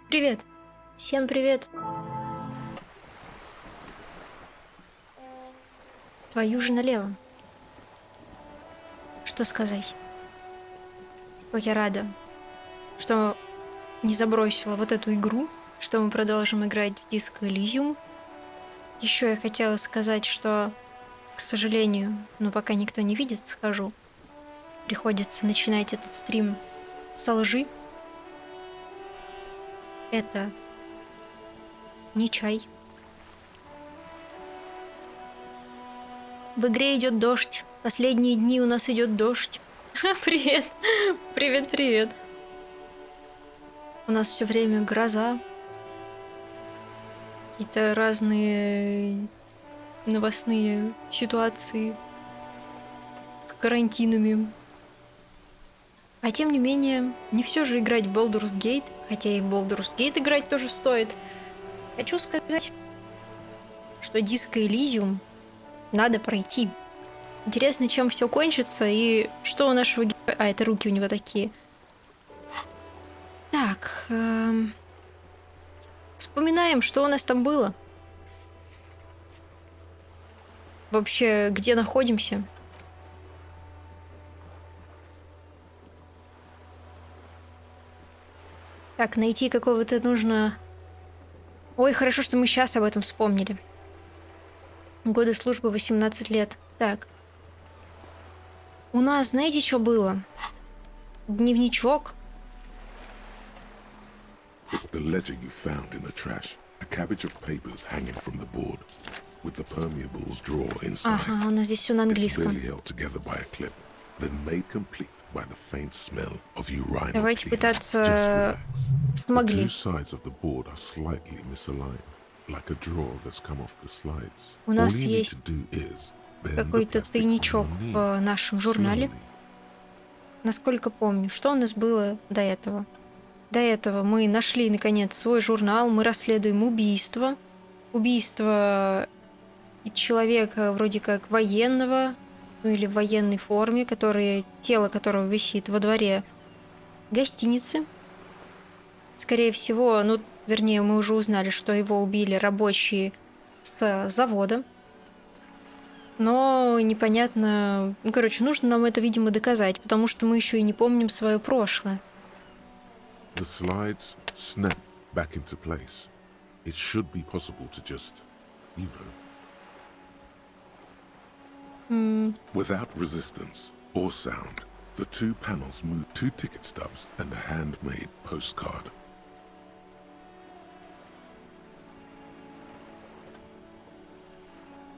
Привет. Всем привет. Твою же налево. Что сказать? Что я рада, что не забросила вот эту игру, что мы продолжим играть в Disco Elysium. Еще я хотела сказать, что, к сожалению, но пока никто не видит, скажу, приходится начинать этот стрим со лжи. Это не чай. В игре идет дождь. Последние дни у нас идет дождь. Привет. Привет, привет. У нас все время гроза. Какие-то разные новостные ситуации с карантинами. А тем не менее, не все же играть в Baldur's Gate, хотя и в Baldur's Gate играть тоже стоит. Хочу сказать, что Disco Elysium надо пройти. Интересно, чем все кончится и что у нашего героя... А, это руки у него такие. Так, вспоминаем, что у нас там было. Вообще, где находимся? Так, найти какого-то нужно... Ой, хорошо, что мы сейчас об этом вспомнили. Годы службы 18 лет. Так. У нас, знаете, что было? Дневничок. It's the letter you found in the trash. A cabbage of papers hanging from the board, with the permeables drawer inside. Ага, у нас здесь все на It's английском. barely held together by a clip, then made complete by the faint smell of urine. Давайте пытаться The смогли. two sides of the board are slightly misaligned, like a drawer that's come off the slides. У нас All you need есть to do is bend the какой-то plastic on тайничок your knee, в нашем журнале. slowly. Насколько помню, что у нас было до этого? До этого мы нашли, наконец, свой журнал, мы расследуем убийство. Убийство человека вроде как военного, ну или в военной форме, тело которого висит во дворе гостиницы. Скорее всего, вернее, мы уже узнали, что его убили рабочие с завода. Но непонятно... нужно нам это, видимо, доказать, потому что мы еще и не помним свое прошлое. The slides snap back into place. It should be possible to just, you know. Without resistance or sound, the two panels move two ticket stubs and a handmade postcard.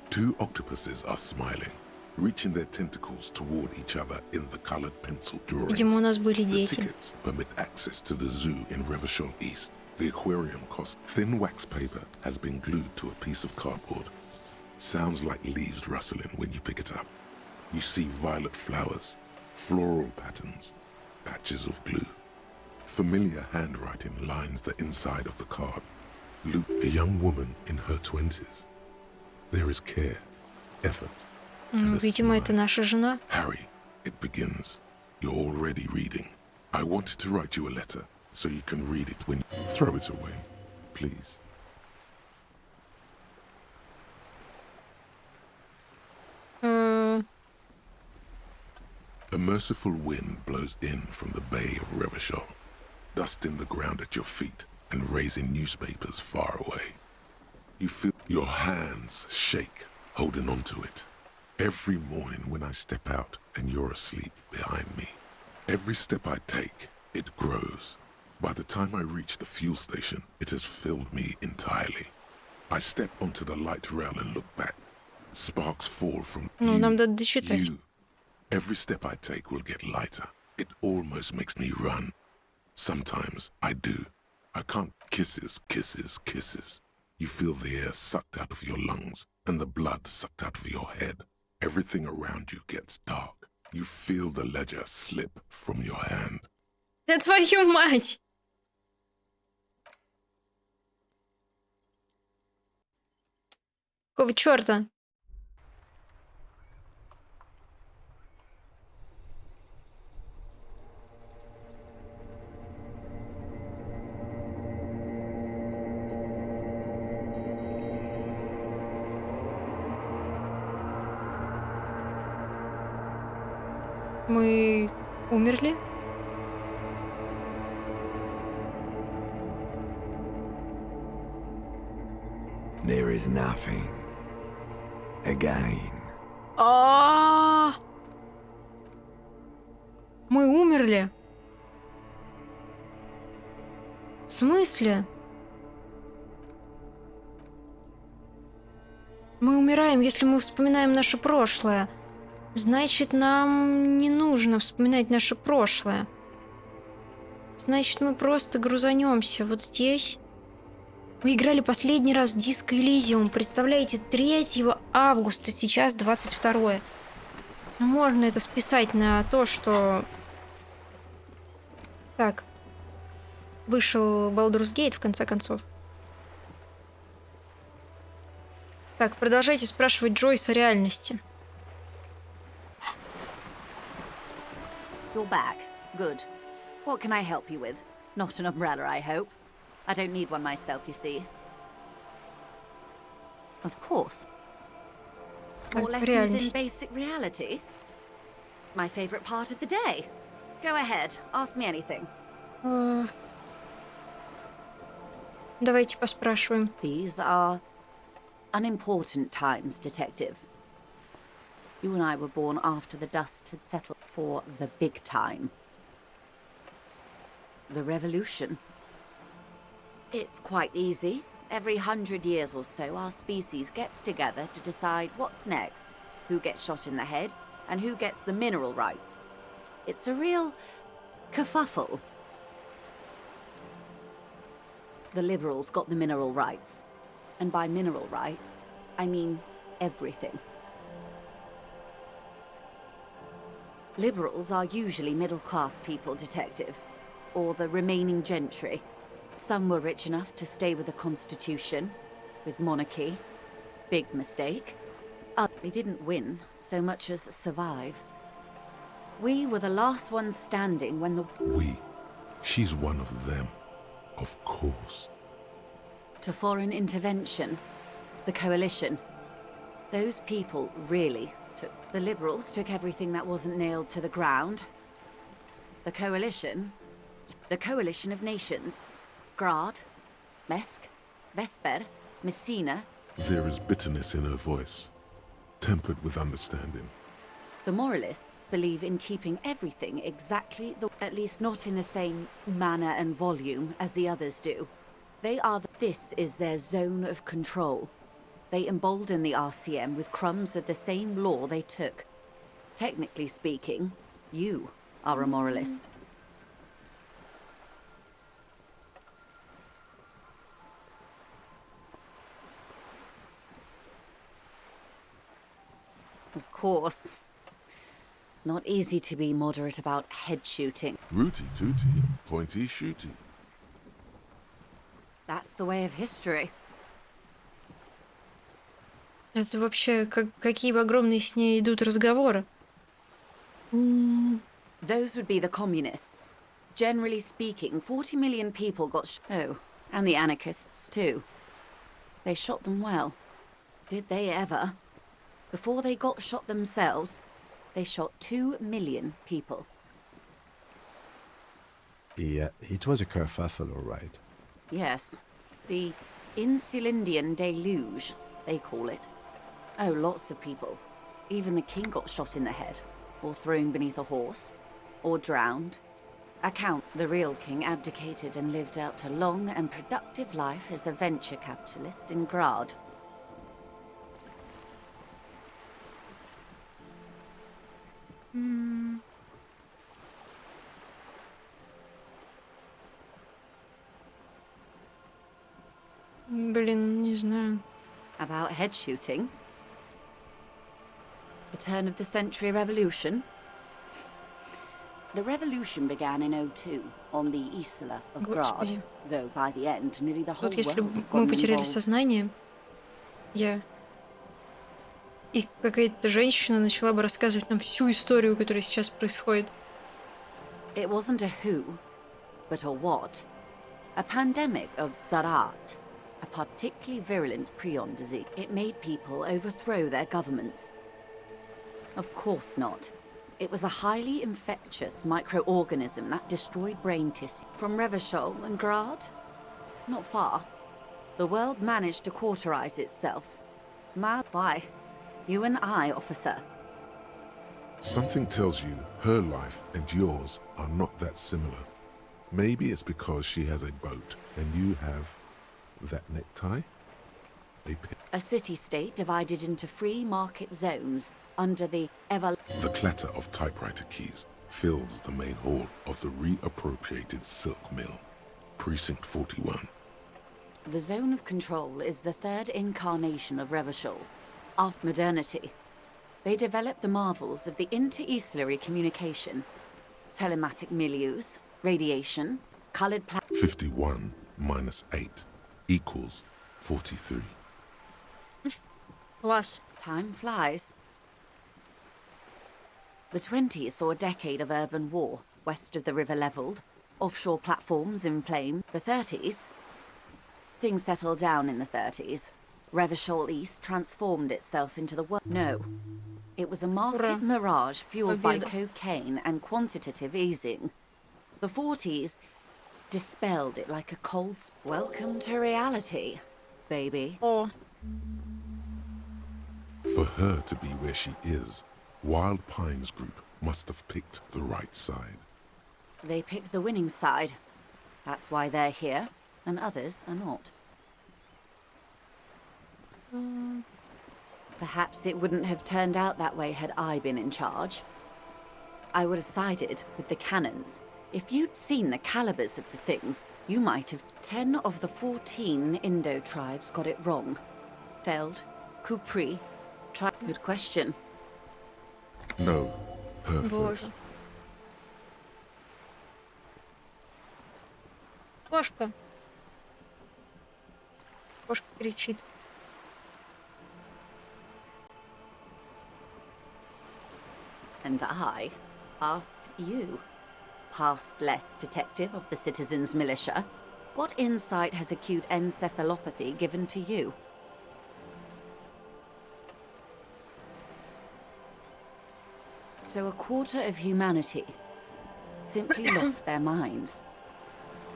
Two octopuses are smiling, reaching their tentacles toward each other in the colored pencil drawings. Видимо, у нас были The дети. tickets permit access to the zoo in Revachol East. The aquarium cost. Thin wax paper has been glued to a piece of cardboard. Sounds like leaves rustling when you pick it up. You see violet flowers, floral patterns, patches of glue. Familiar handwriting lines the inside of the card. Luke, a young woman in her 20s. There is care, effort. Видимо, это наша жена. Harry, it begins. You're already reading. I wanted to write you a letter so you can read it when you throw it away, please. A merciful wind blows in from the bay of Revachol, dusting the ground at your feet and raising newspapers far away. You feel your hands shake, holding on to it. Every morning when I step out and you're asleep behind me, every step I take, it grows. By the time I reach the fuel station, it has filled me entirely. I step onto the light rail and look back. Sparks fall from Нам надо дочитать. you. Every step I take will get lighter. It almost makes me run. Sometimes I do. I can't. Kisses, kisses, kisses. You feel the air sucked out of your lungs and the blood sucked out of your head. Everything around you gets dark. You feel the ledger slip from your hand. Да твою мать! Какого черта? Мы умерли? There is nothing. Again. А, мы умерли? В смысле? Мы умираем, если мы вспоминаем наше прошлое. Значит, нам не нужно вспоминать наше прошлое. Значит, мы просто грузанемся вот здесь. Мы играли последний раз в Disco Elysium, представляете, 3 августа, сейчас 22. Ну, можно это списать на то, что... Так. Вышел Baldur's Gate, в конце концов. Так, продолжайте спрашивать Джойс о реальности. You're back. Good. What can I help you with? Not an umbrella, I hope. I don't need one myself, you see. Of course. More Так, lessons in реальность. basic reality? My favorite part of the day. Go ahead, ask me anything. Давайте поспрашиваем. These are unimportant times, Detective. You and I were born after the dust had settled for the big time. The revolution. It's quite easy. Every 100 years or so, our species gets together to decide what's next, who gets shot in the head, and who gets the mineral rights. It's a real kerfuffle. The liberals got the mineral rights. And by mineral rights, I mean everything. Liberals are usually middle-class people, Detective. Or the remaining gentry. Some were rich enough to stay with the Constitution, with monarchy. Big mistake. They didn't win so much as survive. We were the last ones standing when the... We. She's one of them. Of course. To foreign intervention. The coalition. Those people really took... The liberals took everything that wasn't nailed to the ground. The coalition... The coalition of nations. Grad, Mesk, Vesper, Messina. There is bitterness in her voice, tempered with understanding. The moralists believe in keeping everything exactly at least not in the same manner and volume as the others do. They are this is their zone of control. They embolden the RCM with crumbs of the same law they took. Technically speaking, you are a moralist. Of course. Not easy to be moderate about head shooting. Rooty tooty, pointy shooty. That's the way of history. Это вообще какие огромные с ней идут разговоры. Those would be the communists. Generally speaking, 40 million people got oh, and the anarchists too. They shot them well. Did they ever? Before they got shot themselves, they shot 2 million people. Yeah, it was a kerfuffle, all right. Yes. The Insulindian deluge, they call it. Oh, lots of people. Even the king got shot in the head, or thrown beneath a horse, or drowned. The real king abdicated and lived out a long and productive life as a venture capitalist in Grad. Блин, не знаю. About head shooting? The turn of the century revolution? The revolution began in 02 on the Isla of Grad, Господи. though by the end nearly the whole Вот если world бы had мы gotten потеряли involved. сознание, и какая-то женщина начала бы рассказывать нам всю историю, которая сейчас происходит. It wasn't a who, but a what. A pandemic of Zarat, a particularly virulent prion disease. It made people overthrow their governments. Of course not. It was a highly infectious microorganism that destroyed brain tissue. From Revachol and Grad? Not far. The world managed to cauterize itself. Why? You and I, officer. Something tells you her life and yours are not that similar. Maybe it's because she has a boat and you have that necktie? A city-state divided into free market zones under the The clatter of typewriter keys fills the main hall of the reappropriated silk mill, Precinct 41. The zone of control is the third incarnation of Revachol, after modernity. They developed the marvels of the inter-eastlery communication, telematic milieus, radiation, colored 51 minus 8 equals 43. Класс. Time flies. The 20s saw a decade of urban war, west of the river leveled, offshore platforms in flame. The 30s? Things settled down in the 30s. Revachol East transformed itself into the world. No. It was a market mirage fueled by cocaine and quantitative easing. The 40s dispelled it like a cold... Welcome to reality, baby. О, For her to be where she is, Wild Pines Group must have picked the right side. They picked the winning side. That's why they're here, and others are not. Perhaps it wouldn't have turned out that way had I been in charge. I would have sided with the cannons. If you'd seen the calibers of the things, you might have... 10 of the 14 Indo tribes got it wrong. Feld, Kupri, Good question. No, her гвоздь. first. Кошка. Кошка кричит. And I asked you, past-less detective of the Citizens Militia, what insight has acute encephalopathy given to you? So a quarter of humanity simply lost their minds.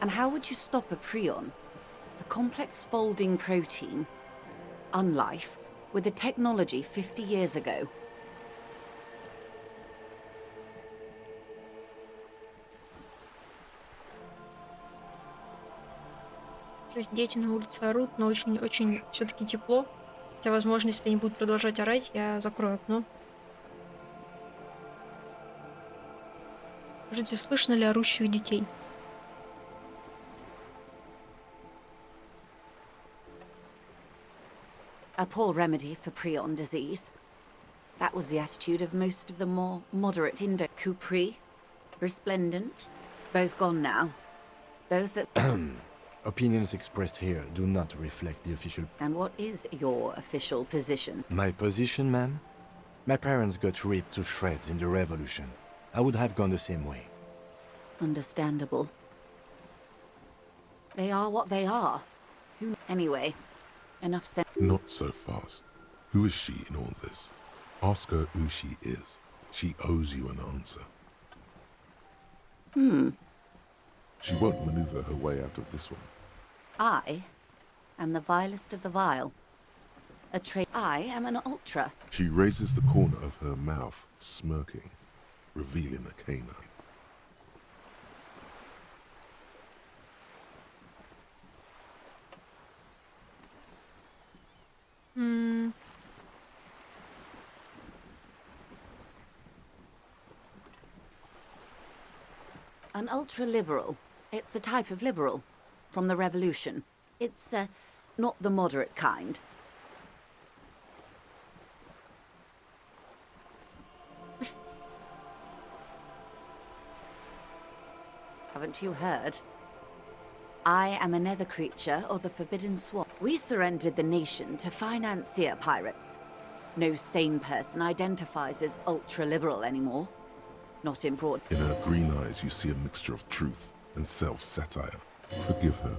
And how would you stop a prion, a complex folding protein, unlife, with the technology 50 years ago? То есть дети на улице орут, но очень все-таки тепло. Хотя, возможно, если они будут продолжать орать, я закрою окно. Скажите, слышно ли орущих детей? A poor remedy for prion disease. That was the attitude of most of the more moderate Indo. Kupri, resplendent, both gone now. Those that... Opinions expressed here do not reflect the official... And what is your official position? My position, ma'am? My parents got ripped to shreds in the revolution. I would have gone the same way. Understandable. They are what they are. Anyway, enough said. Not so fast. Who is she in all this? Ask her who she is. She owes you an answer. She won't maneuver her way out of this one. I am the vilest of the vile. I am an ultra. She raises the corner of her mouth, smirking, revealing a canine. An ultra-liberal. It's a type of liberal. From the revolution. It's, not the moderate kind. Haven't you heard? I am a nether creature of the Forbidden Swamp. We surrendered the nation to financier pirates. No sane person identifies as ultra-liberal anymore. Not in broad... In her green eyes, you see a mixture of truth and self-satire. Forgive her.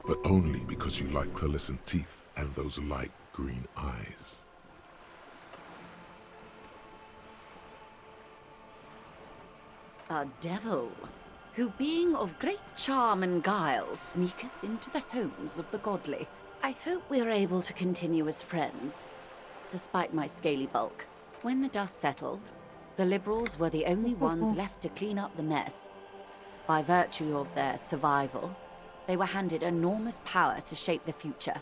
But only because you like pearlescent teeth and those light green eyes. a devil, who being of great charm and guile sneaketh into the homes of the godly. I hope we are able to continue as friends, despite my scaly bulk. When the dust settled, the liberals were the only ones left to clean up the mess. By virtue of their survival, they were handed enormous power to shape the future.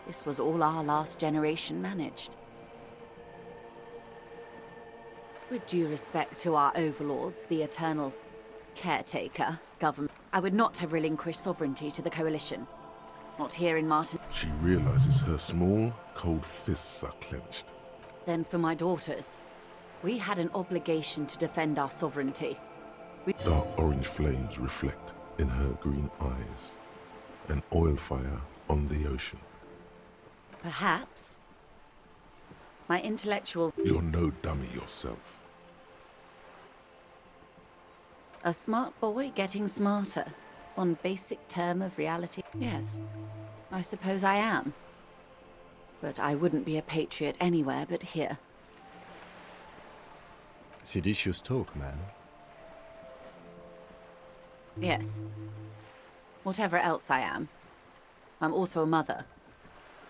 This was all our last generation managed. With due respect to our overlords, the eternal caretaker government, I would not have relinquished sovereignty to the coalition. Not here in Martin. She realizes her small, cold fists are clenched. Then for my daughters, we had an obligation to defend our sovereignty. Dark orange flames reflect in her green eyes. An oil fire on the ocean. Perhaps my intellectual... You're no dummy yourself. A smart boy getting smarter. One basic term of reality. Yes, I suppose I am. But I wouldn't be a patriot anywhere but here. Seditious talk, man. Yes. Whatever else I am, I'm also a mother.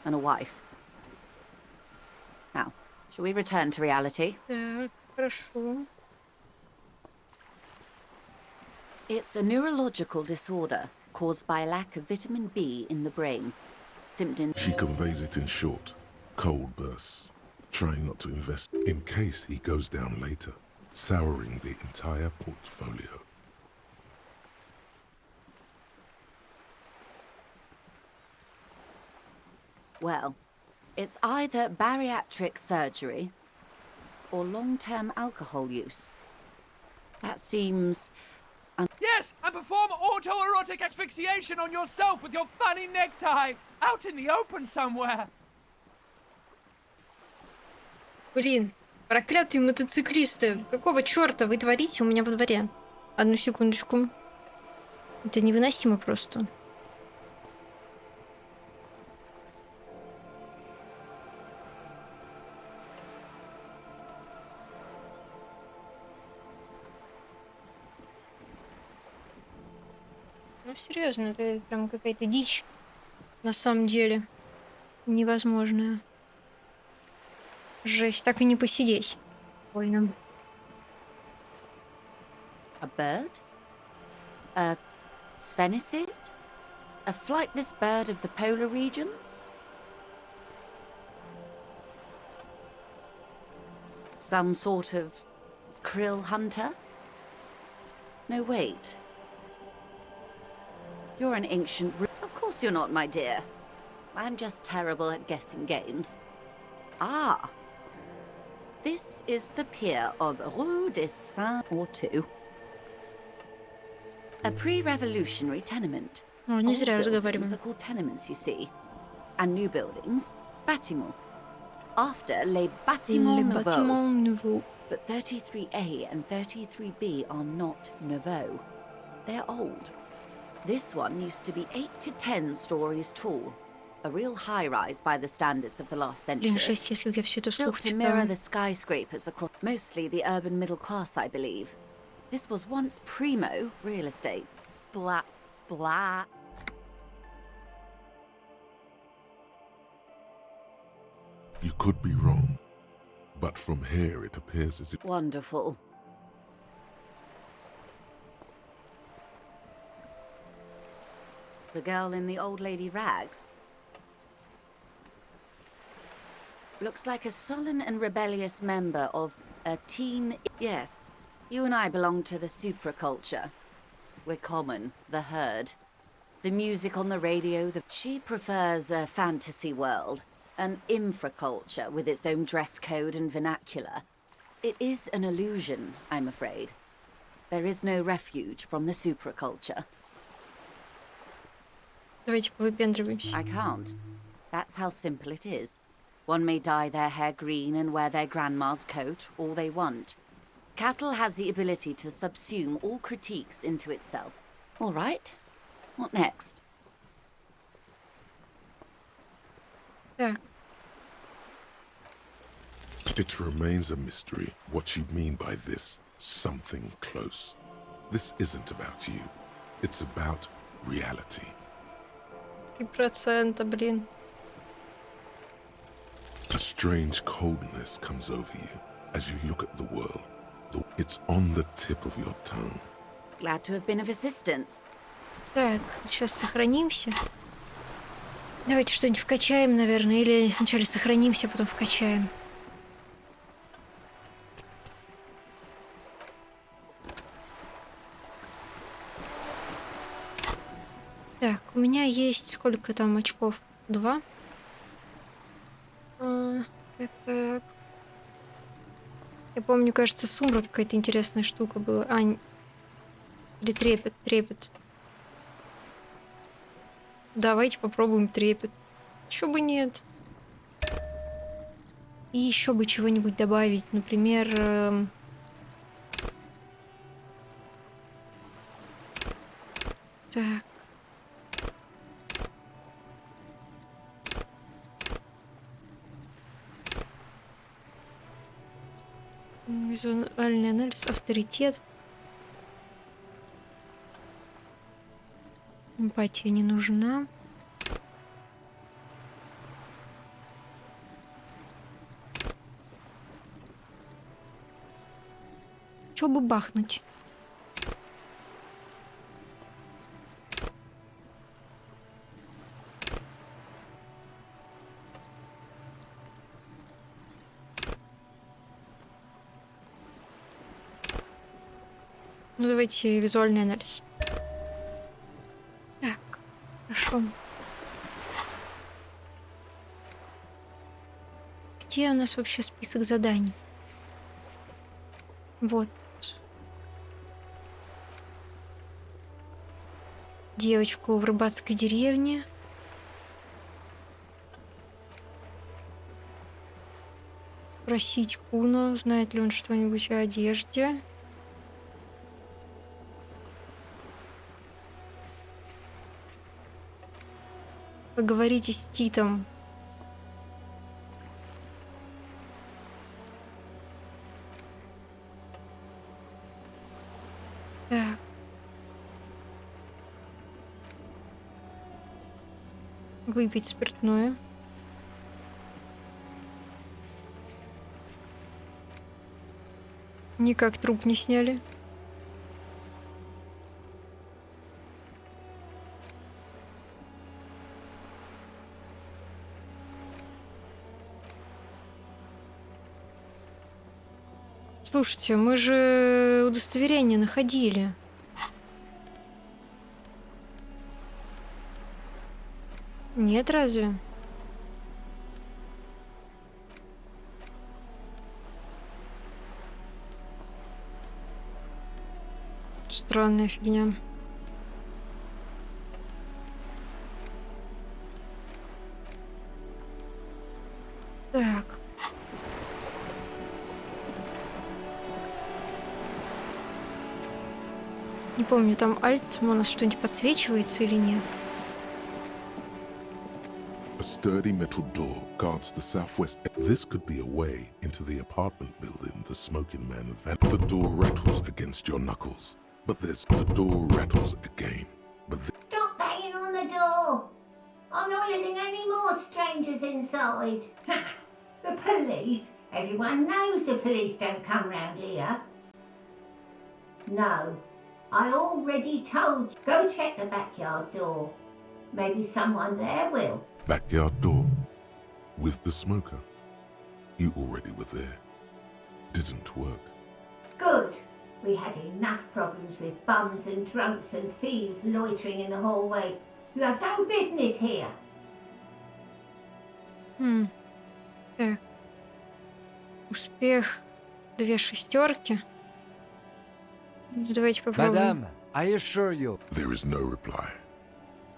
And a wife. Now, shall we return to reality? Так, хорошо. It's a neurological disorder caused by a lack of vitamin B in the brain. Symptoms... She conveys it in short, cold bursts, trying not to invest in case he goes down later, souring the entire portfolio. Well, it's either bariatric surgery or long-term alcohol use. That seems... Yes, and perform autoerotic asphyxiation on yourself with your funny necktie, out in the open somewhere. Блин, проклятые мотоциклисты. Какого черта вы творите у меня во дворе? Одну секундочку. Это невыносимо просто. Ну, серьезно, это прям какая-то дичь. На самом деле. Невозможная. Жесть, так и не посидеть. Спокойно. A bird? A sphenicid? A flightless bird of the polar regions? Some sort of krill hunter? No, wait. You're an ancient... Of course you're not, my dear. I'm just terrible at guessing games. Ah! This is the pier of Rue des Saints-Ortu. A pre-revolutionary tenement. О, не зря Old buildings разговариваем. are called tenements, you see. And new buildings, bâtiments. After les bâtiments Les nouveaux. bâtiments nouveaux. But 33A and 33B are not nouveau. They're old. This one used to be 8 to 10 stories tall. A real high-rise by the standards of the last century. Блин, 6, если я все это вслух Built to mirror читаю. the skyscrapers across mostly the urban middle class, I believe. This was once primo real estate. Splat, splat. You could be wrong, but from here it appears as if... Wonderful. The girl in the old lady rags. Looks like a sullen and rebellious member of a teen... Yes, you and I belong to the supraculture. We're common, the herd. The music on the radio, She prefers a fantasy world. An infraculture with its own dress code and vernacular. It is an illusion, I'm afraid. There is no refuge from the supraculture. Давайте повыпендриваемся. I can't. That's how simple it is. One may dye their hair green and wear their grandma's coat all they want. Capital has the ability to subsume all critiques into itself. All right. What next? Так, It remains a mystery what you mean by this. something close. This isn't about you. It's about reality. 3%, блин. A strange coldness comes over you as you look at the world. It's on the tip of your tongue. Glad to have been of assistance. Так, сейчас сохранимся. Давайте что-нибудь вкачаем, наверное. Или вначале сохранимся, потом вкачаем. Так, у меня есть сколько там очков? 2. Так. Я помню, кажется, сумрак какая-то интересная штука была. Или трепет. Давайте попробуем трепет. Чё бы нет. И еще бы чего-нибудь добавить. Например... Так. Визуальный анализ, авторитет. Эмпатия не нужна. Чё бы бахнуть? Ну, давайте визуальный анализ. Так, хорошо. Где у нас вообще список заданий? Вот. Девочку в рыбацкой деревне. Спросить Куно, знает ли он что-нибудь о одежде. Поговорите с Титом. Так. Выпить спиртное. Никак труп не сняли. Слушайте, мы же удостоверение находили. Нет, разве? Странная фигня. Так. Не помню, там альт, у нас что-нибудь подсвечивается или нет? A sturdy metal door guards the southwest. This could be a way into the apartment building the smoking man vanished. The door rattles against your knuckles, but the door rattles again. Stop banging on the door! I'm not letting any more strangers inside. The police? Everyone knows the police don't come round here. No, I already told you. Go check the backyard door. Maybe someone there will. Backyard door with the smoker. You already were there. Didn't work. Good. We had enough problems with bums and drunks and thieves loitering in the hallway. You have no business here. Так. Успех 2 шестерки. Ну, давайте попробуем. Madame, I assure you. There is no reply.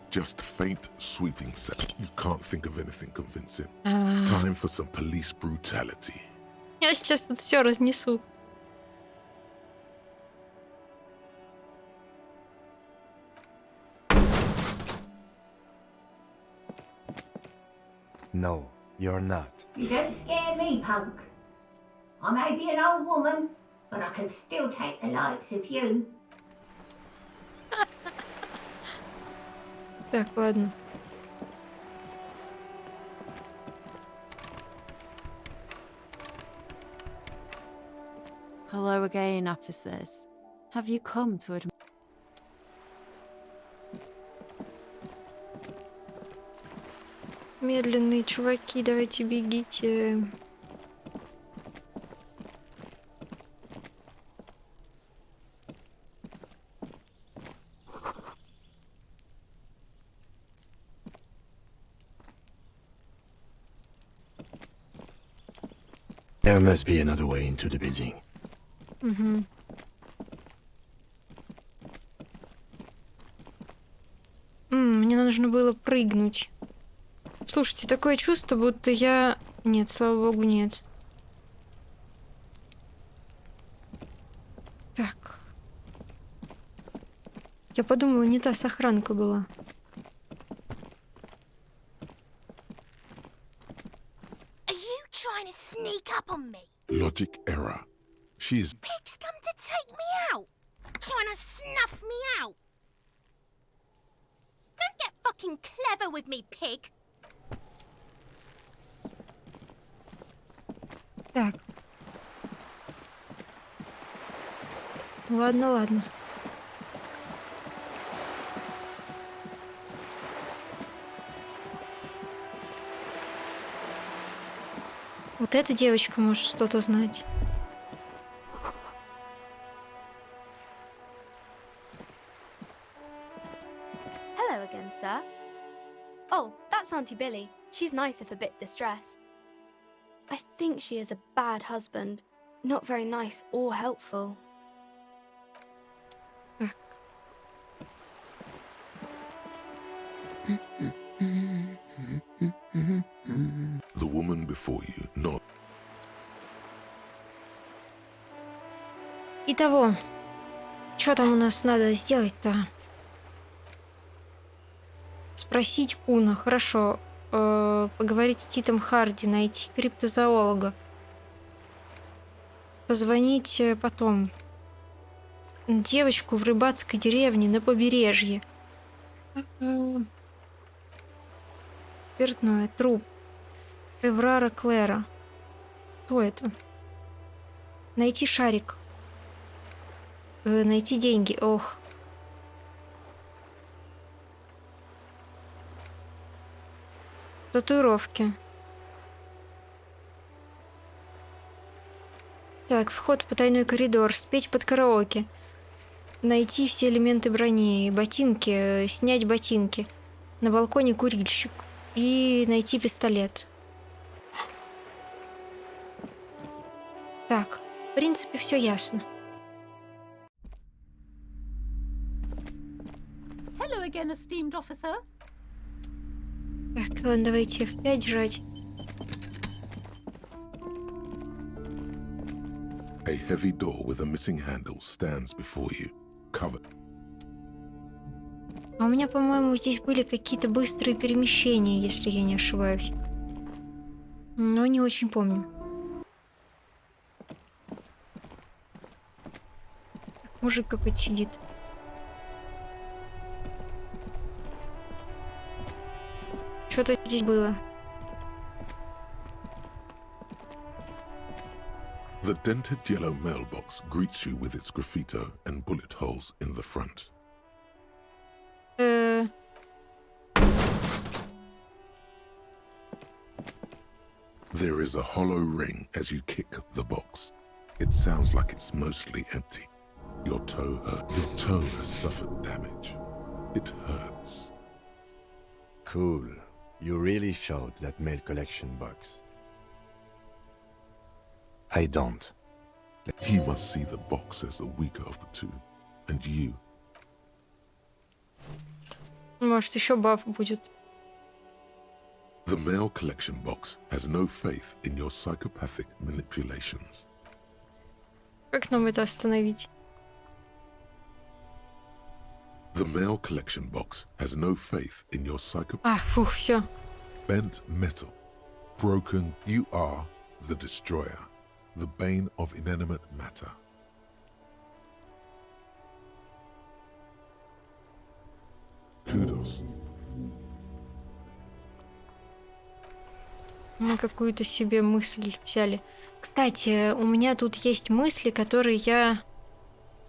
Just faint, sweeping sound. You can't think of anything convincing. Time for some police brutality. Я сейчас тут все разнесу. No, you're not. You don't scare me, punk. I may be an old woman, but I can still take the likes of you. Так, ладно. Hello again, officers. Have you come to admit? Медленные чуваки, давайте бегите. There must be another way into the building. Мне нужно было прыгнуть. Слушайте, такое чувство, будто я... Нет, слава богу, нет. Так. Я подумала, не та сохранка была. Are you trying to sneak up on me? Logic error. She's Pig's come to take me out. Trying to snuff me out. Don't get fucking clever with me, pig. Так. Ладно, ладно. Вот эта девочка может что-то знать. Hello again, sir. Oh, that's Auntie Billy. She's nice if a bit distressed. I think she is a bad husband. Not very nice or helpful. Так. the woman before you, not Итого, что там у нас надо сделать-то? Спросить Куна, хорошо. Поговорить с Титом Харди, найти криптозоолога. Позвонить потом. Девочку в рыбацкой деревне на побережье. Спиртное, труп. Эврара Клэра. Кто это? Найти шарик. Найти деньги. Ох. Татуировки. Так, вход в потайной коридор. Спеть под караоке. Найти все элементы брони. Ботинки. Снять ботинки. На балконе курильщик. И найти пистолет. Так, в принципе, все ясно. Hello again, esteemed officer. Так, ладно, давайте F5 жать. a heavy door with a missing handle stands before you, covered. А у меня, по-моему, здесь были какие-то быстрые перемещения, если я не ошибаюсь. Но не очень помню. Мужик какой-то сидит. Что-то здесь было. The dented yellow mailbox greets you with its graffito and bullet holes in the front. There is a hollow ring as you kick the box. It sounds like it's mostly empty. Your toe hurts. Your toe has suffered damage. It hurts. Cool. You really showed that mail collection box. I don't. He must see the box as the weaker of the two. And you. Может, еще баф будет. The mail collection box has no faith in your psychopathic manipulations. Как нам это остановить? The mail collection box has no faith in your А, фух, все. bent metal. Broken, you are the destroyer, the bane of inanimate matter. Kudos. Мы какую-то себе мысль взяли. Кстати, у меня тут есть мысли, которые я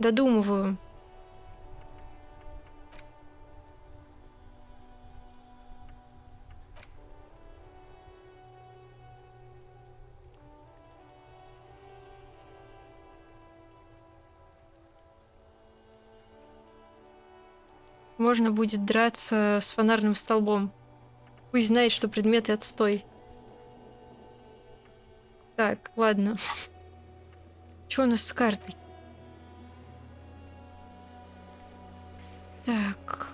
додумываю. Можно будет драться с фонарным столбом. Пусть знает, что предметы отстой. Так, ладно. Что у нас с картой? Так.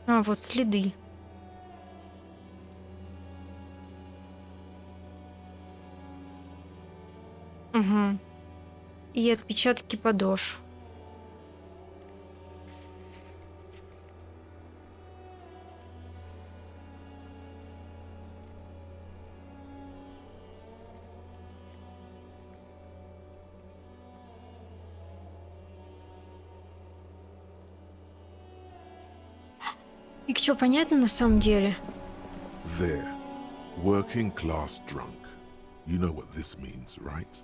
А, вот следы. Угу. И отпечатки подошв. И что, понятно на самом деле? There. Working class drunk. You know what this means, right?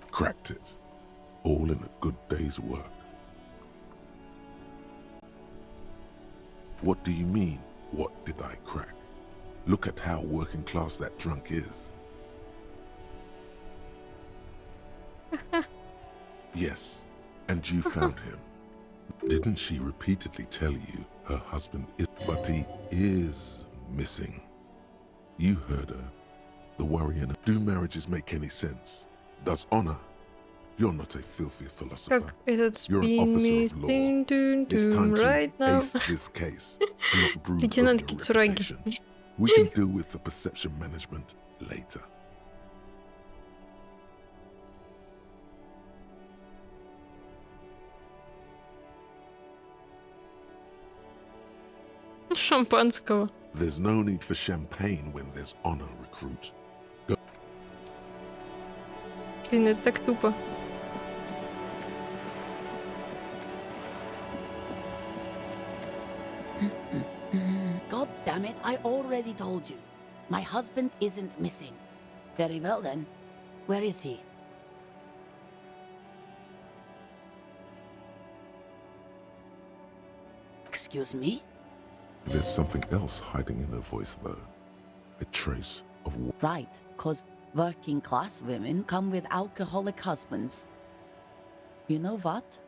Cracked it. All in a good day's work. What do you mean, what did I crack? Look at how working class that drunk is. Yes, and you found him. Didn't she repeatedly tell you her husband is, but he is missing? You heard her. The worry in her. Do marriages make any sense? Does honor? You're not a filthy philosopher. Как этот You're an officer of law. It's time right to now. ace this case and not brood over Лейтенант your Кицураги. reputation. We can deal with the perception management later. Шампанского. There's no need for champagne when there's honor, recruit. Блин, это так тупо. God damn it, I already told you. My husband isn't missing. Very well then. Where is he? Excuse me? There's something else hiding in her voice, though. A trace of Right, 'cause working class women come with alcoholic husbands. You know what?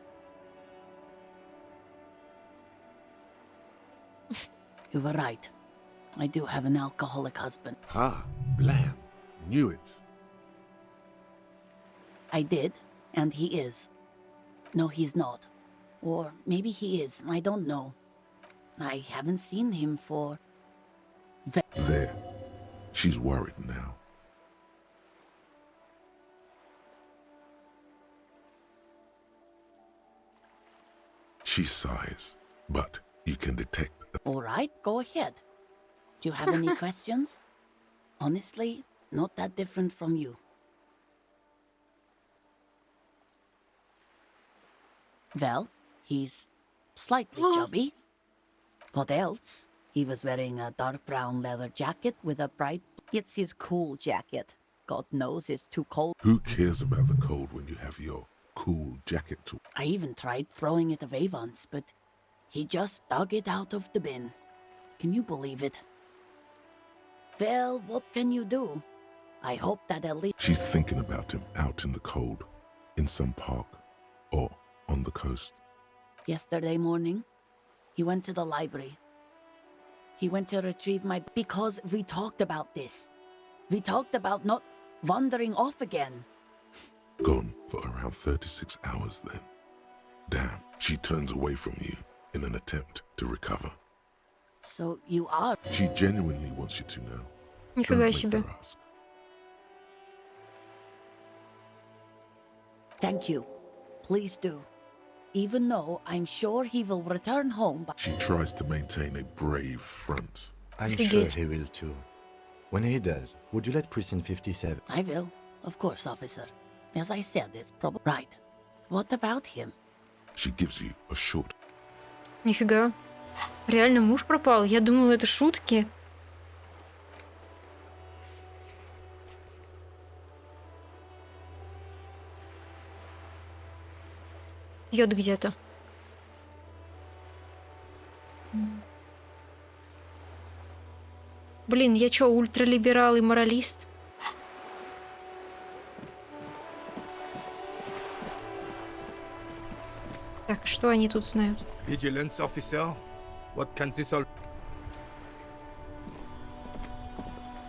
You were right. I do have an alcoholic husband. Ah, blam. Knew it. I did, and he is. No, he's not. Or maybe he is, I don't know. I haven't seen him for... There. She's worried now. She sighs, but you can detect. All right, go ahead. Do you have any questions? Honestly, not that different from you. Well, he's slightly chubby. What else? He was wearing a dark brown leather jacket with a bright... It's his cool jacket. God knows it's too cold. Who cares about the cold when you have your cool jacket to... I even tried throwing it away once, but he just dug it out of the bin. Can you believe it? Well, what can you do? I hope that at least... She's thinking about him out in the cold, in some park, or on the coast. Yesterday morning, he went to the library. He went to retrieve my... Because we talked about this. We talked about not wandering off again. Gone for around 36 hours then. Damn, she turns away from you in an attempt to recover. So you are... She genuinely wants you to know. Нифига Don't make себе. her ask. Thank you. Please do. Even though I'm sure he will return home, but... She tries to maintain a brave front. I'm Офигеть. sure he will too. When he does, would you let Precinct 57? I will, Of course, officer. As I said, it's probably right. What about him? She gives you a short. Нифига. Реально муж пропал? Я думала, это шутки. Пьет где-то. Блин, я чё, ультралиберал и моралист? Так, что они тут знают? Vigilance officer? What can this all...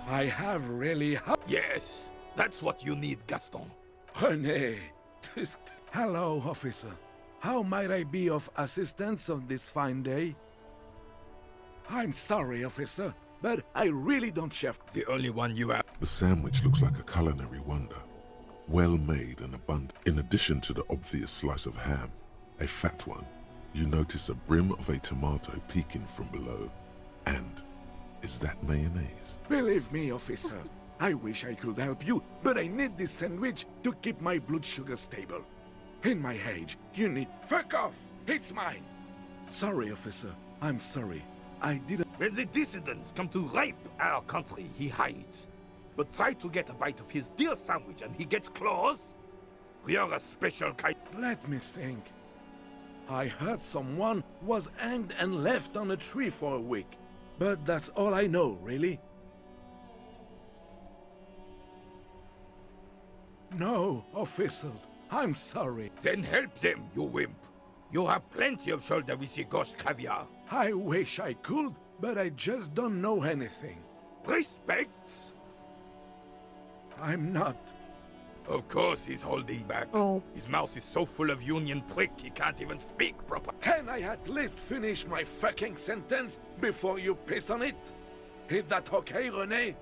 I have really... Yes, that's what you need, Gaston. René. Hello, officer. How might I be of assistance on this fine day? I'm sorry, officer, but I really don't chef. The only one you have. The sandwich looks like a culinary wonder. Well made and abundant. In addition to the obvious slice of ham, a fat one, you notice a brim of a tomato peeking from below. And is that mayonnaise? Believe me, officer, I wish I could help you, but I need this sandwich to keep my blood sugar stable. In my age, you need... Fuck off! It's mine! Sorry, officer. I'm sorry. I didn't... When the dissidents come to rape our country, he hides. But try to get a bite of his dear sandwich and he gets close. We are a special kind... Let me think. I heard someone was hanged and left on a tree for a week. But that's all I know, really. No, officers. I'm sorry. Then help them, you wimp. You have plenty of shoulder with the ghost caviar. I wish I could, but I just don't know anything. Respect? I'm not. Of course he's holding back. Oh. His mouth is so full of union prick he can't even speak proper. Can I at least finish my fucking sentence before you piss on it? Is that okay, René?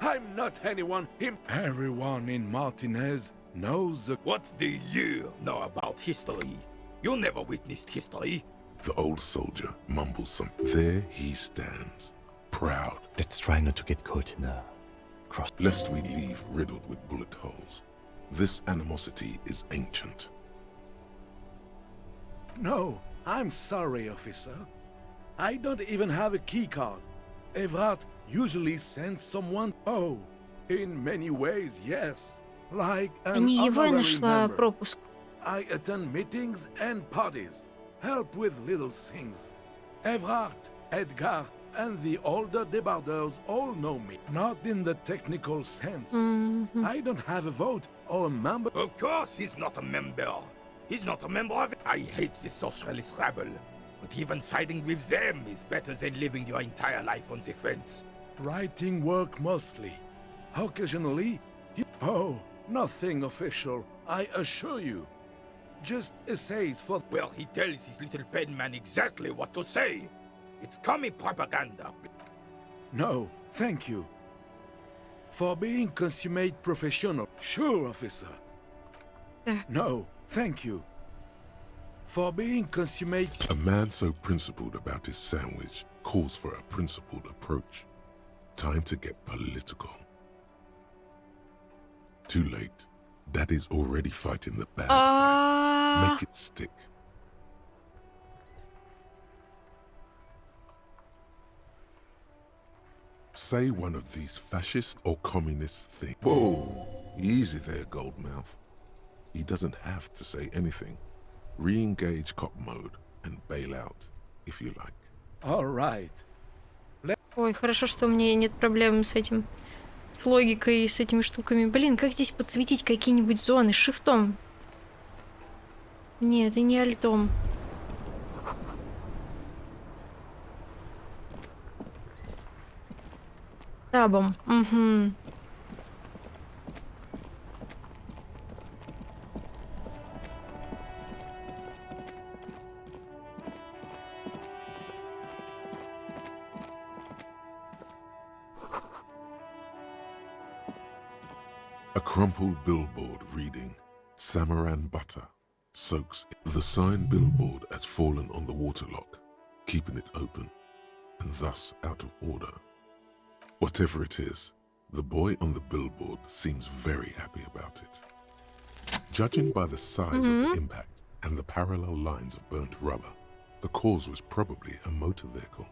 I'm not anyone. Everyone in Martinez knows the... What do you know about history? You never witnessed history. The old soldier mumbles something. There he stands, proud. Let's try not to get caught in a cross. Lest we leave riddled with bullet holes. This animosity is ancient. No, I'm sorry, officer. I don't even have a key card. Evrard usually sends someone... Oh, in many ways, yes. Like an Не его я honorary нашла member. пропуск. I attend meetings and parties. Help with little things. Evrard, Edgar, and the older debarders all know me. Not in the technical sense. I don't have a vote or a member. Of course he's not a member. He's not a member of it. I hate the socialist rabble. But even siding with them is better than living your entire life on the fence. Writing work mostly. Occasionally... Oh, nothing official, I assure you. Just essays for... Well, he tells his little pen man exactly what to say. It's commie propaganda. No, thank you. For being consummate professional. Sure, officer. No, thank you. For being consummate... A man so principled about his sandwich calls for a principled approach. Time to get political. Too late. Daddy's already fighting the bad fight. Make it stick. Say one of these fascist or communist things. Whoa! Easy there, Goldmouth. He doesn't have to say anything. Re-engage cop mode and bail out, if you like. All right. Ой, хорошо, что у меня нет проблем с этим. С логикой и с этими штуками. Блин, как здесь подсветить какие-нибудь зоны? Шифтом. Нет, и не альтом. Табом. Угу. A crumpled billboard reading, Samaran butter, soaks. The sign billboard has fallen on the waterlock, keeping it open, and thus out of order. Whatever it is, The boy on the billboard seems very happy about it. Judging by the size of the impact and the parallel lines of burnt rubber, the cause was probably a motor vehicle.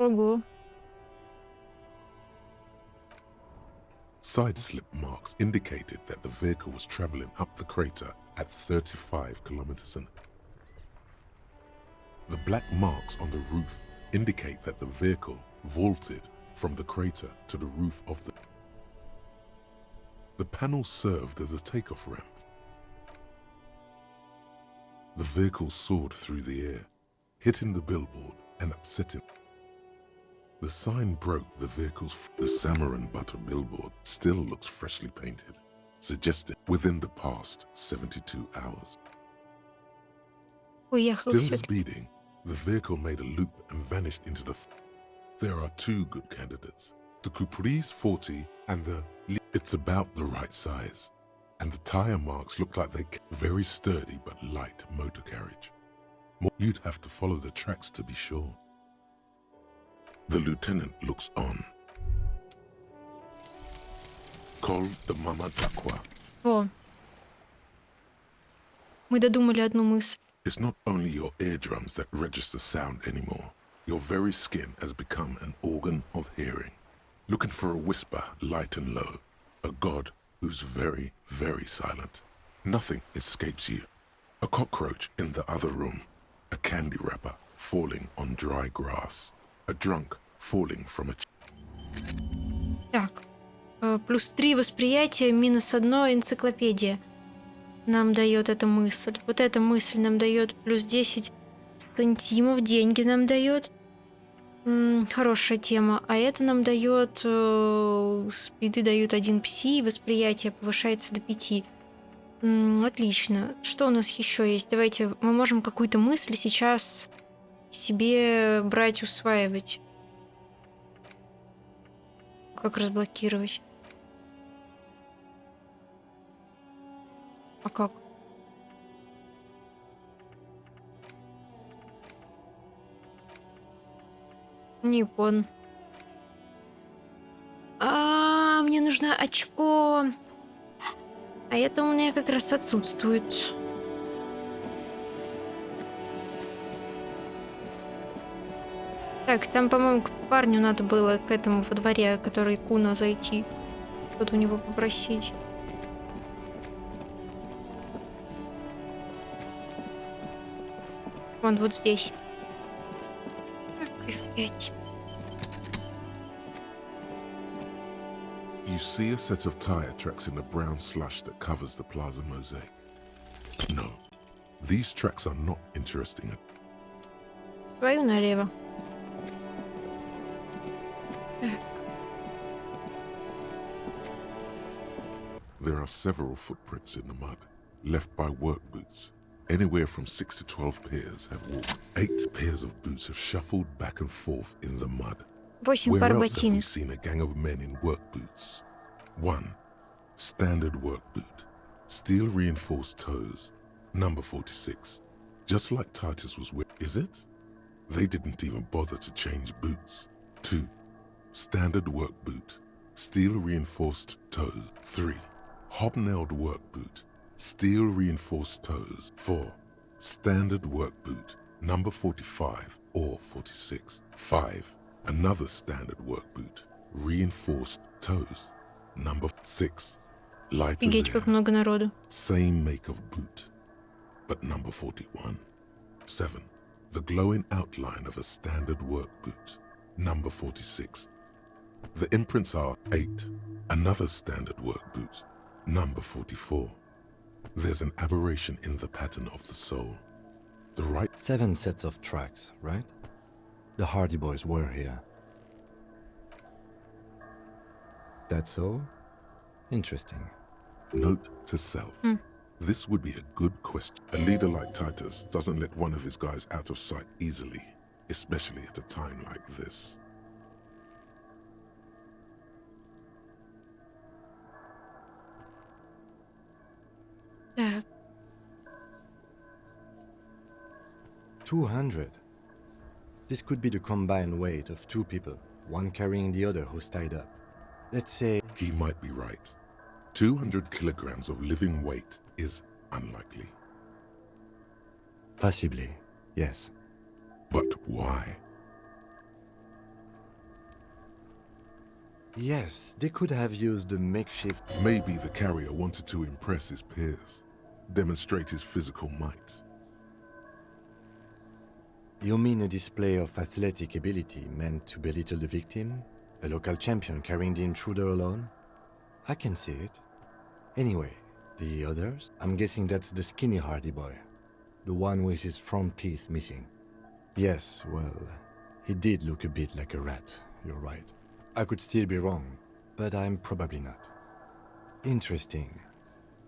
Ого. Side slip marks indicated that the vehicle was traveling up the crater at 35 kilometers an hour. The black marks on the roof indicate that the vehicle vaulted from the crater to the roof of the... The panel served as a takeoff ramp. The vehicle soared through the air, hitting the billboard and upsetting. The sign broke the vehicle's... The Samaran Butter billboard still looks freshly painted, suggesting within the past 72 hours. Уехал Still всё-таки. speeding, the vehicle made a loop and vanished into the... There are two good candidates, the Caprice 40 and the... It's about the right size, and the tire marks look like they... Very sturdy but light motor carriage. You'd have to follow the tracks to be sure. The lieutenant looks on. Call the Mama Zakwa. О. Мы додумали одну мысль. It's not only your eardrums that register sound anymore. Your very skin has become an organ of hearing. Looking for a whisper, light and low. A god who's very, very silent. Nothing escapes you. A cockroach in the other room. A candy wrapper falling on dry grass. A drunk falling from a... Так. Плюс 3 восприятия, минус 1 энциклопедия. Нам дает эта мысль. Вот эта мысль нам дает плюс 10 сантимов. Деньги нам дает. Хорошая тема. А это нам дает... Спиды дают 1 пси, восприятие повышается до 5. Отлично. Что у нас еще есть? Давайте, мы можем какую-то мысль сейчас себе брать, усваивать. Как разблокировать? А как? Не понял. Мне нужно очко. А это у меня как раз отсутствует. Так, там, по-моему, к парню надо было, к этому во дворе, который Куна, зайти. Тут у него попросить. Он вот здесь. Так, F5. You see a set of tire tracks in the brown slush that covers the plaza mosaic. No, these tracks are not interesting. Твою налево. There are several footprints in the mud, left by work boots. Anywhere from 6 to 12 pairs have walked. 8 pairs of boots have shuffled back and forth in the mud. 8 Where пар else have we ботинок. seen a gang of men in work boots? 1. Standard work boot. Steel reinforced toes. Number 46. Just like Titus was wearing. Is it? They didn't even bother to change boots. 2. Standard work boot. Steel reinforced toes. 3. Hobnailed work boot. Steel reinforced toes. 4. Standard work boot. Number 45 or 46. 5. Another standard work boot. Reinforced toes. Number 6. Light as Офигеть, как air. много народу. Same make of boot. But number 41. 7. The glowing outline of a standard work boot. Number 46. The imprints are 8. Another standard work boot. Number 44. There's an aberration in the pattern of the sole. The right... 7 sets of tracks, right? The Hardy Boys were here. That's all? Interesting. Note to self. This would be a good question. A leader like Titus doesn't let one of his guys out of sight easily, especially at a time like this. Так. 200. This could be the combined weight of 2 people, one carrying the other who's tied up. Let's say... He might be right. 200 kilograms of living weight is unlikely. Possibly, yes. But why? Yes, they could have used a makeshift... Maybe the carrier wanted to impress his peers, demonstrate his physical might. You mean a display of athletic ability meant to belittle the victim? A local champion carrying the intruder alone? I can see it. Anyway, the others? I'm guessing that's the skinny hardy boy. The one with his front teeth missing. Yes, well, he did look a bit like a rat, you're right. I could still be wrong, but I'm probably not. Interesting.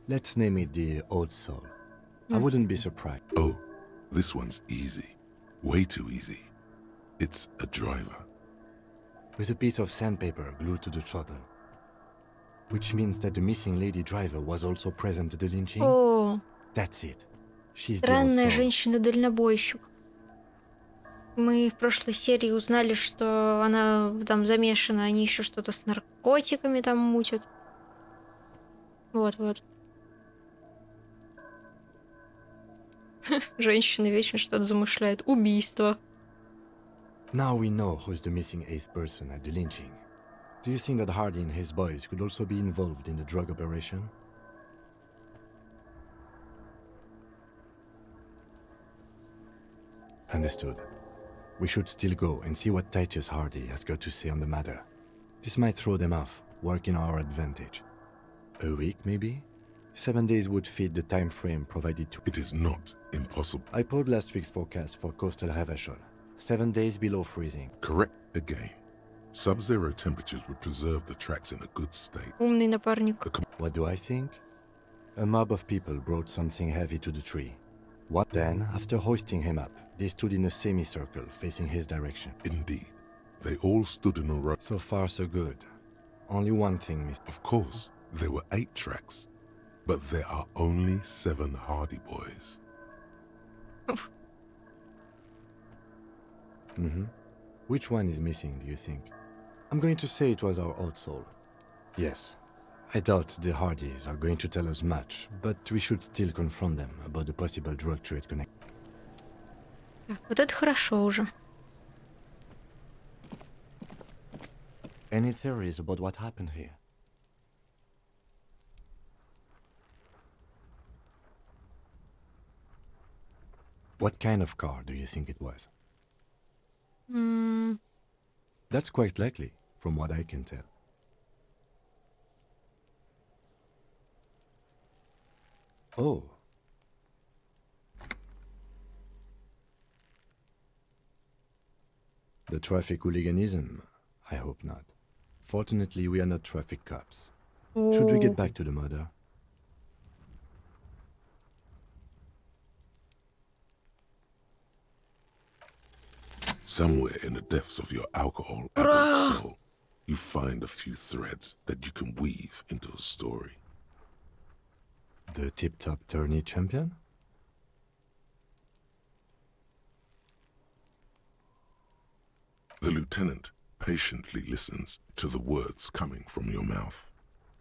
Let's name it the Old Soul. I wouldn't be surprised. Oh, this one's easy. Way too easy. It's a driver. With a piece of sandpaper glued to the throttle. Which means that the missing lady driver was also present at the lynching? О, That's it. She's the old странная soul. женщина-дальнобойщик. Мы в прошлой серии узнали, что она там замешана, они еще что-то с наркотиками там мутят. Вот-вот. Женщины вечно что-то замышляют. Убийство. Now we know who's the missing eighth person at the lynching. Do you think that Hardy and his boys could also be involved in the drug operation? Understood. We should still go and see what Titus Hardy has got to say on the matter. This might throw them off, work in our advantage. A week, maybe? 7 days would fit the time frame provided to... It is not impossible. I pulled last week's forecast for coastal Havashol. 7 days below freezing. Correct again. Sub-zero temperatures would preserve the tracks in a good state. Умный напарник. What do I think? A mob of people brought something heavy to the tree. What then, after hoisting him up, they stood in a semicircle facing his direction. Indeed. They all stood in a row. So far, so good. Only one thing, Mr. Of course, there were 8 tracks, but there are only 7 Hardy boys. Which one is missing, do you think? I'm going to say it was our old soul. Yes. I doubt the Hardys are going to tell us much, but we should still confront them about the possible drug trade connection. Так, вот это хорошо уже. Any theories about what happened here? What kind of car do you think it was? That's quite likely, from what I can tell. Oh. The traffic hooliganism? I hope not. Fortunately, we are not traffic cops. Should we get back to the murder? Somewhere in the depths of your alcohol-addled soul, you find a few threads that you can weave into a story. The tip-top tourney champion? The lieutenant patiently listens to the words coming from your mouth.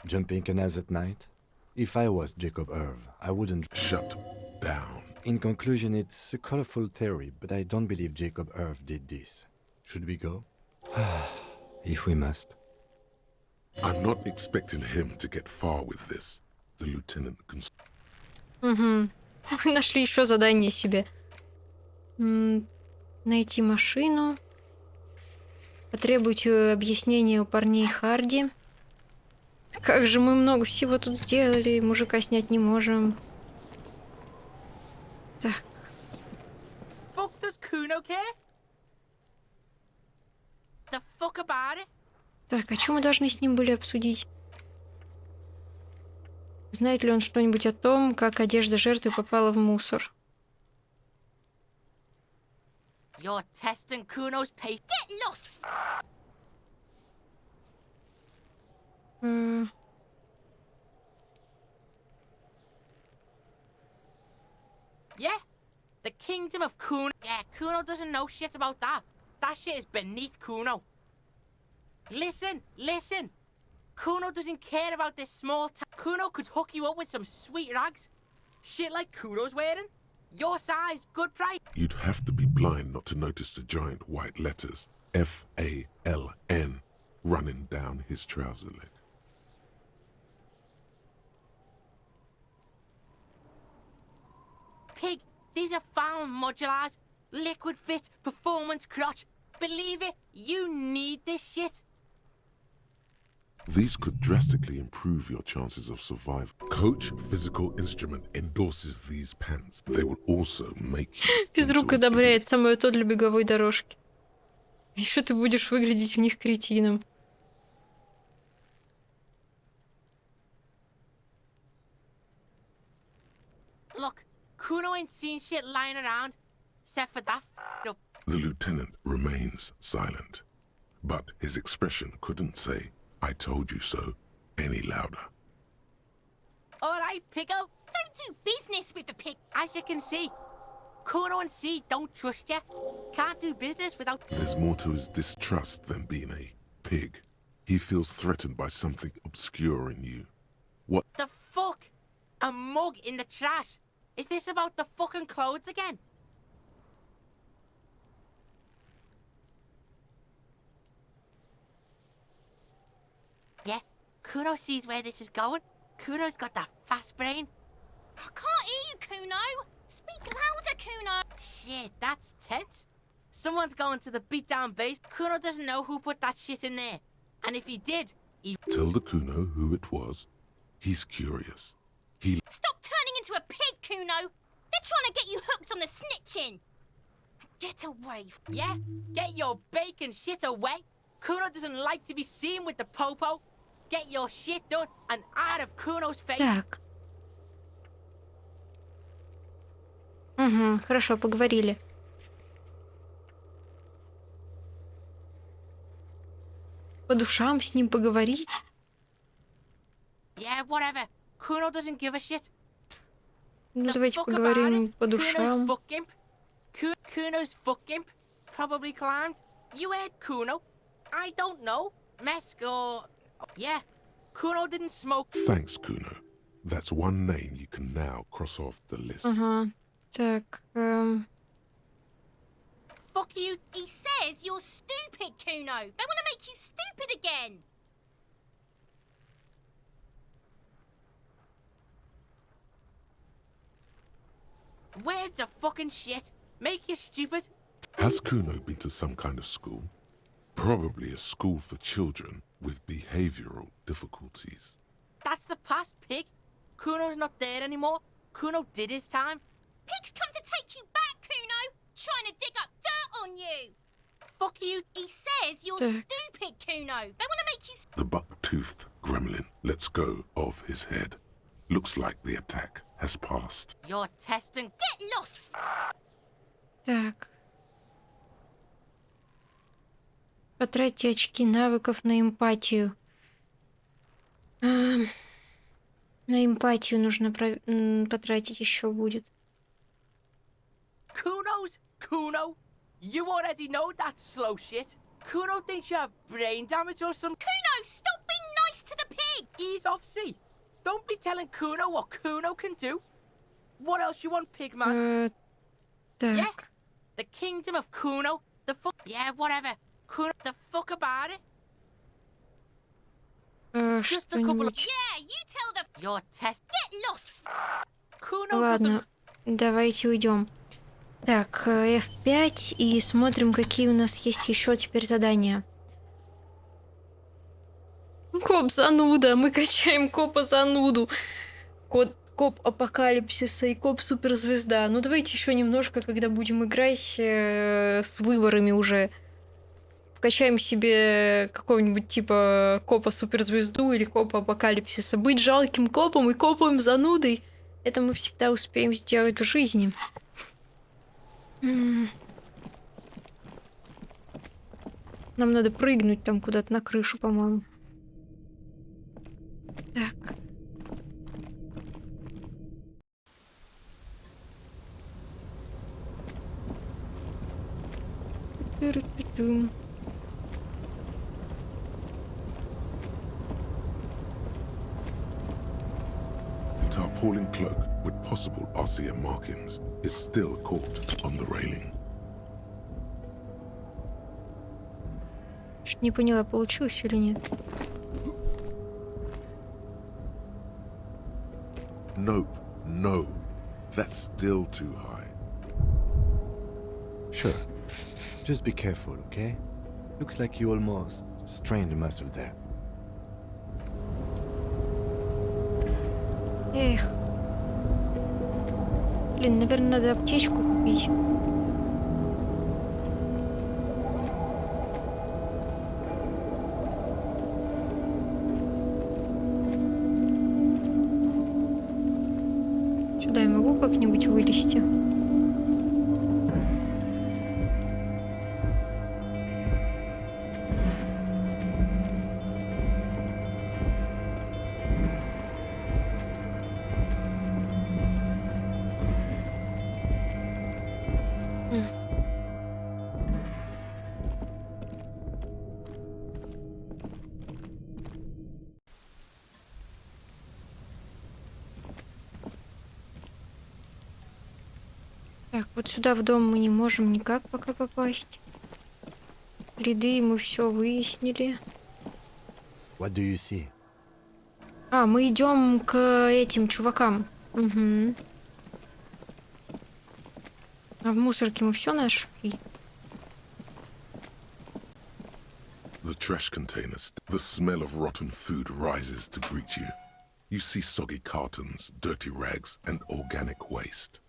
Jumping canals at night? If I was Jacob Irv, I wouldn't... Shut down. In conclusion, it's a colorful theory, but I don't believe Jacob Irv did this. Should we go? If we must. I'm not expecting him to get far with this. The lieutenant can... Нашли еще задание себе. Найти машину. Потребуйте объяснения у парней Харди. Как же мы много всего тут сделали. Мужика снять не можем. Так. Fuck does Kuno care? The fuck about it? Так, а что мы должны с ним были обсудить? Знает ли он что-нибудь о том, как одежда жертвы попала в мусор? You're testing Kuno's pace. Get lost! Yeah? The kingdom of Kuno. Yeah, Kuno doesn't know shit about that. That shit is beneath Kuno. Listen, listen. Kuno doesn't care about this small town. Kuno could hook you up with some sweet rags. Shit like Kuno's wearing. Your size, good price. You'd have to be blind not to notice the giant white letters F-A-L-N running down his trouser leg. Pig, these are found modulars. Liquid fit, performance crotch. Believe it, you need this shit. These could drastically improve your chances of survival. Coach Physical Instrument endorses these pants. They will also make you... Физрук одобряет самое то для беговой дорожки. Еще ты будешь выглядеть в них кретином. Look, Kuno ain't seen shit lying around, except for that up. The lieutenant remains silent, but his expression couldn't say, "I told you so," any louder. All right, Piggo. Don't do business with the pig. As you can see, Kuno and C don't trust you. Can't do business without... There's more to his distrust than being a pig. He feels threatened by something obscure in you. What the fuck? A mug in the trash? Is this about the fucking clothes again? Yeah, Kuno sees where this is going. Kuno's got that fast brain. I can't hear you, Kuno. Speak louder, Kuno. Shit, that's tense. Someone's going to the beatdown base. Kuno doesn't know who put that shit in there. And if he did, he... Tell the Kuno who it was. He's curious. Stop turning into a pig, Kuno. They're trying to get you hooked on the snitching. Get away. Yeah, get your bacon shit away. Kuno doesn't like to be seen with the popo. Get your shit done and out of Kuno's face. Так. Угу, хорошо, поговорили. По душам с ним поговорить? Yeah, whatever. Kuno doesn't give a shit. Ну, давайте поговорим по душам. Kuno's fuck imp probably climbed. You heard Kuno. I don't know. Mesco. Yeah. Kuno didn't smoke. Thanks, Kuno. That's one name you can now cross off the list. Ага. Так, Fuck you. He says you're stupid, Kuno. They want to make you stupid again. Words are fucking shit. Make you stupid. Has Kuno been to some kind of school? Probably a school for children with behavioral difficulties. That's the past, pig. Kuno's not there anymore. Kuno did his time. Pig's come to take you back, Kuno. Trying to dig up dirt on you. Fuck you. He says you're stupid, Kuno. They want to make you... The buck-toothed gremlin lets go of his head. Looks like the attack has passed. You're testing... Get lost, так. Потратьте очки навыков на эмпатию. На эмпатию нужно потратить еще будет. Kuno? You already know that slow shit. Kuno thinks you have brain damage or something. Kuno, stop being nice to the pig! Ease off, see. Don't be telling Kuno what Kuno can do. What else you want, pigman? Так. Yeah? The kingdom of Kuno? The fuck? Yeah, whatever. Kuno, the fuck about it? Just a couple of... Yeah, you tell the... Your test... Get lost, Kuno Ладно, давайте уйдем. Так, F5 и смотрим, какие у нас есть еще теперь задания. Коп зануда. Мы качаем копа зануду. Коп апокалипсиса и коп суперзвезда. Ну давайте еще немножко, когда будем играть с выборами уже. Вкачаем себе какого-нибудь типа копа суперзвезду или копа апокалипсиса. Быть жалким копом и копом занудой. Это мы всегда успеем сделать в жизни. Нам надо прыгнуть там куда-то на крышу, по-моему. Так. tarpaulin cloak with possible RCM markings is still caught on the railing. Чуть не поняла, получилось или нет. Nope, no. That's still too high. Sure. Just be careful, okay? Looks like you almost strained a muscle there. Эх. Блин, наверное, надо аптечку купить. Сюда я могу как-нибудь вылезти? Так, вот сюда в дом мы не можем никак пока попасть. Ряды мы все выяснили. What do you see? А, мы идем к этим чувакам. Угу. А в мусорке мы все нашли. The trash containers. The smell of rotten food rises to greet you. You see soggy cartons, dirty rags, and organic waste.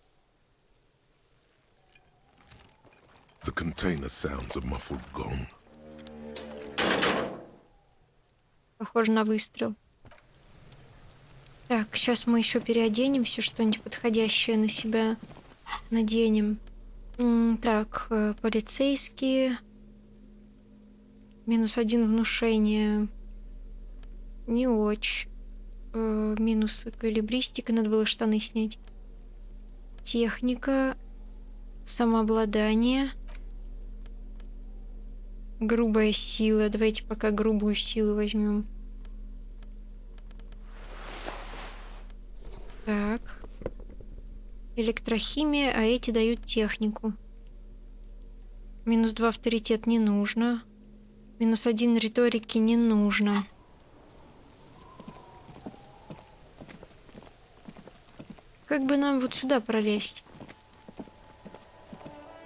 The container sounds a muffled gong. Похоже на выстрел. Так, сейчас мы еще переоденемся, что-нибудь подходящее на себя наденем. Так, полицейские. -1 внушение. Не очень. Минус эквилибристика, надо было штаны снять. Техника. Самообладание. Грубая сила. Давайте пока грубую силу возьмем. Так. Электрохимия, а эти дают технику. -2 авторитет не нужно. -1 риторики не нужно. Как бы нам вот сюда пролезть?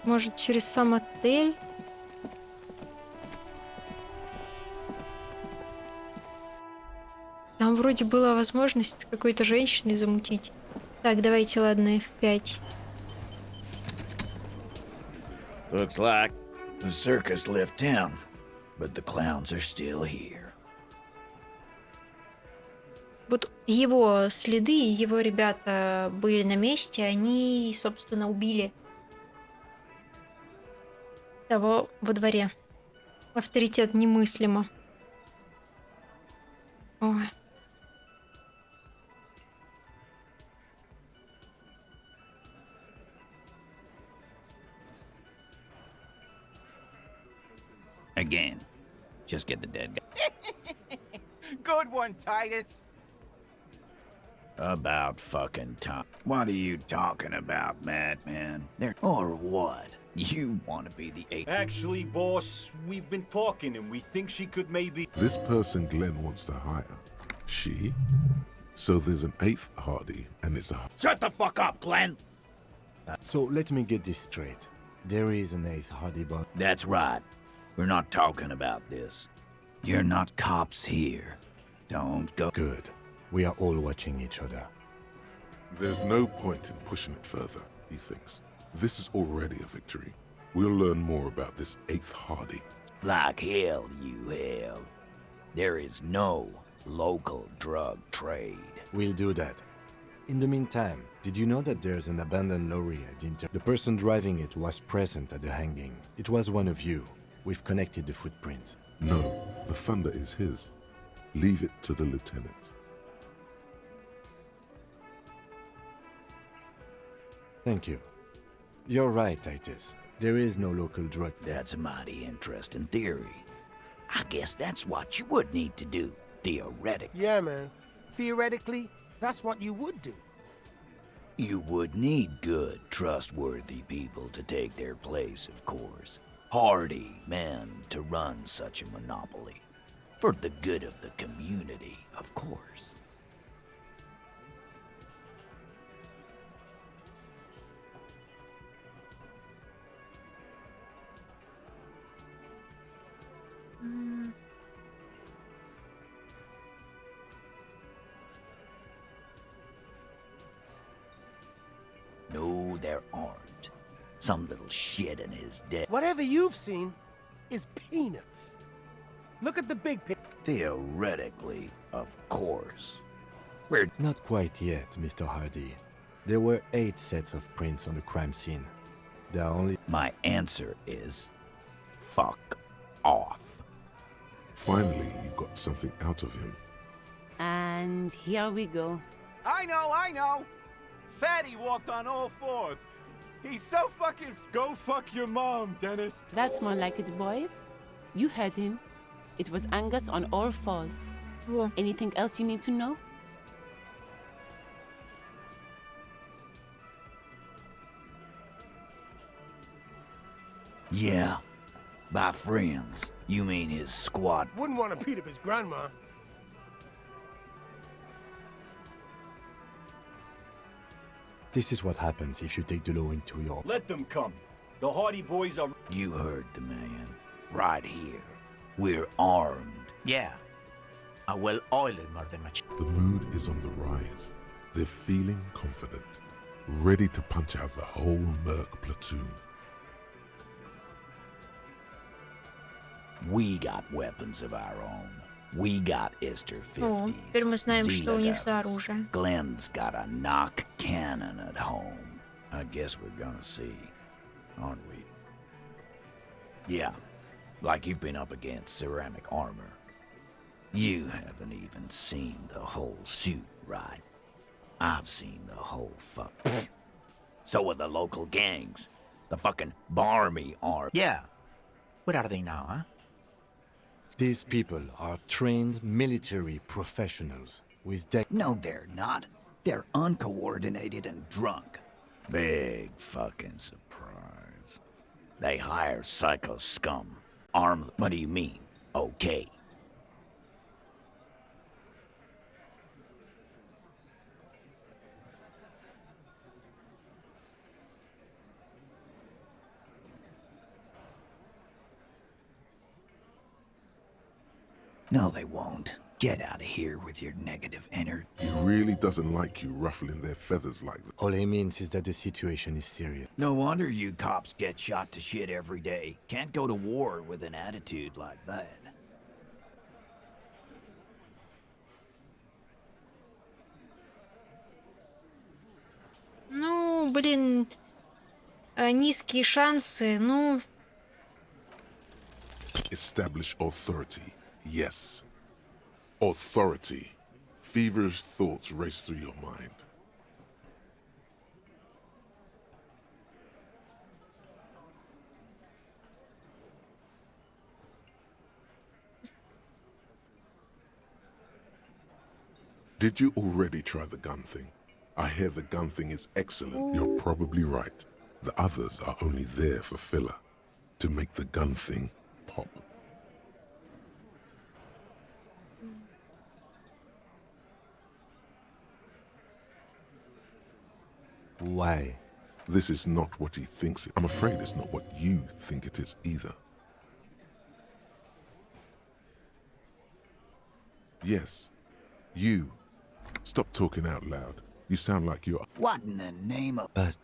Может, через сам отель? Там вроде была возможность с какой-то женщиной замутить. Так, давайте, ладно, F5. Looks like the circus left town, but the clowns are still here. Вот его следы, его ребята были на месте, они, собственно, убили того во дворе. Авторитет немыслимо. Ой. Again, just get the dead guy. Good one, Titus. About fucking time. What are you talking about, madman? There or what? You want to be the eighth? Actually, boss, we've been talking and we think she could maybe... This person Glenn wants to hire. She? So there's an 8th Hardy, and it's a... Shut the fuck up, Glenn! So let me get this straight. There is an 8th Hardy bot. That's right. We're not talking about this. You're not cops here. Don't go... Good. We are all watching each other. There's no point in pushing it further, he thinks. This is already a victory. We'll learn more about this 8th Hardy. Like hell, you have. There is no local drug trade. We'll do that. In the meantime, did you know that there's an abandoned lorry at the The person driving it was present at the hanging. It was one of you. We've connected the footprints. No, the thunder is his. Leave it to the lieutenant. Thank you. You're right, Titus. There is no local drug. That's a mighty interesting theory. I guess that's what you would need to do, theoretically. Yeah, man. Theoretically, That's what you would do. You would need good, trustworthy people to take their place, of course. Hardy men to run such a monopoly. For the good of the community, of course. No, there aren't. Some little shit in his debt. Whatever you've seen is peanuts. Look at the big picture. Theoretically, of course. We're Not quite yet, Mr. Hardy. There were 8 sets of prints on the crime scene. There are only... My answer is... fuck off. Finally, you got something out of him. And here we go. I know! Fatty walked on all fours. He's so fucking... Go fuck your mom, Dennis. That's more like it, boys. You heard him. It was Angus on all fours. Во. Anything else you need to know? Yeah. By friends, you mean his squad. Wouldn't want to beat up his grandma. This is what happens if you take the law into your... Let them come. The Hardy Boys are... You heard the man. Right here. We're armed. Yeah. The mood is on the rise. They're feeling confident, ready to punch out the whole Merc platoon. We got weapons of our own. We got Ester О, 50s. теперь мы знаем, что у них Zilla за guns. оружие. Glenn's got a knock cannon at home. I guess we're gonna see, aren't we? Yeah, like you've been up against ceramic armor. You haven't even seen the whole suit, right? I've seen the whole fuck. So are the local gangs. The fucking barmy arm. Yeah. What are they now, huh? These people are trained military professionals with No, they're not. They're uncoordinated and drunk. Big fucking surprise. They hire psycho scum. Armed. What do you mean? Okay. No, they won't. Get out of here with your negative energy. He really doesn't like you ruffling their feathers like that. All he means is that the situation is serious. No wonder you cops get shot to shit every day. Can't go to war with an attitude like that. Ну, блин, низкие шансы, ну... Establish authority. Yes. Authority. Feverish thoughts race through your mind. Did you already try the gun thing? I hear the gun thing is excellent. You're probably right. The others are only there for filler. To make the gun thing pop. Why? This is not what he thinks. I'm afraid it's not what you think it is either. Yes, you. Stop talking out loud. You sound like you're... What in the name of... But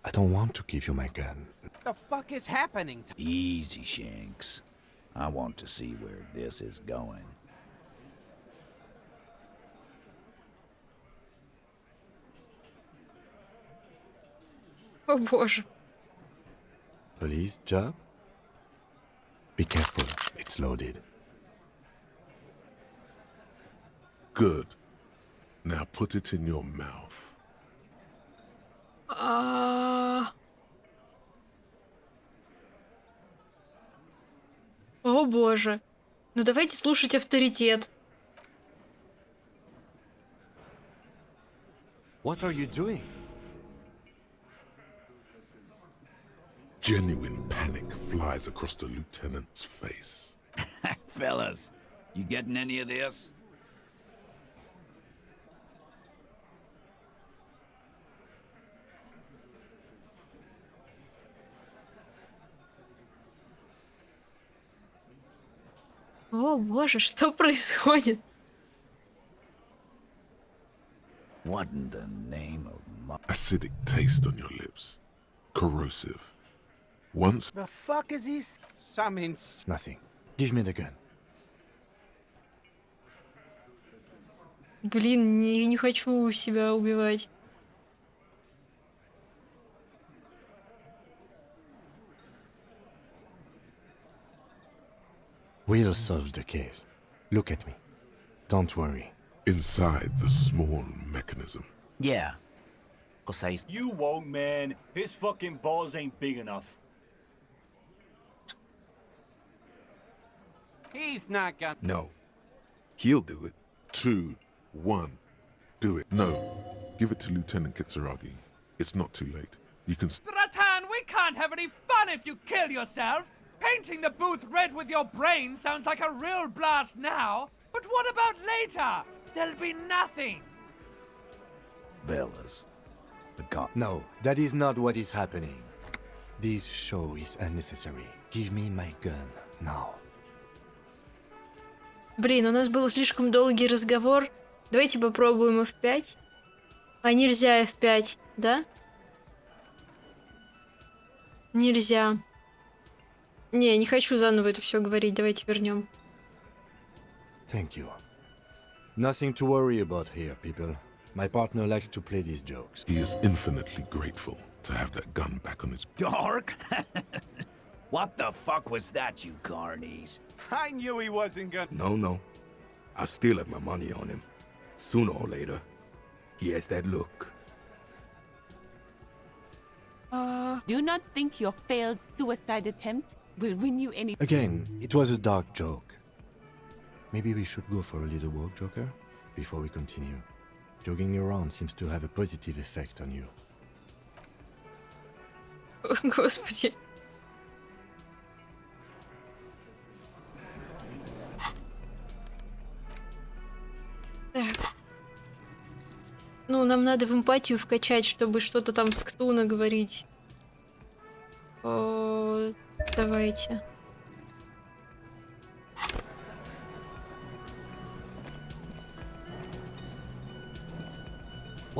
I don't want to give you my gun. The fuck is happening? Easy, Shanks. I want to see where this is going. О боже. Police job? Be careful, it's loaded. Good. Now put it in your mouth. О боже. Ну давайте слушать авторитет. What are you doing? Genuine panic flies across the lieutenant's face. Fellas, you getting any of this? О, боже, что происходит? What in the name of Acidic taste on your lips. Corrosive. Once The fuck is he? Some Nothing. Give me the gun. Блин, не хочу себя убивать. We'll solve the case. Look at me. Don't worry. inside the small mechanism. Yeah. Cause I... You won't, man. His fucking balls ain't big enough. He's not gonna... No. He'll do it. 2, 1. Do it. No. Give it to Lieutenant Kitsuragi. It's not too late. You can... Ratan, we can't have any fun if you kill yourself. Painting the booth red with your brain sounds like a real blast now. But what about later? There'll be nothing. Bellas. The cop. No, that is not what is happening. This show is unnecessary. Give me my gun now. Блин, у нас был слишком долгий разговор. Давайте попробуем F5. А нельзя F5, да? Нельзя. Не хочу заново это все говорить. Давайте вернем. Thank you. Nothing to worry about here, people. My partner likes to play these jokes. He is infinitely grateful to have that gun back on his... Dark? What the fuck was that, you carnies? I knew he wasn't gonna... No. I still have my money on him. Sooner or later, he has that look. Do not think your failed suicide attempt will win you any... Again, it was a dark joke. Maybe we should go for a little walk, Joker, before we continue. Jogging around seems to have a positive effect on you. Господи. Так. Ну, нам надо в эмпатию вкачать, чтобы что-то там с Ктуна говорить. О, давайте.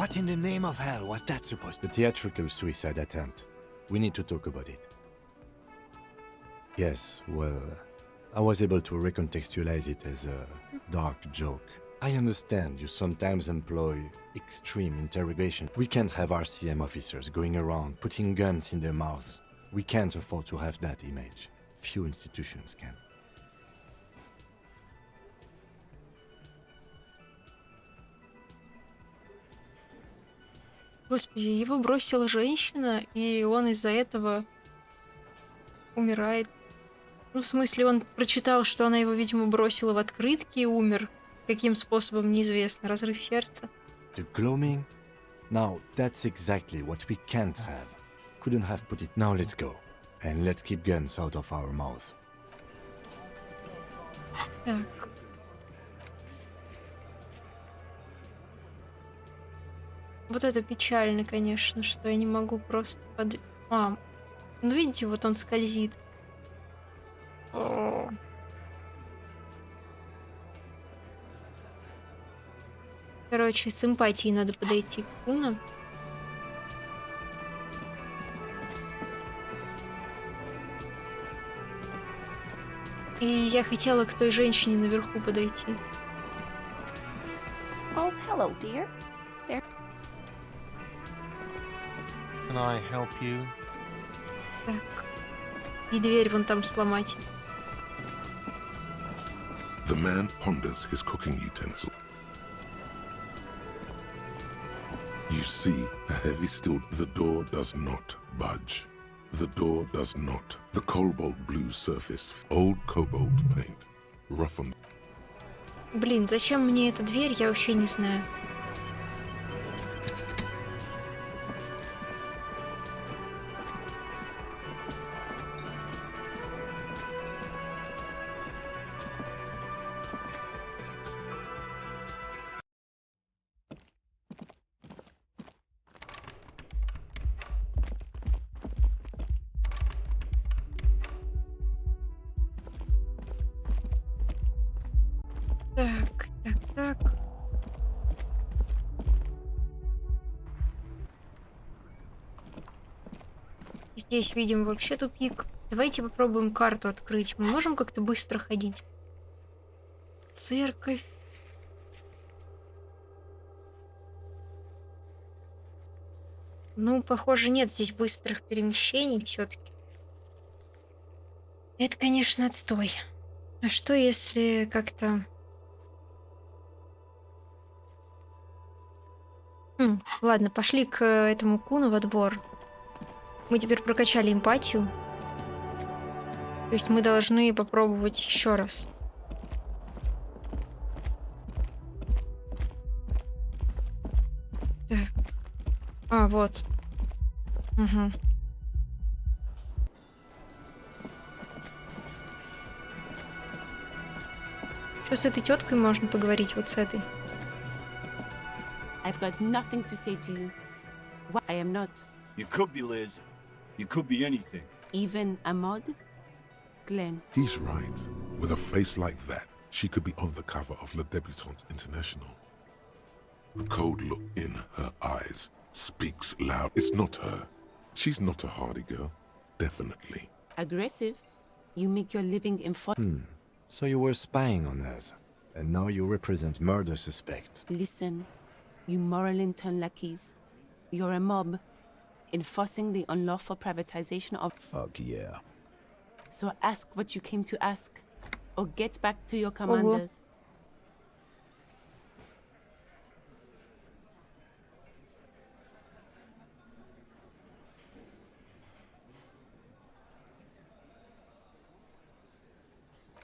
What in the name of hell was that supposed to be? The theatrical suicide attempt. We need to talk about it. Yes, well, I was able to recontextualize it as a dark joke. I understand you sometimes employ extreme interrogation. We can't have RCM officers going around putting guns in their mouths. We can't afford to have that image. Few institutions can. Господи, его бросила женщина, и он из-за этого умирает. Ну, в смысле, он прочитал, что она его, видимо, бросила в открытке и умер. Каким способом, неизвестно. Разрыв сердца. The gloaming? Now, that's exactly what we can't have. Couldn't have put it. Now let's go. And let's keep guns out of our mouths. Так. Вот это печально, конечно, что я не могу просто ну, видите, вот он скользит. О. Короче, с эмпатией надо подойти к Куна. И я хотела к той женщине наверху подойти. Oh, hello, dear. There. Can I help you? Так. И дверь вон там сломать. The man ponders his cooking utensil. You see a heavy steel. The door does not budge. The door does not. The cobalt blue surface. Old cobalt paint. Rough on... Блин, зачем мне эта дверь, я вообще не знаю. Так. Здесь видим вообще тупик. Давайте попробуем карту открыть. Мы можем как-то быстро ходить? Церковь. Ну, похоже, нет здесь быстрых перемещений все-таки. Это, конечно, отстой. А что если как-то... Ладно, пошли к этому куну во двор. Мы теперь прокачали эмпатию. То есть мы должны попробовать еще раз. Так. А, вот. Угу. Что с этой теткой можно поговорить, вот с этой? I've got nothing to say to you. Why I am not. You could be Liz. You could be anything. Even a mod? Glenn. He's right. With a face like that, she could be on the cover of Le Debutante International. The cold look in her eyes speaks loud. It's not her. She's not a hardy girl. Definitely. Aggressive? You make your living in So you were spying on us, and now you represent murder suspects. Listen, you moral intern lackeys. You're a mob, enforcing the unlawful privatization of... Fuck yeah. So ask what you came to ask, or get back to your commanders.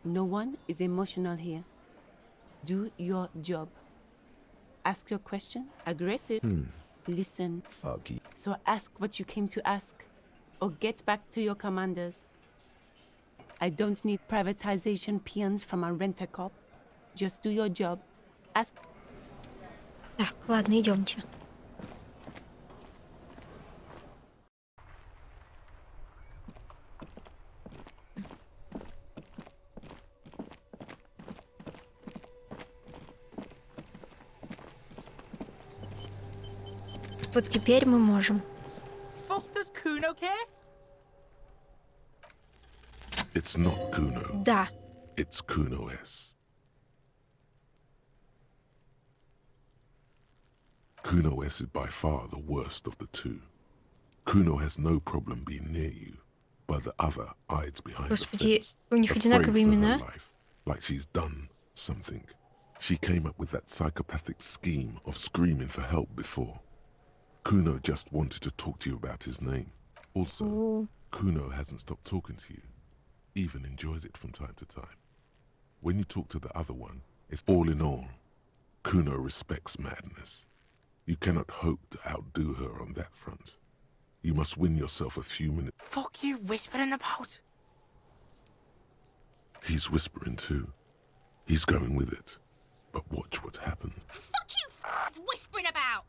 No one is emotional here. Do your job. Ask your question. Aggressive. Listen. Fuck you. So ask what you came to ask, or get back to your commanders. I don't need privatization peons from a rent-a-cop. Just do your job. Ask... Так, ладно, идемте. Вот теперь мы можем. Fuck does Kuno care? It's not Kuno. Да. It's Kuno S. Kuno S is by far the worst of the two. Kuno has no problem being near you, but the other hides behind the fence, у них afraid одинаковые for her имена. life, like she's done something. She came up with that psychopathic scheme of screaming for help before. Kuno just wanted to talk to you about his name. Also, Kuno hasn't stopped talking to you, even enjoys it from time to time. When you talk to the other one, it's all in all. Kuno respects madness. You cannot hope to outdo her on that front. You must win yourself a few minutes. Fuck you whispering about? He's whispering too. He's going with it. But watch what happens. Fuck you whispering about!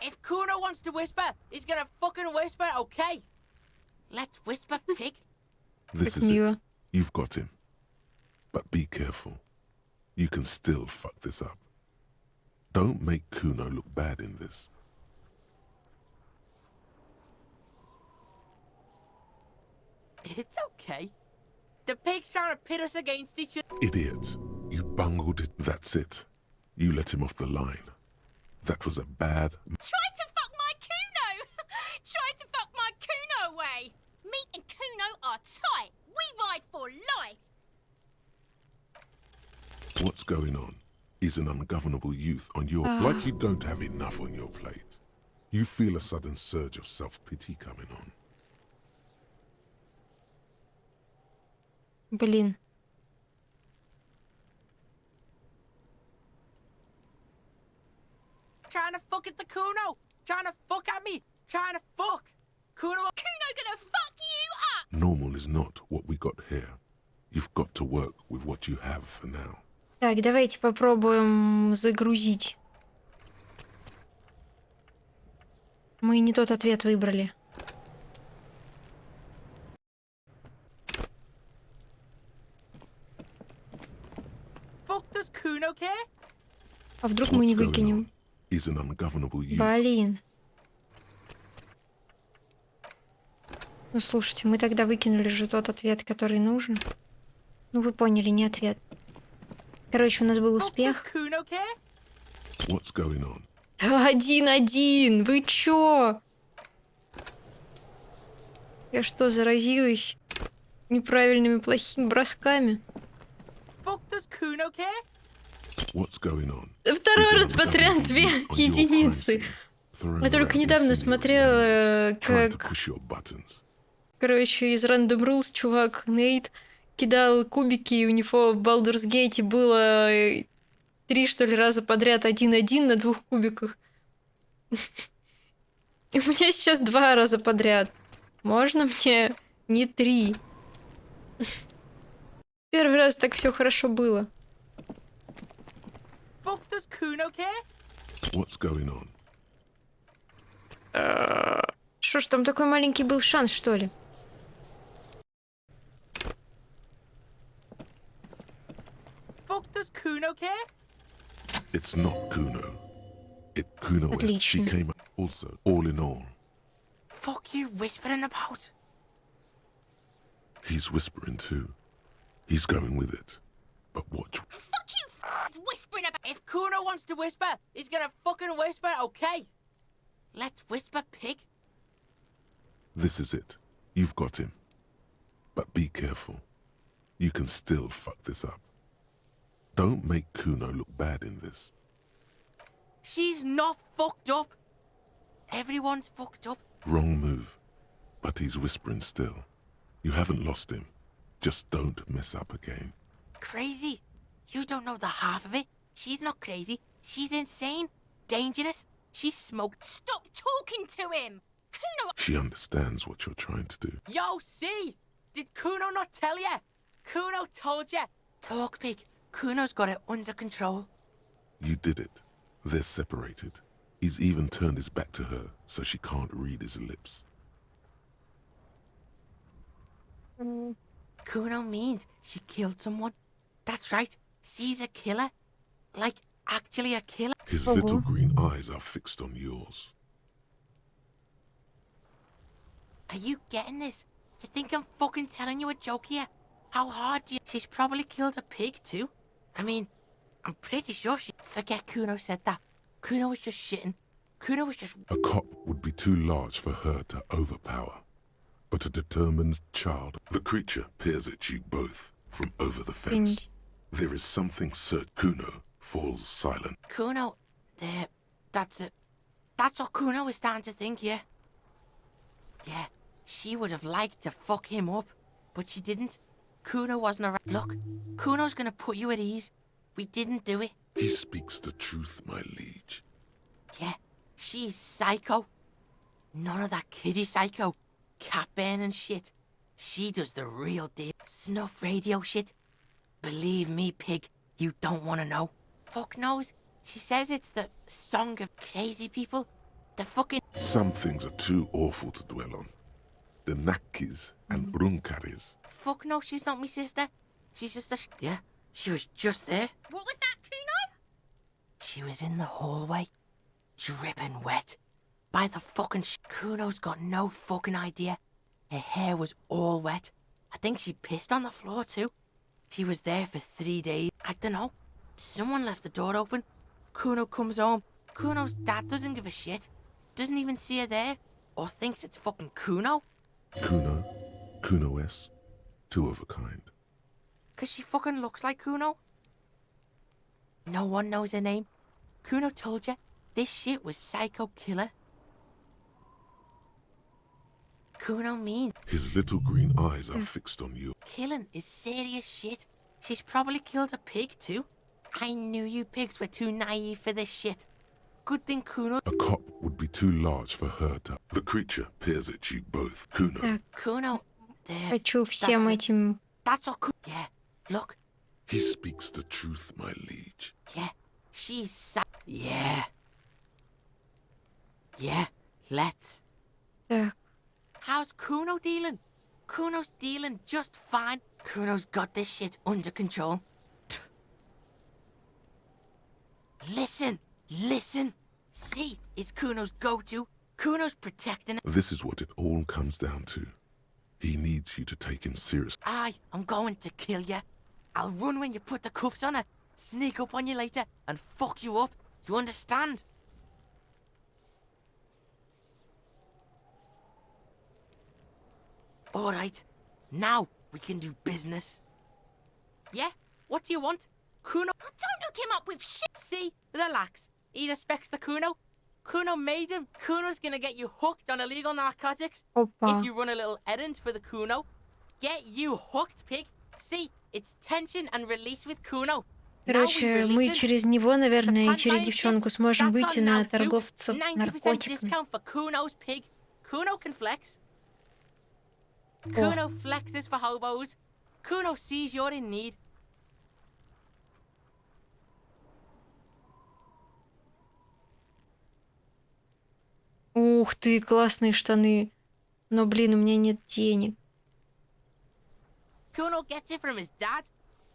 If Kuno wants to whisper, he's gonna fucking whisper, okay? Let's whisper, pig. This is it. You've got him. But be careful. You can still fuck this up. Don't make Kuno look bad in this. It's okay. The pig's trying to pit us against each other. Idiot. You bungled it. That's it. You let him off the line. That was a bad... Try to fuck my Kuno! Try to fuck my Kuno away! Me and Kuno are tight. We ride for life. What's going on? Is an ungovernable youth on your... Like you don't have enough on your plate. You feel a sudden surge of self-pity coming on. Блин. Trying to fuck at the Kuno! Trying to fuck at me! Trying to fuck! Kuno gonna fuck you up! Normal is not what we got here. You've got to work with what you have for now. Так, давайте попробуем загрузить. Мы не тот ответ выбрали. Fuck does Kuno Kuno care? А вдруг мы не выкинем? Is an ungovernable youth. Блин. Ну, слушайте, мы тогда выкинули же тот ответ, который нужен. Ну, вы поняли, не ответ. Короче, у нас был успех. What's going on? 1-1. Вы чё? Я что, заразилась неправильными плохими бросками? What's going on? Второй раз подряд 2 единицы. Я только недавно смотрела, как... Короче, из Random Rules чувак Нейт кидал кубики, и у него в Baldur's Gate было 3, что ли, раза подряд 1-1 на 2 кубиках. И у меня сейчас 2 раза подряд. Можно мне не 3? Первый раз так все хорошо было. What's going on? Что ж, там такой маленький был шанс, что ли? It's not Kuno. Kuno is. She came up also, all in all. Fuck you whispering about? He's whispering too. He's going with it. But watch. Fuck you whispering about. If Kuno wants to whisper, he's gonna fucking whisper, okay? Let's whisper, pig. This is it. You've got him. But be careful. You can still fuck this up. Don't make Kuno look bad in this. She's not fucked up. Everyone's fucked up. Wrong move. But he's whispering still. You haven't lost him. Just don't mess up again. Crazy? You don't know the half of it. She's not crazy. She's insane. Dangerous. She's smoked. Stop talking to him. Kuno. She understands what you're trying to do. Yo, see? Did Kuno not tell ya? Kuno told ya. Talk, pig. Kuno's got it under control. You did it. They're separated. He's even turned his back to her, so she can't read his lips. Kuno means she killed someone. That's right. She's a killer. Like, actually a killer. His little green eyes are fixed on yours. Are you getting this? You think I'm fucking telling you a joke here? How hard do you... She's probably killed a pig too. I mean, I'm pretty sure she... Forget Kuno said that. Kuno was just shitting. Kuno was just... A cop would be too large for her to overpower. But a determined child... The creature peers at you both from over the fence. There is something certain. Kuno falls silent. Kuno... There... That's it. That's what Kuno was starting to think, yeah? Yeah, she would have liked to fuck him up, but she didn't. Kuno wasn't around. Look, Kuno's gonna put you at ease. We didn't do it. He speaks the truth, my liege. Yeah, she's psycho. None of that kiddie psycho. Cat burning shit. She does the real deal. Snuff radio shit. Believe me, pig, you don't want to know. Fuck knows. She says it's the song of crazy people. The fucking... Some things are too awful to dwell on. The Nakis and Runkaris. Fuck no, she's not my sister. She's just a... Yeah, she was just there. What was that, Kuno? She was in the hallway, dripping wet. By the fucking Kuno's got no fucking idea. Her hair was all wet. I think she pissed on the floor too. She was there for 3 days. I don't know. Someone left the door open. Kuno comes home. Kuno's dad doesn't give a shit. Doesn't even see her there. Or thinks it's fucking Kuno. Kuno, Kuno-S, two of a kind. 'Cause she fucking looks like Kuno. No one knows her name. Kuno told you, this shit was psycho killer. Kuno means... His little green eyes are fixed on you. Killing is serious shit. She's probably killed a pig too. I knew you pigs were too naive for this shit. Good thing Kuno... A cop would be too large for her to... The creature peers at you both. Kuno. Kuno... There. Хочу всем этим... That's what Kuno... Yeah, look. He speaks the truth, my liege. Yeah, she's... Yeah. Yeah, let's. Так. How's Kuno dealing? Kuno's dealing just fine. Kuno's got this shit under control. Listen. See, it's Kuno's go-to. Kuno's protecting it. This is what it all comes down to. He needs you to take him seriously. I'm going to kill you. I'll run when you put the cuffs on her, sneak up on you later, and fuck you up. You understand? Alright, now we can do business. Yeah? What do you want? Kuno? Don't hook him up with shit! See? Relax. He respects the Kuno. Kuno made him. Kuno's gonna get you hooked on illegal narcotics. Опа. If you run a little errand for the Kuno. Get you hooked, pig. See? It's tension and release with Kuno. Короче, мы через него, наверное, и через девчонку сможем выйти на торговцев 90% наркотиками. discount for Kuno's pig. Kuno can flex. Kuno flexes for hobos. Kuno sees you're in need. Ух ты, классные штаны. Но, блин, у меня нет денег. Kuno gets it from his dad.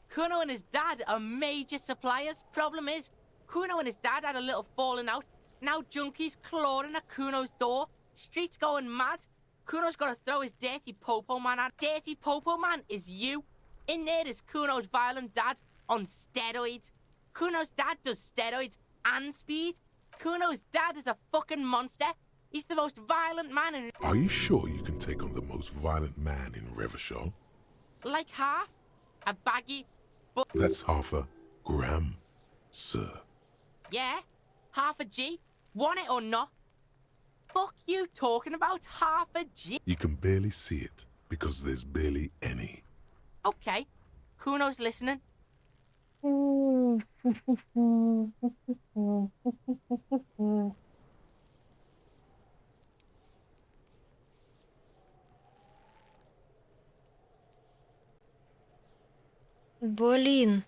Kuno and his dad are major suppliers. Problem is, Kuno and his dad had a little falling out. Now junkies clawing at Kuno's door. Streets going mad. Kuno's got to throw his dirty popo man at. Dirty popo man is you. In there is Kuno's violent dad on steroids. Kuno's dad does steroids and speed. Kuno's dad is a fucking monster. He's the most violent man in... Are you sure you can take on the most violent man in Revachol? Like half. A baggy... But... That's half a gram, sir. Yeah, half a G. Want it or not? Fuck you talking about half a G? You can barely see it because there's barely any. Okay, Kuno's listening. Блин.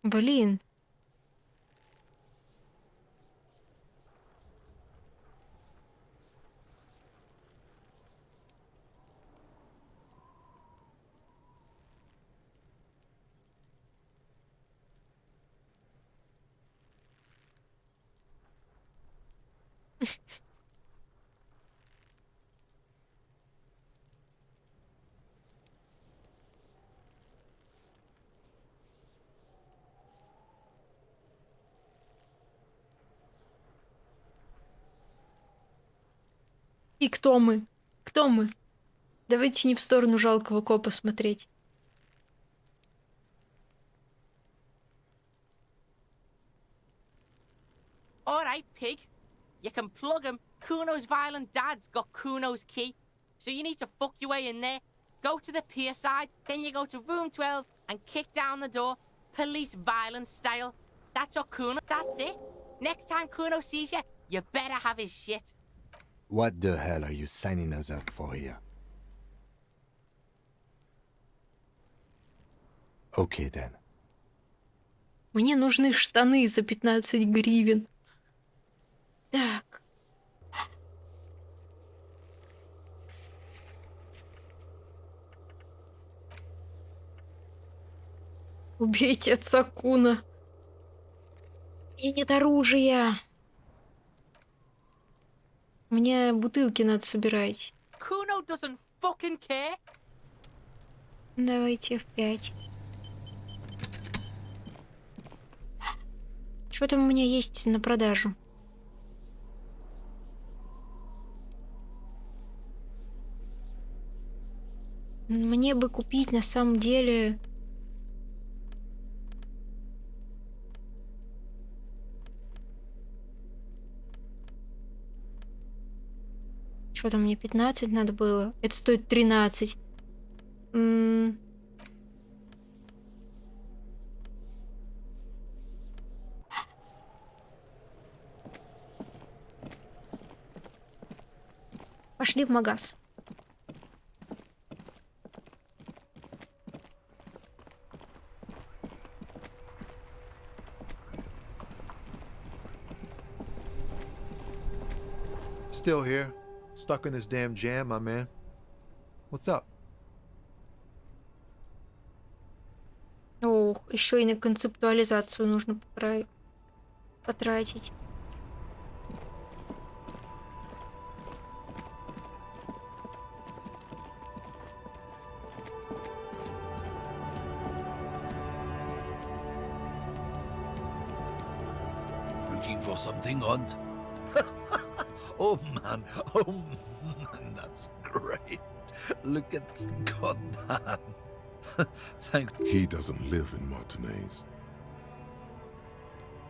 Блин. И кто мы? Кто мы? Давайте не в сторону жалкого копа смотреть. Alright, pig. You can plug him. Kuno's violent dad's got Kuno's key. So you need to fuck your way in there. Go to the pier side, then you go to room 12 and kick down the door. Police violence style. That's your Kuno. That's it. Next time Kuno sees you, you better have his shit. What the hell are you signing us up for here? Okay then. Мне нужны штаны за 15 гривен. Так. Убейте отца Куна. Мне нет оружия. Мне бутылки надо собирать. Kuno doesn't fucking care. Давайте в 5. Что там у меня есть на продажу? Мне бы купить на самом деле... Что там мне 15 надо было? Это стоит 13. Пошли в магаз. Still here, stuck in this damn jam, my man. What's up? Ох, еще и на концептуализацию нужно потратить. Looking for something, Hunt? Oh man, that's great. Look at God, man. Thanks. He doesn't live in Martinez.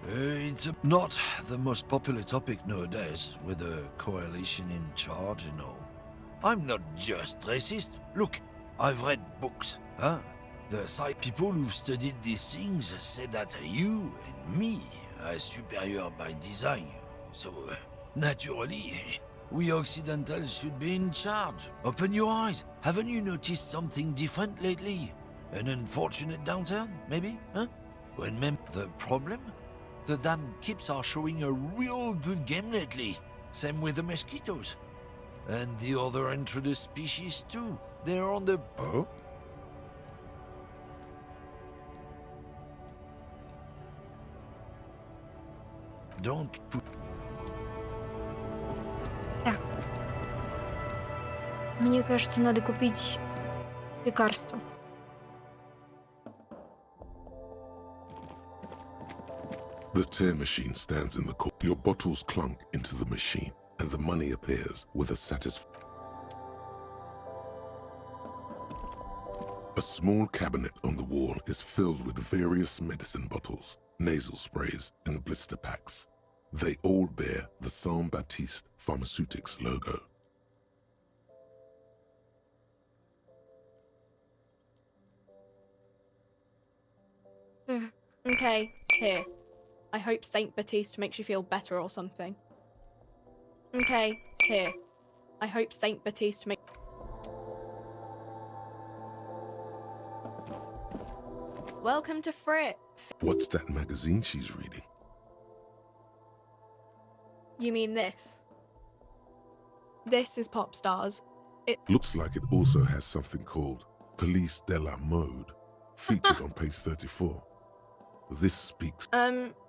It's not the most popular topic nowadays, with a coalition in charge and all. I'm not just racist. Look, I've read books, huh? The side people who've studied these things say that you and me are superior by design. So, naturally, we Occidentals should be in charge. Open your eyes. Haven't you noticed something different lately? An unfortunate downturn, maybe? Huh? The problem? The damn kips are showing a real good game lately. Same with the mosquitoes. And the other introduced species too. They're on the... Oh? Don't put... Так. Мне кажется, надо купить лекарство. The tear machine stands in the corner. Your bottles clunk into the machine, and the money appears with a satisfying. A small cabinet on the wall is filled with various medicine bottles, nasal sprays, and blister packs. They all bear the Saint Baptiste Pharmaceutics logo. Okay, here. I hope Saint Baptiste makes you feel better or something. Okay, here. I hope Saint Baptiste makes... Welcome to Frit. What's that magazine she's reading? You mean this? This is Pop Stars. It Looks like it also has something called Police de la Mode, featured on page 34. This speaks...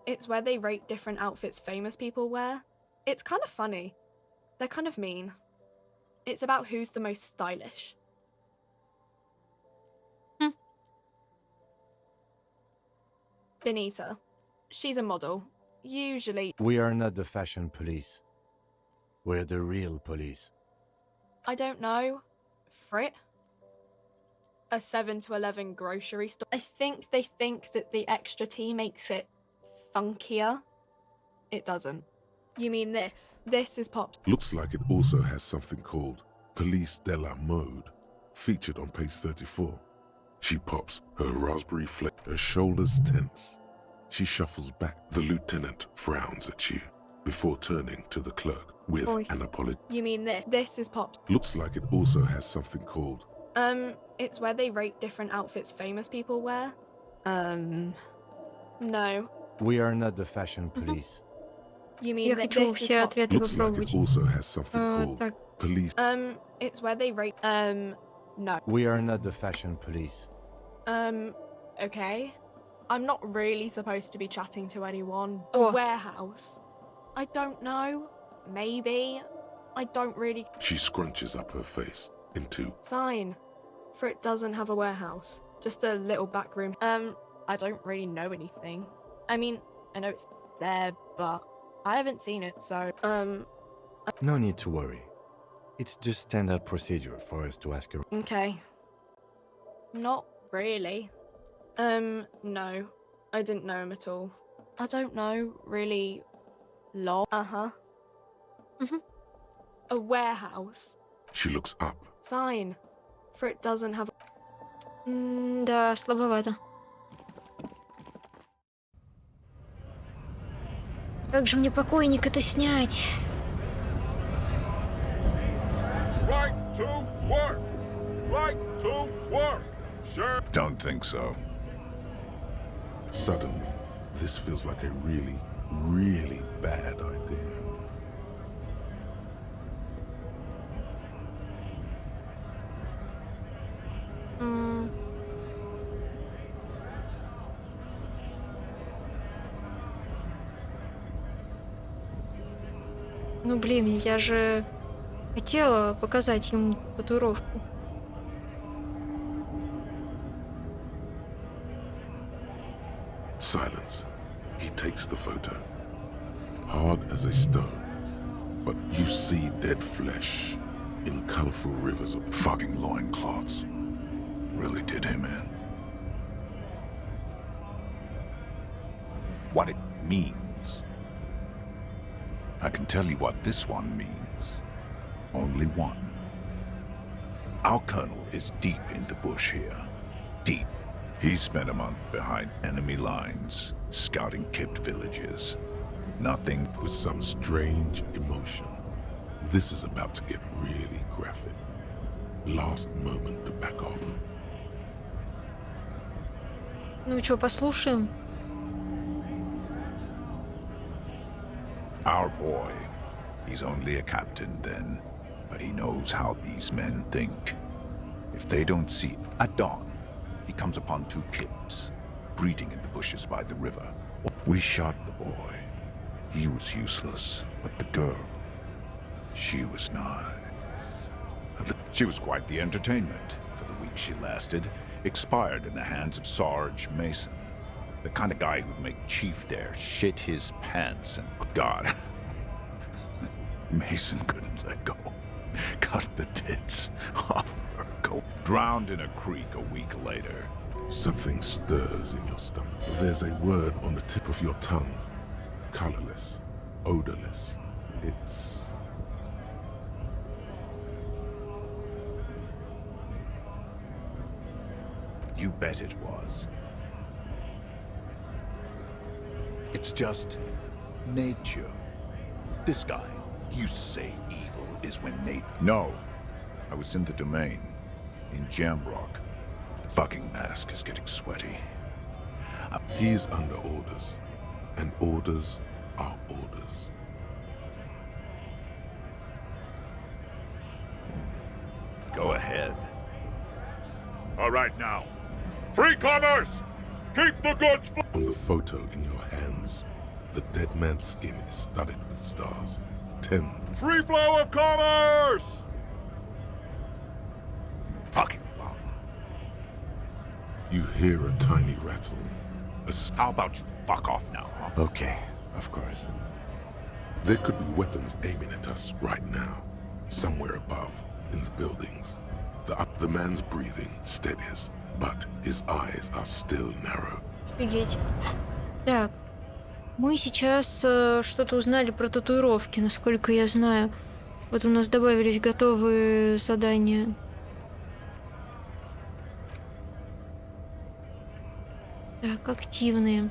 it's where they rate different outfits famous people wear. It's kind of funny. They're kind of mean. It's about who's the most stylish. Benita. She's a model. Usually... We are not the fashion police. We're the real police. I don't know. Frit? A 7 to 11 grocery store. I think they think that the extra tea makes it funkier. It doesn't. You mean this? This is Pop's. Looks like it also has something called Police de la Mode, featured on page 34. She pops her raspberry flake, her shoulders tense. She shuffles back. The lieutenant frowns at you before turning to the clerk with an apology. You mean this? This is Pop's. Looks like it also has something called... It's where they rate different outfits famous people wear. No. We are not the fashion police. You mean Я that хочу this is все Pop's? ответы Looks like it попробовать. also has something called Так. Police... It's where they rate... no. We are not the fashion police. Okay. I'm not really supposed to be chatting to anyone. A Oh. warehouse? I don't know. Maybe. I don't really... She scrunches up her face into... Fine. Frit doesn't have a warehouse. Just a little back room. I don't really know anything. I mean, I know it's there, but I haven't seen it, so, No need to worry. It's just standard procedure for us to ask her. Okay. Not really. No. I didn't know him at all. I don't know, really. Lol. Uh-huh. A warehouse? She looks up. Fine. Frit doesn't have... Да, слабовато. Как же мне покойника-то снять? Right to work! Right to work! Sure. Don't think so. Suddenly, this feels like a really, really bad idea. Ну, блин, я же хотела показать ему татуировку. Silence. He takes the photo. Hard as a stone. But you see dead flesh in colorful rivers of fucking loincloths. Really did him in. What it means. I can tell you what this one means. Only one. Our colonel is deep in the bush here. Deep. He spent a month behind enemy lines, scouting kept villages. Nothing with some strange emotion. This is about to get really graphic. Last moment to back off. Ну чё, послушаем? Our boy. He's only a captain then, but he knows how these men think. If they don't see at dawn, he comes upon two kids, breeding in the bushes by the river. We shot the boy. He was useless, but the girl, she was nice. She was quite the entertainment. For the week she lasted, expired in the hands of Sarge Mason. The kind of guy who'd make Chief there shit his pants and God. Mason couldn't let go. Cut the tits off her. Go. Drowned in a creek a week later. Something stirs in your stomach. There's a word on the tip of your tongue. Colorless, odorless. It's... You bet it was. It's just nature. This guy, he used to say evil is when No, I was in the domain, in Jamrock. The fucking mask is getting sweaty. He's under orders, and orders are orders. Go ahead. All right now. Free commerce! Keep the goods On the photo in your hands, the dead man's skin is studded with stars. 10. Free flow of commerce! Fucking wow. You hear a tiny rattle. How about you fuck off now, huh? Okay, of course. There could be weapons aiming at us right now, somewhere above, in the buildings. The man's breathing steadies, but his eyes are still narrow. Офигеть. Так, мы сейчас что-то узнали про татуировки, насколько я знаю. Вот у нас добавились готовые задания. Так, активные.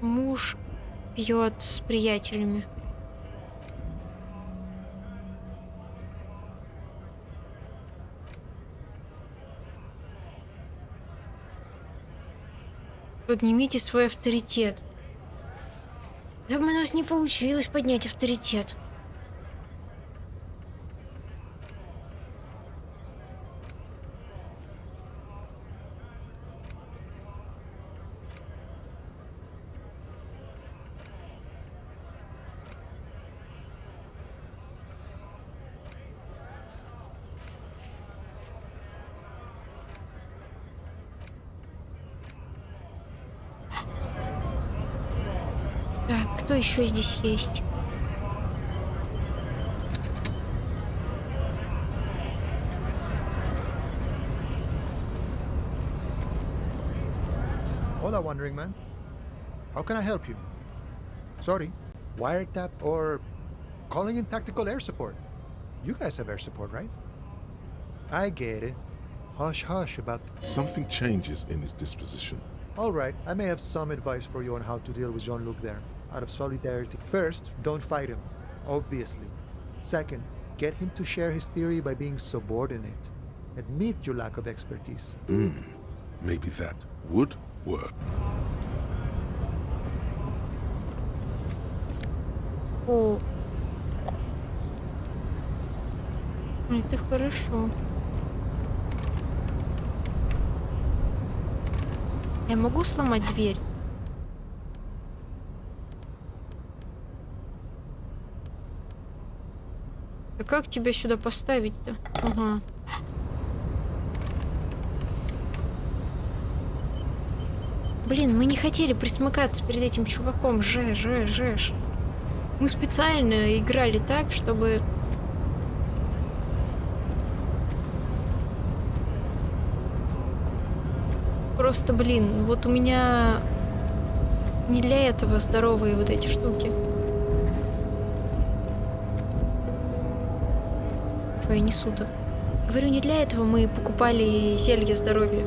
Муж пьет с приятелями. Поднимите свой авторитет. Да у нас не получилось поднять авторитет. Так, кто еще здесь есть? Hola, Wandering Man. How can I help you? Sorry, wiretap or calling in tactical air support. You guys have air support, right? I get it. Hush, hush about... Something changes in his disposition. All right, I may have some advice for you on how to deal with Jean-Luc there, out of solidarity. First, don't fight him, obviously. Second, Get him to share his theory by being subordinate. Admit your lack of expertise. Maybe that would work. О. Это хорошо. Я могу сломать дверь? А как тебя сюда поставить-то? Ага. Блин, мы не хотели присмыкаться перед этим чуваком. Жеш. Мы специально играли так, чтобы... Просто, блин, вот у меня не для этого здоровые вот эти штуки. Что я несу-то? Говорю, не для этого мы покупали зелье здоровья.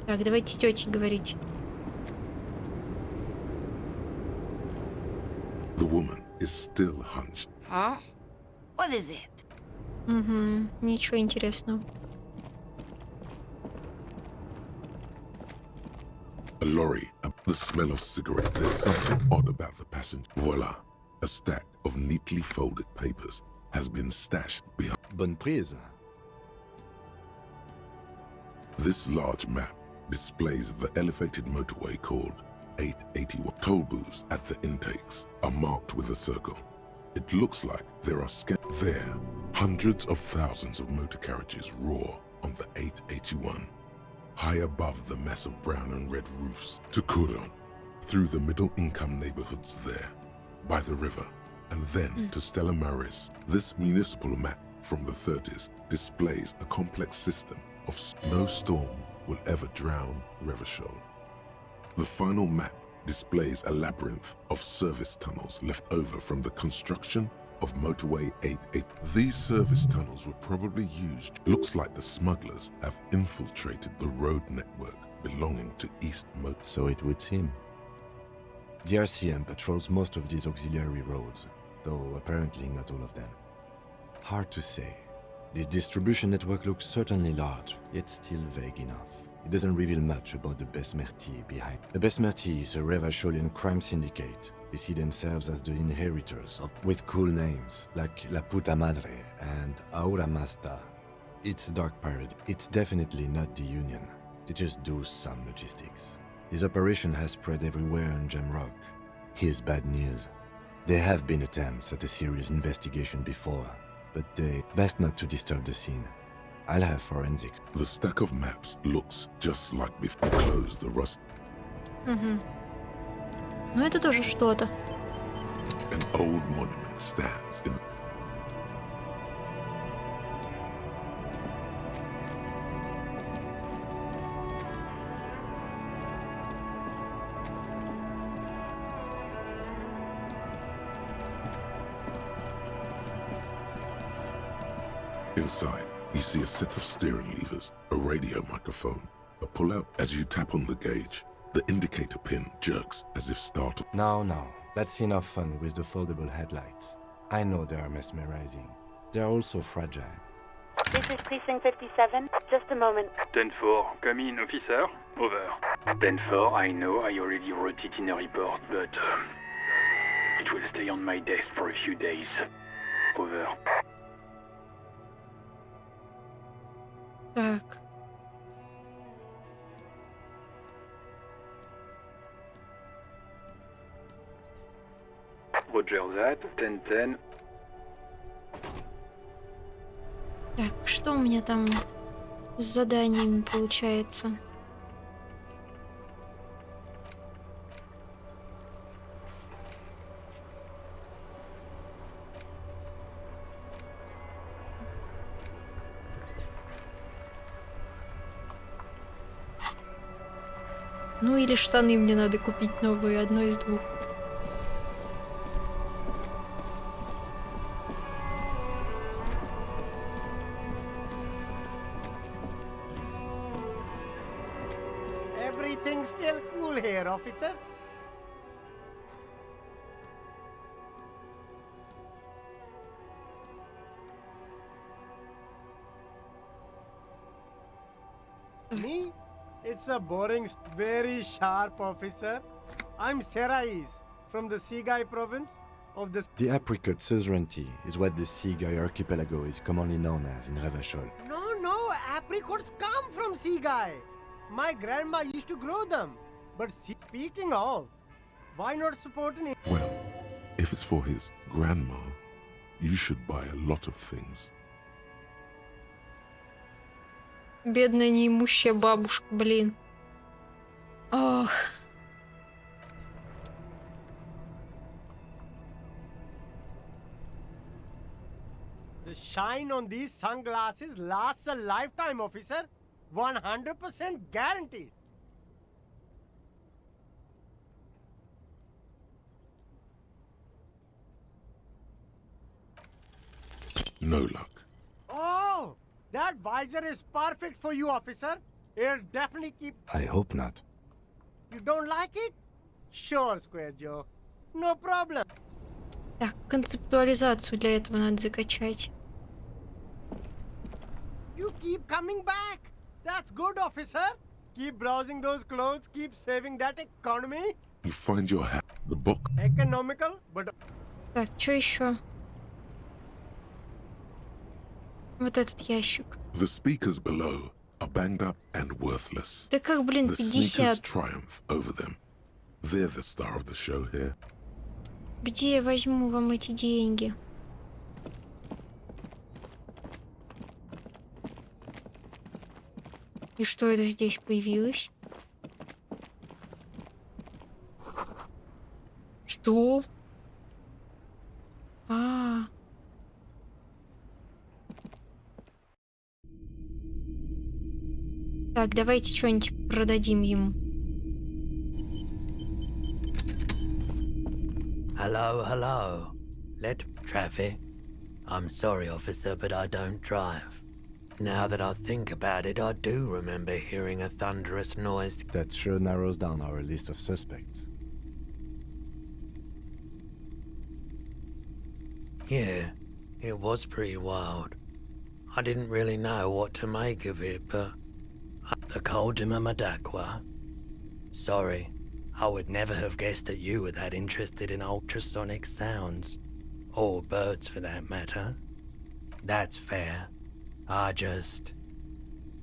Так, давайте с тетей говорить. The woman is still hunched. Huh? What is it? Угу, ничего интересного. A lorry, the smell of cigarette. There's something odd about the passenger. Voila. A stack of neatly folded papers has been stashed behind. Bonne prise. This large map displays the elevated motorway called 881. Toll booths at the intakes are marked with a circle. It looks like there are there. Hundreds of thousands of motor carriages roar on the 881. High above the mess of brown and red roofs to Kuron, through the middle-income neighborhoods there, by the river, and then to Stella Maris. This municipal map from the 30s displays a complex system of no storm will ever drown Revachol. The final map displays a labyrinth of service tunnels left over from the construction of motorway 88. These service tunnels were probably used. Looks like the smugglers have infiltrated the road network belonging to East Motor. So it would seem. The RCM patrols most of these auxiliary roads, though apparently not all of them. Hard to say. This distribution network looks certainly large, yet still vague enough. It doesn't reveal much about the Besmerti behind. The Besmerti is a Revacholian crime syndicate. They see themselves as the inheritors of with cool names like La Puta Madre and Aura Masta. It's a dark parody. It's definitely not the Union. They just do some logistics. This operation has spread everywhere in Jamrock. Here's bad news. There have been attempts at a serious investigation before, but they best not to disturb the scene. I'll have forensics. The stack of maps looks just like before we close the rust. Угу. Ну это тоже что-то. An old monument stands in. Inside, you see a set of steering levers, a radio microphone, a pull-out. As you tap on the gauge, the indicator pin jerks as if startled. No, that's enough fun with the foldable headlights. I know they are mesmerizing. They are also fragile. This is Precinct 57. Just a moment. 10-4, come in, officer. Over. 10-4, I know I already wrote it in a report, but it will stay on my desk for a few days. Over. Так. Roger that, 10-10. Так, что у меня там с заданиями получается? Ну или штаны мне надо купить новые, одно из двух. Everything's still cool here, officer. Me? It's a boring, very sharp officer. I'm Serais, from the Sigai province of the... The apricot suzerainty is what the Sigai archipelago is commonly known as in Revachol. No, apricots come from Sigai. My grandma used to grow them. But speaking of, why not support an... Well, if it's for his grandma, you should buy a lot of things. Бедная неимущая бабушка, блин. Ох. The shine on these sunglasses lasts a lifetime, officer. 100% guaranteed. No luck. Oh, that visor is perfect for you, officer. It'll definitely keep... I hope not. You don't like it? Sure, Square Joe. No problem. Так, концептуализацию для этого надо закачать. You keep coming back. That's good, officer. Keep browsing those clothes, keep saving that economy. You find your hat, the box. Economical, but... Так, что еще? Вот этот ящик. The speakers below are banged up and worthless. Да как, блин, The sneakers 50? triumph over them. They're the star of the show here. Где я возьму вам эти деньги? И что это здесь появилось? Что? А. Так, давайте что-нибудь продадим ему. Hello. Let traffic. I'm sorry, officer, but I don't drive. Now that I think about it, I do remember hearing a thunderous noise. That sure narrows down our list of suspects. Yeah, it was pretty wild. I didn't really know what to make of it, but... The Koldima Madakwa. Sorry, I would never have guessed that you were that interested in ultrasonic sounds. Or birds, for that matter. That's fair.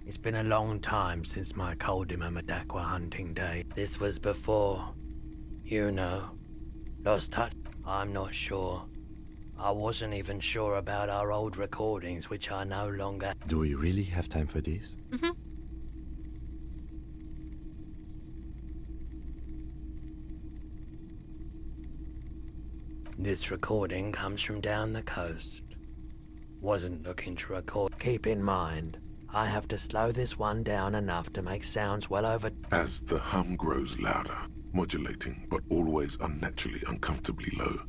It's been a long time since my Koldima Madakwa hunting day. This was before, you know, lost touch. I'm not sure. I wasn't even sure about our old recordings, which I no longer... Do we really have time for this? Mm-hmm. This recording comes from down the coast. Wasn't looking to record. Keep in mind, I have to slow this one down enough to make sounds well over... As the hum grows louder, modulating but always unnaturally uncomfortably low,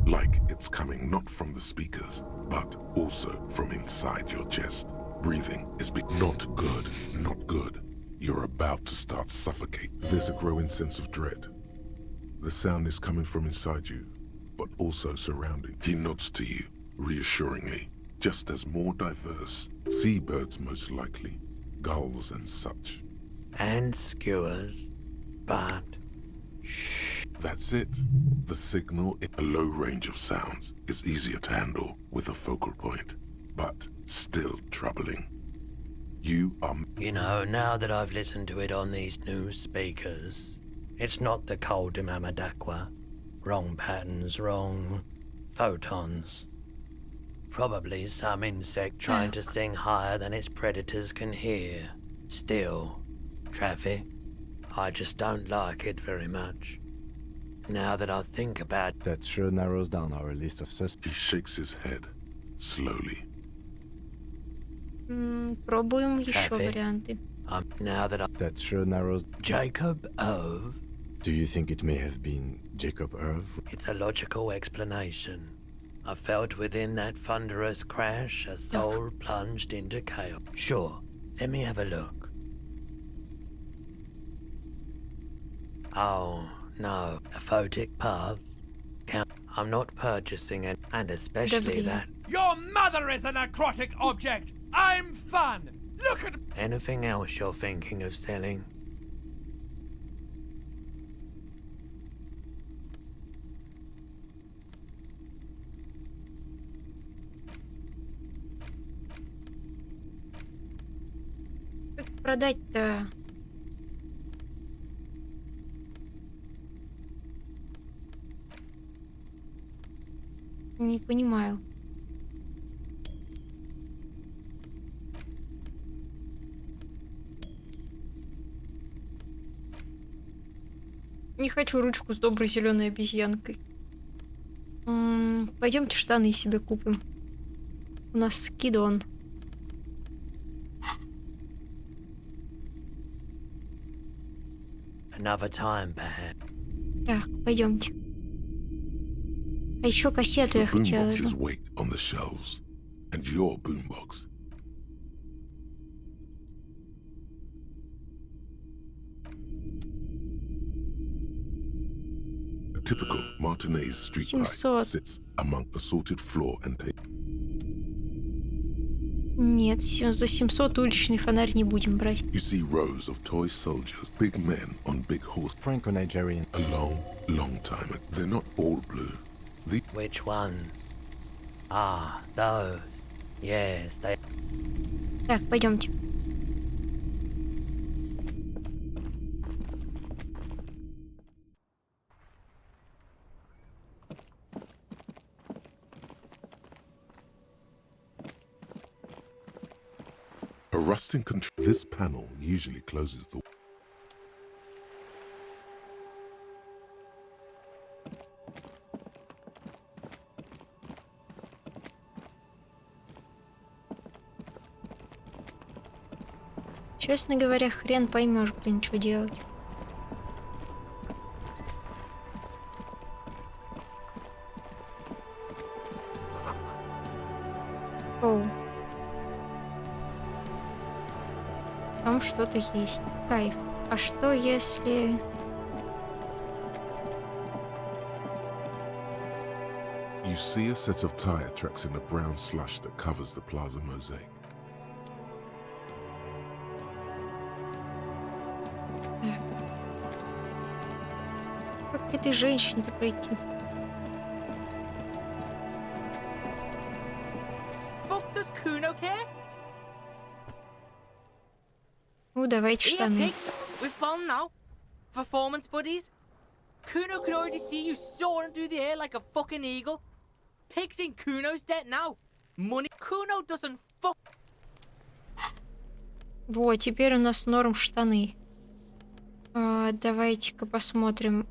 like it's coming not from the speakers, but also from inside your chest. Breathing is not good. You're about to start suffocate. There's a growing sense of dread. The sound is coming from inside you, but also surrounding. He nods to you, reassuringly, just as more diverse. Seabirds most likely, gulls and such. And skewers, but... Shh. That's it. The signal in a low range of sounds is easier to handle with a focal point, but still troubling. You are... You know, now that I've listened to it on these new speakers, it's not the Koldima Madakwa. Wrong patterns, wrong photons. Probably some insect trying to sing higher than its predators can hear. Still, traffic, I just don't like it very much. Now that I think about... That sure narrows down our list of suspects. He shakes his head, slowly. Пробуем еще варианты. Now that I... That sure narrows... Jacob Ove? Do you think it may have been Jacob Irv? It's a logical explanation. I felt within that thunderous crash a soul plunged into chaos. Sure, let me have a look. Oh, no. A photic path? I'm not purchasing it, and especially that. Your mother is a necrotic object! I'm fun! Look at... Anything else you're thinking of selling? Как продать-то? Не понимаю. Не хочу ручку с доброй зеленой обезьянкой. Пойдемте штаны себе купим. У нас скидон. Another time, perhaps. Так, пойдемте. А еще кассету я хотела. Boomboxes wait on the shelves, and your boombox. A typical Martinez street light 700. sits among assorted floor and table. Нет, за 700 уличный фонарь не будем брать. You see rows of toy soldiers, big men on big horses. Franco-Nigerian. A long, long time ago. They're not all blue. Which ones? Ah, those. Yes, they... Так, пойдемте. A rusting control. This panel usually closes the. Честно говоря, хрен поймешь, блин, что делать. Оу. Там что-то есть. Кайф. А что если... You see a set of tire tracks in the brown slush that covers the plaza mosaic. Как к этой женщине-то пройти? Fuck does Kuno care? Ну, давайте штаны. Okay, we've fallen now. Performance buddies. Kuno could already see you soaring through the air like a fucking eagle. Pigs in Kuno's debt now. Money. Kuno doesn't fuck. Вот, теперь у нас норм штаны. Давайте-ка посмотрим,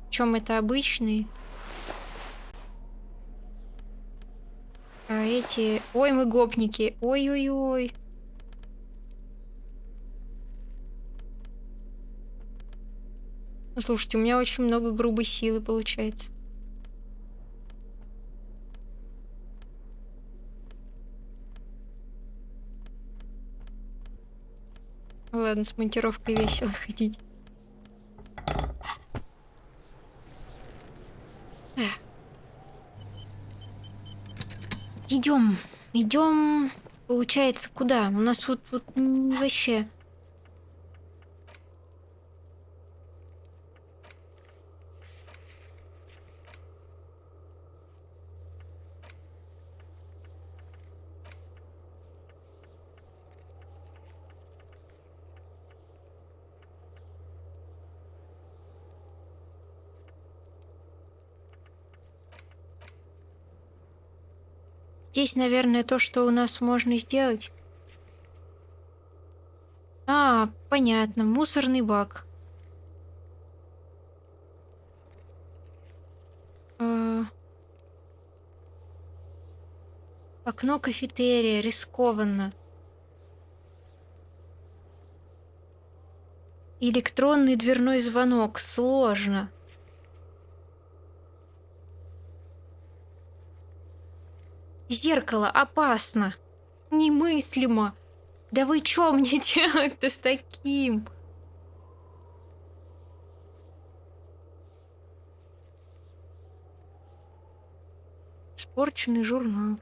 в чем это обычные. А эти... Ой, мы гопники. Ой-ой-ой. Слушайте, у меня очень много грубой силы получается. Ладно, с монтировкой весело ходить. Идем, идем. Получается, куда? У нас вот вообще. Здесь, наверное, то, что у нас можно сделать. А, понятно, мусорный бак. Окно кафетерия, рискованно. Электронный дверной звонок, сложно. Зеркало, опасно. Немыслимо. Да вы чё мне делать-то с таким? Испорченный журнал.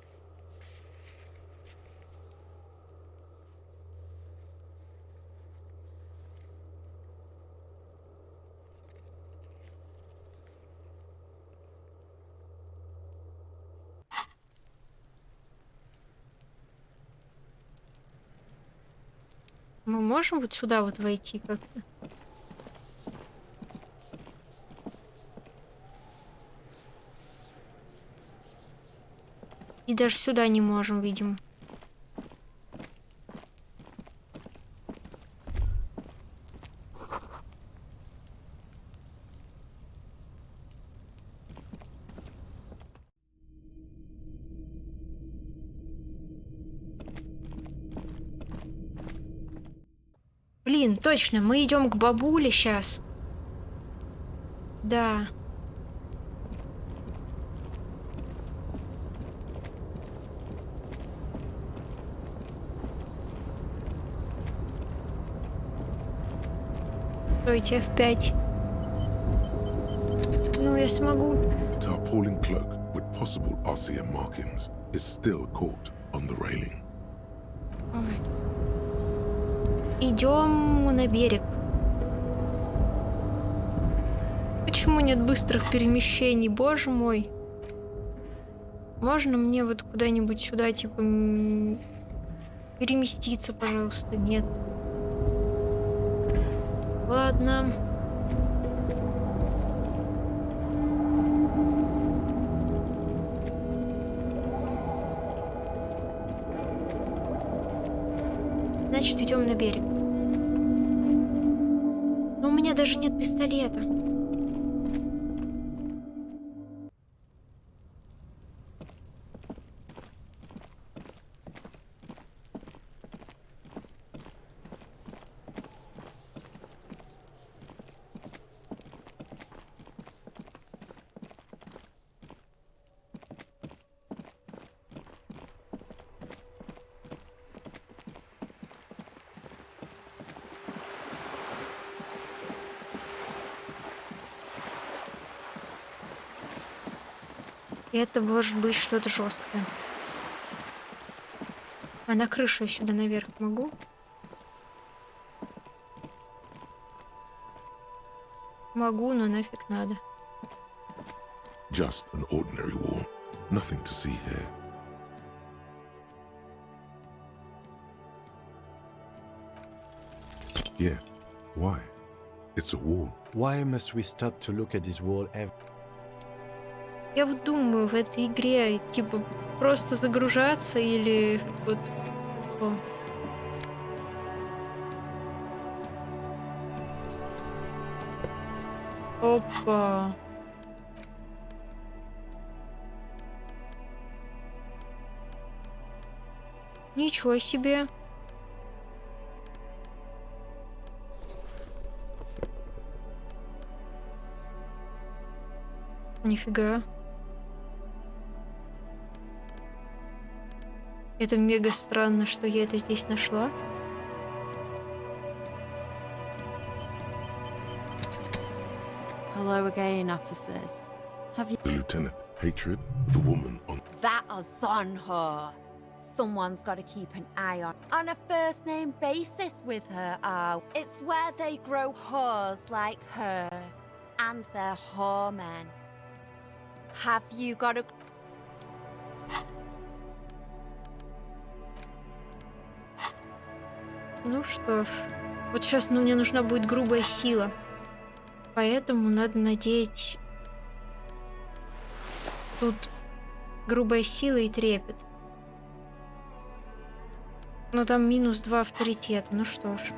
Мы можем вот сюда вот войти как-то? И даже сюда не можем, видимо. Блин, точно, мы идем к бабуле сейчас. Да. Стойте, F5. Ну, я смогу. Tarpaulin cloak with possible RCM markings is still caught on the railing. Ой. Идем на берег. Почему нет быстрых перемещений, боже мой? Можно мне вот куда-нибудь сюда, типа, переместиться, пожалуйста? Нет. Ладно. Значит, идем на берег. Но у меня даже нет пистолета. Это может быть что-то жесткое. А на крышу я сюда наверх могу? Могу, но нафиг надо. Just an ordinary wall. Nothing to see here. Yeah. Why? It's a wall. Why must we stop to look at this wall every... Я вот думаю, в этой игре, типа, просто загружаться или вот... О. Опа. Ничего себе. Нифига. Это мега странно, что я это здесь нашла. Hello again, officers. Have you... The lieutenant, hatred, the woman on... That is on her. Someone's got to keep an eye on a first-name basis with her. Oh, it's where they grow whores like her. And they're whoremen. Have you got a... Ну что ж, вот сейчас мне нужна будет грубая сила. Поэтому надо надеть тут грубая сила и трепет. Но там -2 авторитета. Ну что ж.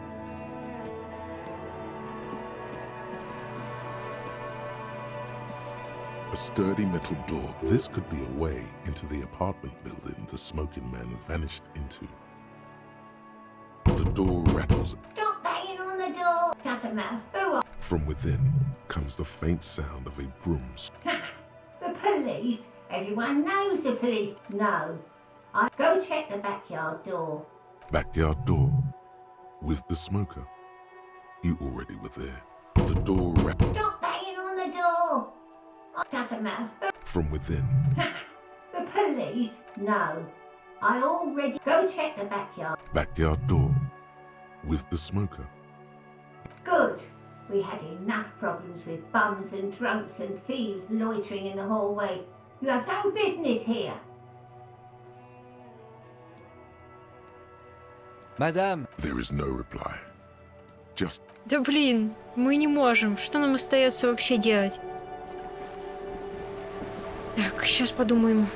A sturdy metal door. This could be a way into the apartment building the smoking man vanished into. The door rattles. Stop banging on the door. Doesn't matter who. From within comes the faint sound of a broom. The police? Everyone knows the police. No. I go check the backyard door. Backyard door. With the smoker. You already were there. The door rattles. Stop banging on the door. Doesn't matter. From within The police? No. I already... Go check the backyard. Backyard door with the smoker. Good. We had enough problems with bums and drunks and thieves loitering in the hallway. You have no business here. Madame. There is no reply. Just... Да блин, мы не можем. Что нам остается вообще делать? Так, сейчас подумаем.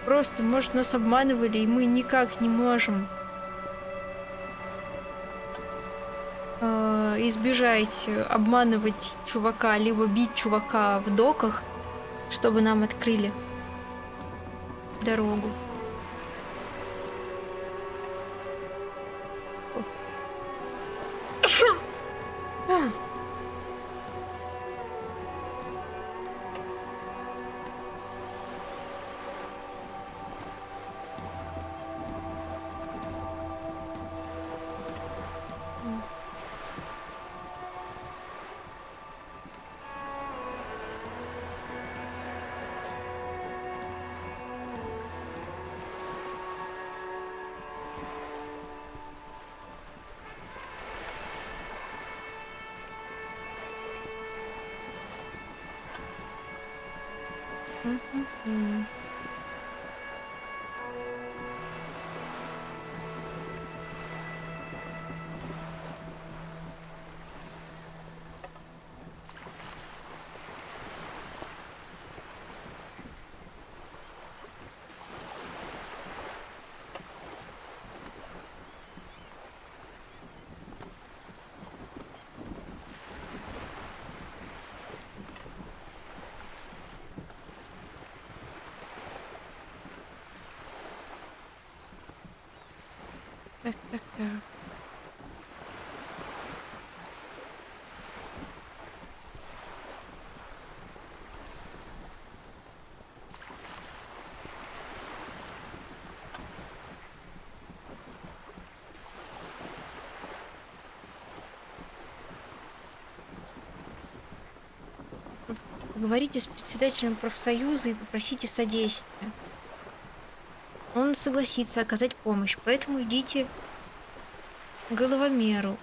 Просто, может, нас обманывали, и мы никак не можем избежать обманывать чувака, либо бить чувака в доках, чтобы нам открыли дорогу. Так. Поговорите с председателем профсоюза и попросите содействия. Он согласится оказать помощь, поэтому идите к головомеру.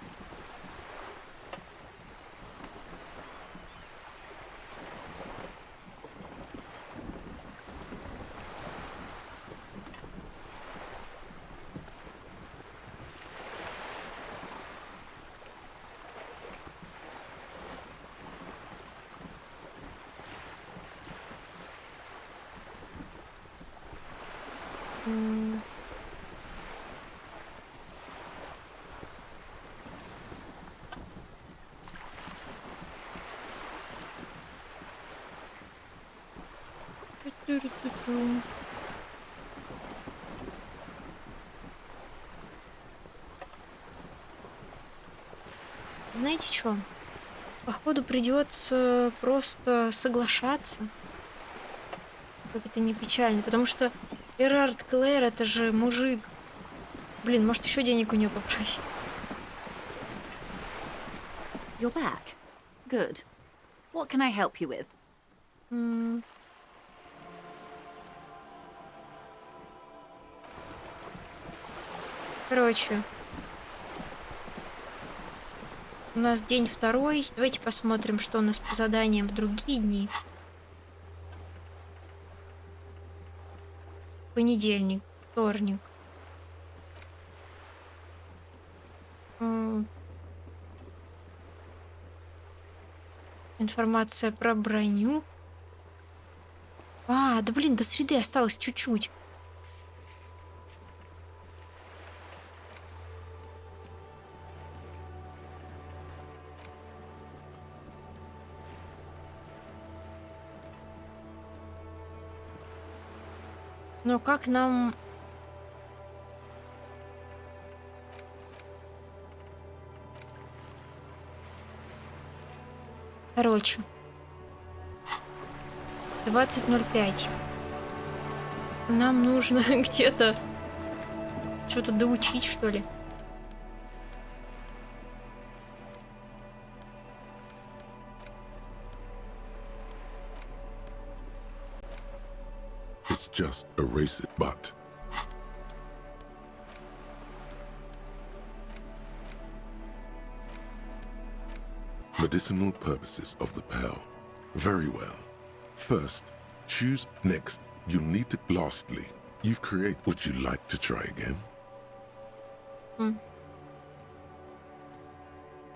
Знаете что? Походу придется просто соглашаться. Как это не печально, потому что Эрард Клэр это же мужик. Блин, может еще денег у нее попросить? You're back. Good. What can I help you with? Короче, у нас день второй. Давайте посмотрим, что у нас по заданиям в другие дни. Понедельник, вторник. Информация про броню. Да блин, до среды осталось чуть-чуть. Но как нам... Короче. 20:05. Нам нужно где-то что-то доучить, что ли. It's just erase it, but medicinal purposes of the pill. Very well. First, choose next. You need to. Lastly, you've created. Would you like to try again?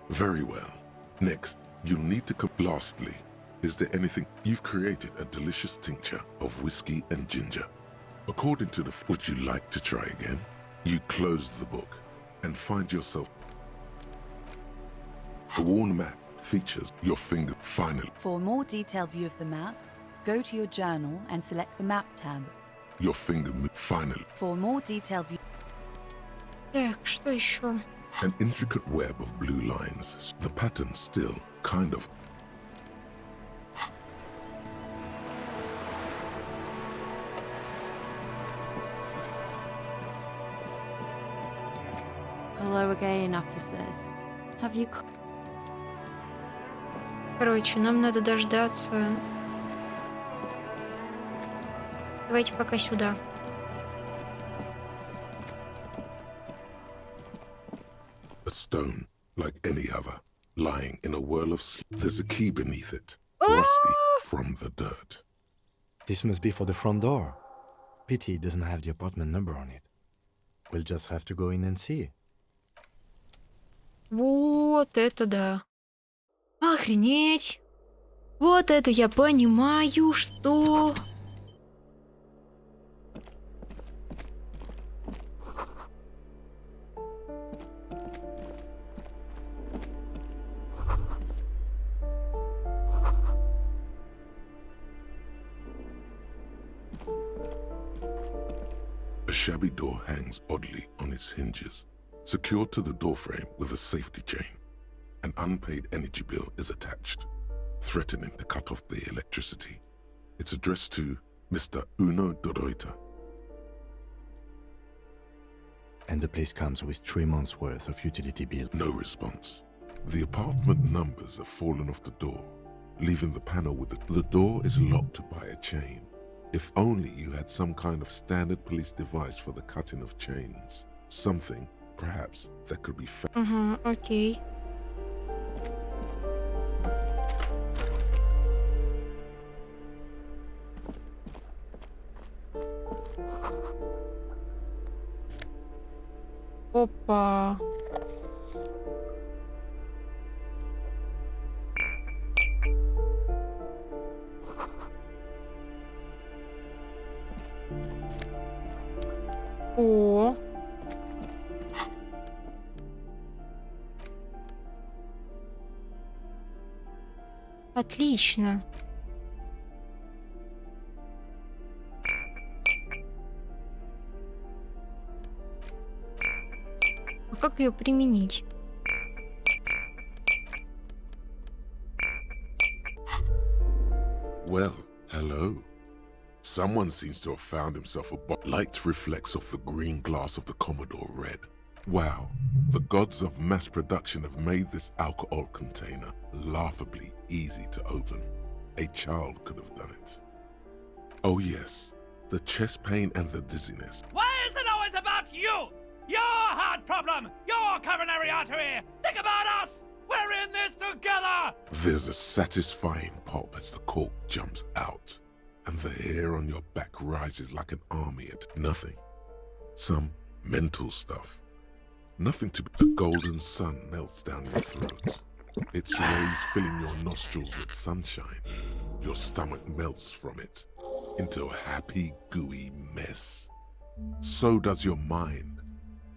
Very well. Next, you need to. Lastly, is there anything you've created? A delicious tincture of whiskey and ginger. According to the. Would you like to try again? You close the book and find yourself. The worn map features your finger. Finally, For a more detailed view of the map, go to your journal and select the map tab. your finger. Finally, For a more detailed view. Так, что еще? an intricate web of blue lines. The pattern still kind of. Hello again, officers. Have you... Короче, нам надо дождаться. Давайте пока сюда. A stone, like any other, lying in a whirl of there's a key beneath it, rusty from the dirt. This must be for the front door. Pity it doesn't have the apartment number on it. We'll just have to go in and see. Вот это да. Охренеть. Вот это я понимаю, что... A shabby door hangs oddly on its hinges, secured to the doorframe with a safety chain. An unpaid energy bill is attached, threatening to cut off the electricity. It's addressed to Mr. Uno Doroita. And the place comes with 3 months' worth of utility bill. No response. The apartment numbers have fallen off the door, leaving the panel with the door is locked by a chain. If only you had some kind of standard police device for the cutting of chains. Something, perhaps, that could be found. Ага, окей. Опа. О. Отлично. А как ее применить? Well, hello. Someone seems to have found himself a light reflects off the green glass of the Commodore red. Wow, the gods of mass production have made this alcohol container laughably easy to open. A child could have done it. Oh yes, the chest pain and the dizziness. Why is it always about you? Your heart problem, your coronary artery. Think about us. We're in this together. There's a satisfying pop as the cork jumps out, and the hair on your back rises like an army at nothing. Some mental stuff. Nothing to be. The golden sun melts down your throat. Its rays filling your nostrils with sunshine. Your stomach melts from it into a happy, gooey mess. So does your mind.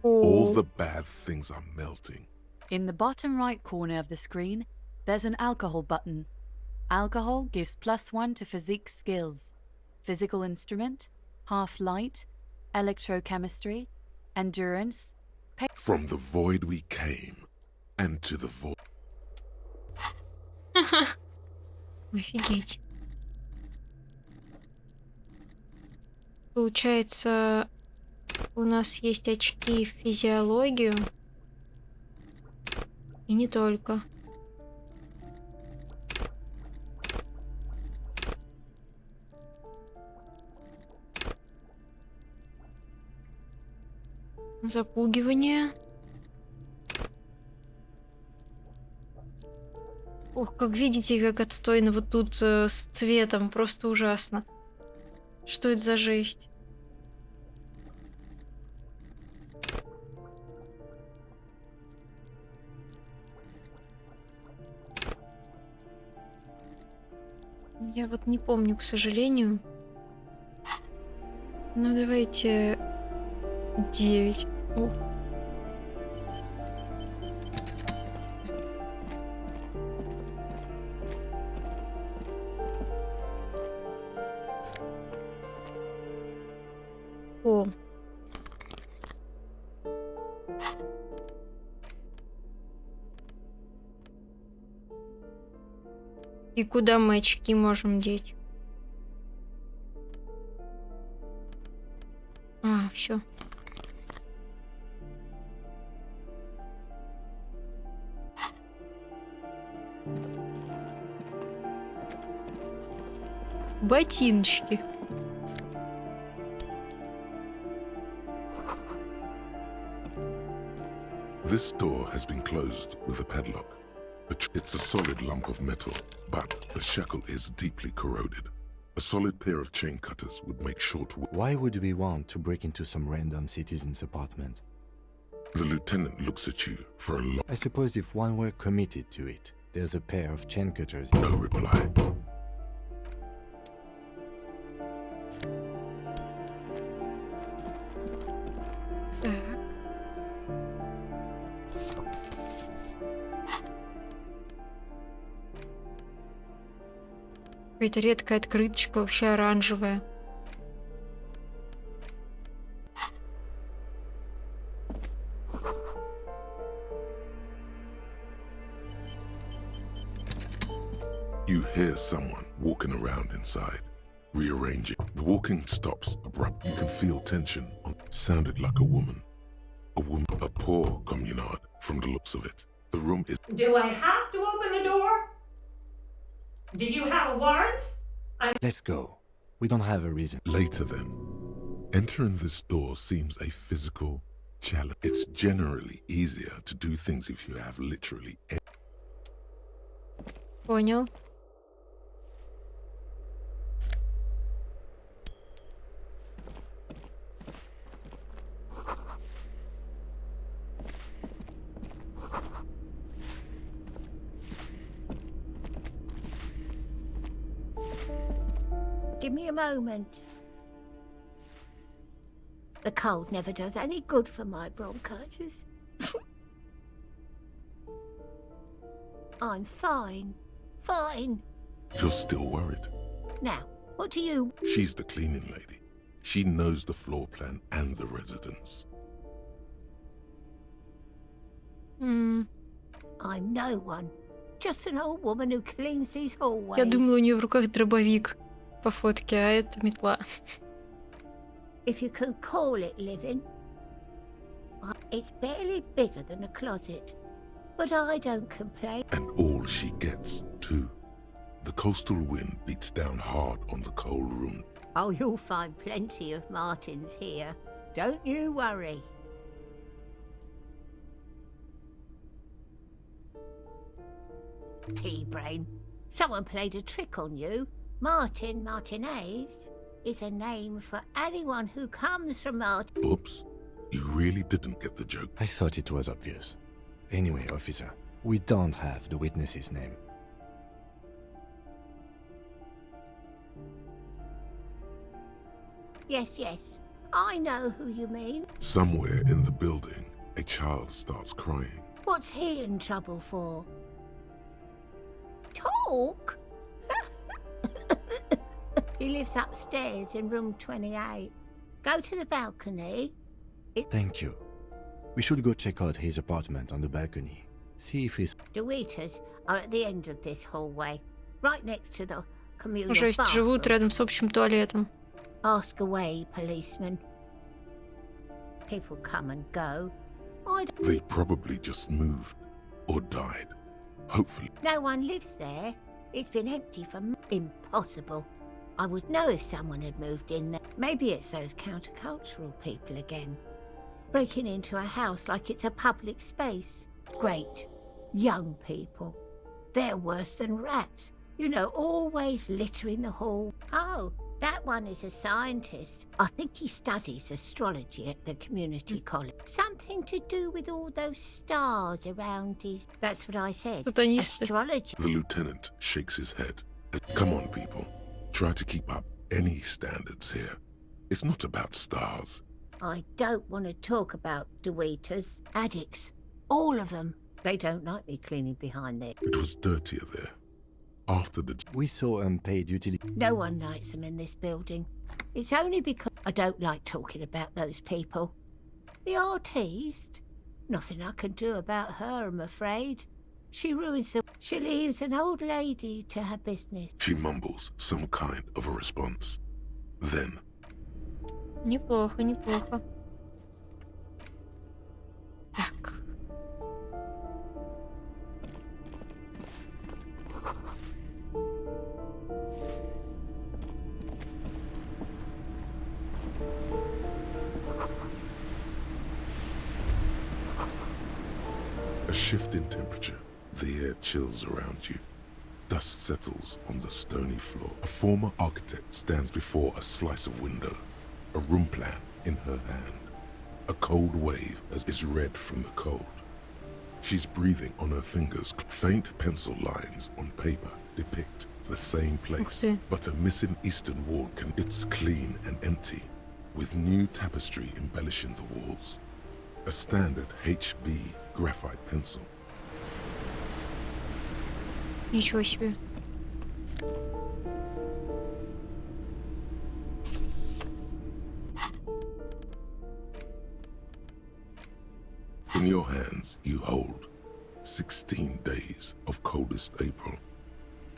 All the bad things are melting. In the bottom right corner of the screen, there's an alcohol button. Alcohol gives +1 to physique skills. Physical instrument, half light, electrochemistry, endurance. From the void we came, and to the void. Офигеть. Получается, у нас есть очки в физиологию. И не только. Запугивание. Ох, как видите, как отстойно вот тут с цветом. Просто ужасно. Что это за жесть? Я вот не помню, к сожалению. Ну, давайте 9. Ух. О. И куда мы очки можем деть? А, все. Ботиночки. This door has been closed with a padlock. It's a solid lump of metal, but the shackle is deeply corroded. A solid pair of chain cutters would make short work. Why would we want to break into some random citizen's apartment? The lieutenant looks at you for a long... I suppose if one were committed to it, there's a pair of chain cutters. No reply. Так. Какая-то редкая открыточка, вообще оранжевая. You hear someone walking around inside, rearranging. The walking stops abruptly. You can feel tension. Sounded like a woman. A poor communard from the looks of it. The room is... Do I have to open the door? Do you have a warrant? Let's go. We don't have a reason. Later then, entering this door seems a physical challenge. It's generally easier to do things if you have literally... Понял. Give me a moment. The cold never does any good for my bronchitis. I'm fine. Fine. You're still worried. Now, what do you... She's the cleaning lady. She knows the floor plan and the residence. I'm no one. Just an old woman who cleans these hallways. Я думала, у нее в руках дробовик по фотке, а это метла. If you can call it living. It's barely bigger than a closet. But I don't complain. And all she gets, too. The coastal wind beats down hard on the cold room. Oh, you'll find plenty of Martins here. Don't you worry. Pea-brain. Someone played a trick on you. Martin Martinez is a name for anyone who comes from Martin. Oops. You really didn't get the joke. I thought it was obvious. Anyway, officer, we don't have the witness's name. Yes, yes. I know who you mean. Somewhere in the building, a child starts crying. What's he in trouble for? Talk? He lives upstairs in room 28. Go to the balcony. Thank you. We should go check out his apartment on the balcony. See if he's... The waiters are at the end of this hallway, right next to the communal Жесть, живут bathroom. рядом с общим туалетом. Ask away, policeman. People come and go. They probably just moved or died. Hopefully. No one lives there. It's been empty for impossible. I would know if someone had moved in there. Maybe it's those countercultural people again. Breaking into a house like it's a public space. Great. Young people. They're worse than rats. You know, always littering the hall. Oh, that one is a scientist. I think he studies astrology at the community college. Something to do with all those stars around his... That's what I said. Astrology. The lieutenant shakes his head. Come on, people. Try to keep up any standards here. It's not about stars. I don't want to talk about Deweeters. Addicts. All of them. They don't like me cleaning behind there. It was dirtier there. After the... We saw unpaid utility. No one likes them in this building. It's only because I don't like talking about those people. The artiste? Nothing I can do about her, I'm afraid. She ruins the... She leaves an old lady to her business. She mumbles some kind of a response. Then... Неплохо, неплохо. Так. A shift in temperature. The air chills around you. Dust settles on the stony floor. A former architect stands before a slice of window, a room plan in her hand. A cold wave is red from the cold. She's breathing on her fingers. Faint pencil lines on paper depict the same place, but a missing eastern wall it's clean and empty, with new tapestry embellishing the walls. A standard HB graphite pencil. Ничего себе. In your hands, you hold 16 days of coldest April.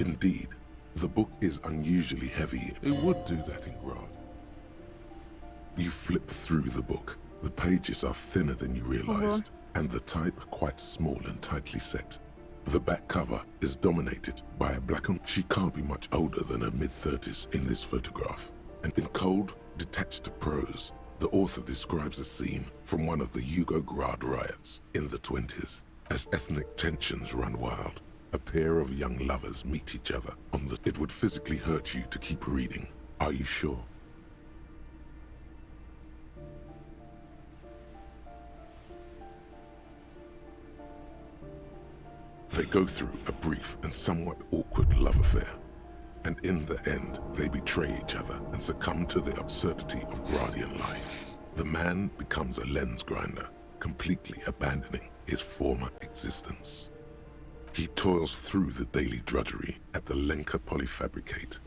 Indeed, the book is unusually heavy. It would do that in Grad. You flip through the book. The pages are thinner than you realized, and the type quite small and tightly set. The back cover is dominated by a black and she can't be much older than her mid-30s in this photograph. And in cold, detached prose, the author describes a scene from one of the Yugoslavia riots in the 20s. As ethnic tensions run wild, a pair of young lovers meet each other on the... It would physically hurt you to keep reading. Are you sure? They go through a brief and somewhat awkward love affair. And in the end, they betray each other and succumb to the absurdity of Gradian life. The man becomes a lens grinder, completely abandoning his former existence. He toils through the daily drudgery at the Lenka polyfabricate.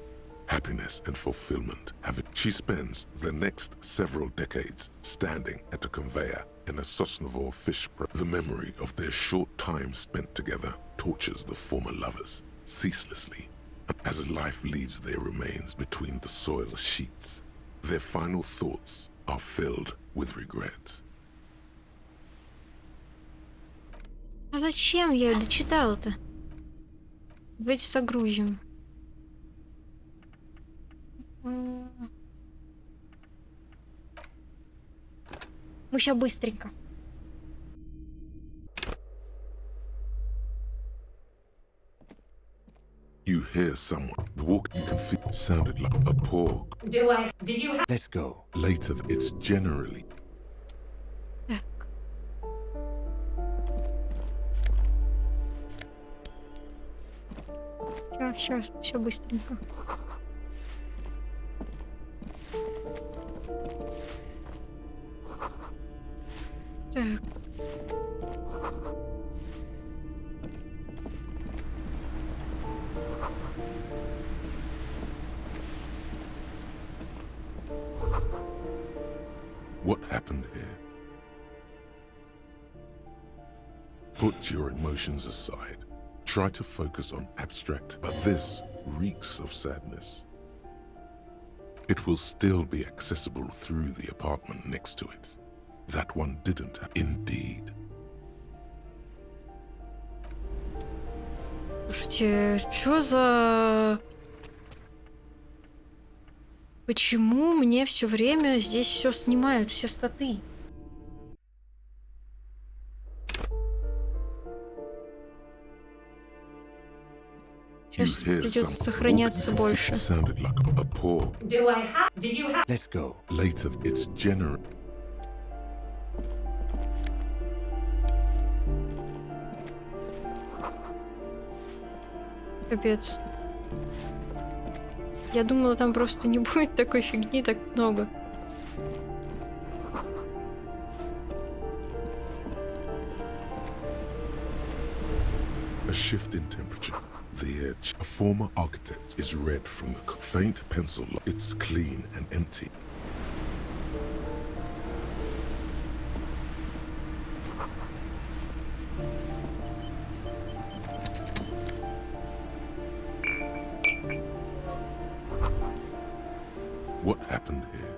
Happiness and fulfillment have it. She spends the next several decades standing at a conveyor in a Sosnovo fish press. The memory of their short time spent together tortures the former lovers ceaselessly. As life leaves their remains between the soil sheets, their final thoughts are filled with regret. А зачем я ее дочитала-то? Давайте загрузим. Мы сейчас быстренько. You hear someone. The walk you can feel sounded like a paw. Do you have... Let's go. Later, it's generally... Сейчас, все быстренько. Так. What happened here? Put your emotions aside. Try to focus on abstract, but this reeks of sadness. It will still be accessible through the apartment next to it. That one didn't, indeed. Слушайте, что за... Почему мне все время здесь все снимают, все статы? Сейчас придется сохраняться больше. Let's go. Later, it's general. Капец. Я думала, там просто не будет такой фигни так много. A shift in temperature. The edge. A former architect is red from the faint pencil. It's clean and empty. What happened here?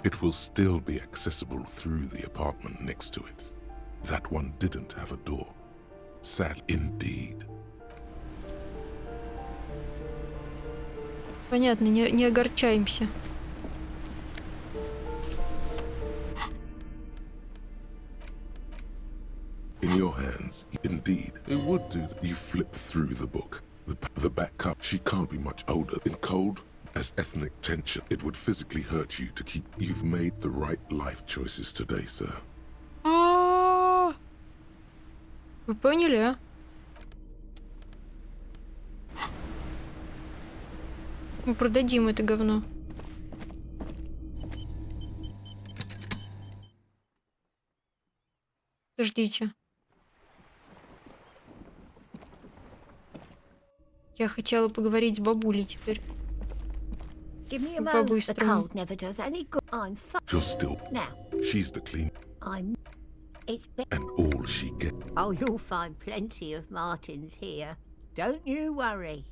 It will still be accessible through the apartment next to it. That one didn't have a door. Sad indeed. Понятно, не огорчаемся. In your hands, indeed. It would do. You flip through the book. The back cup, she can't be much older. In cold, as ethnic tension, it would physically hurt you to keep. You've made the right life choices today, sir. Вы поняли, а? Мы продадим это говно. Подождите. Я хотела поговорить с бабулей теперь. По-быстрому. You're still. She's the clean. And all she gets. Oh, you'll find plenty of Martins here. Don't you worry.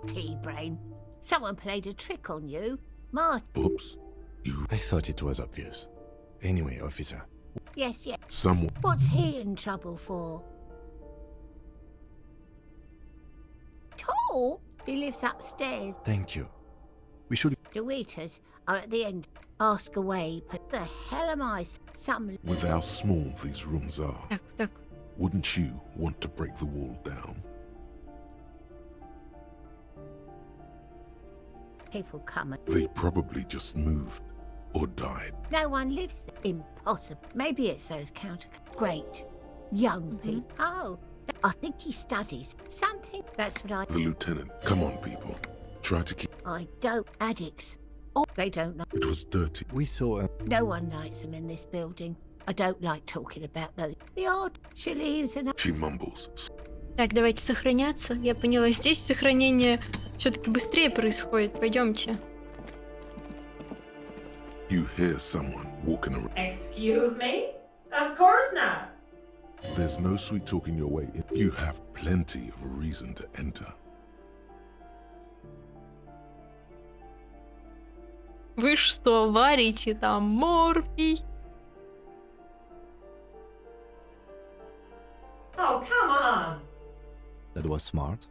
Pea-brain. Someone played a trick on you. Oops. I thought it was obvious. Anyway, officer. Yes, yes. Someone. What's he in trouble for? Tall? He lives upstairs. Thank you. We should... The waiters are at the end. Ask away, but the hell am I? Some... With how small these rooms are, Так. wouldn't you want to break the wall down? People come and... They probably just moved or died. No one lives there. Impossible. Maybe it's those counter... Great. Young people. Oh, I think he studies. Something. That's what I... The lieutenant. Come on, people. Try to keep... I don't... Addicts. Or they don't know. It was dirty. We saw a... No one likes them in this building. I don't like talking about those. The odd... She leaves and... She mumbles. Так, давайте сохраняться. Я поняла, здесь сохранение все-таки быстрее происходит. Пойдемте. You hear someone walking around. Excuse me? Of course not. There's no sweet talking your way in. You have plenty of reason to enter. Вы что, варите там морфий? Oh, come on. That was smart.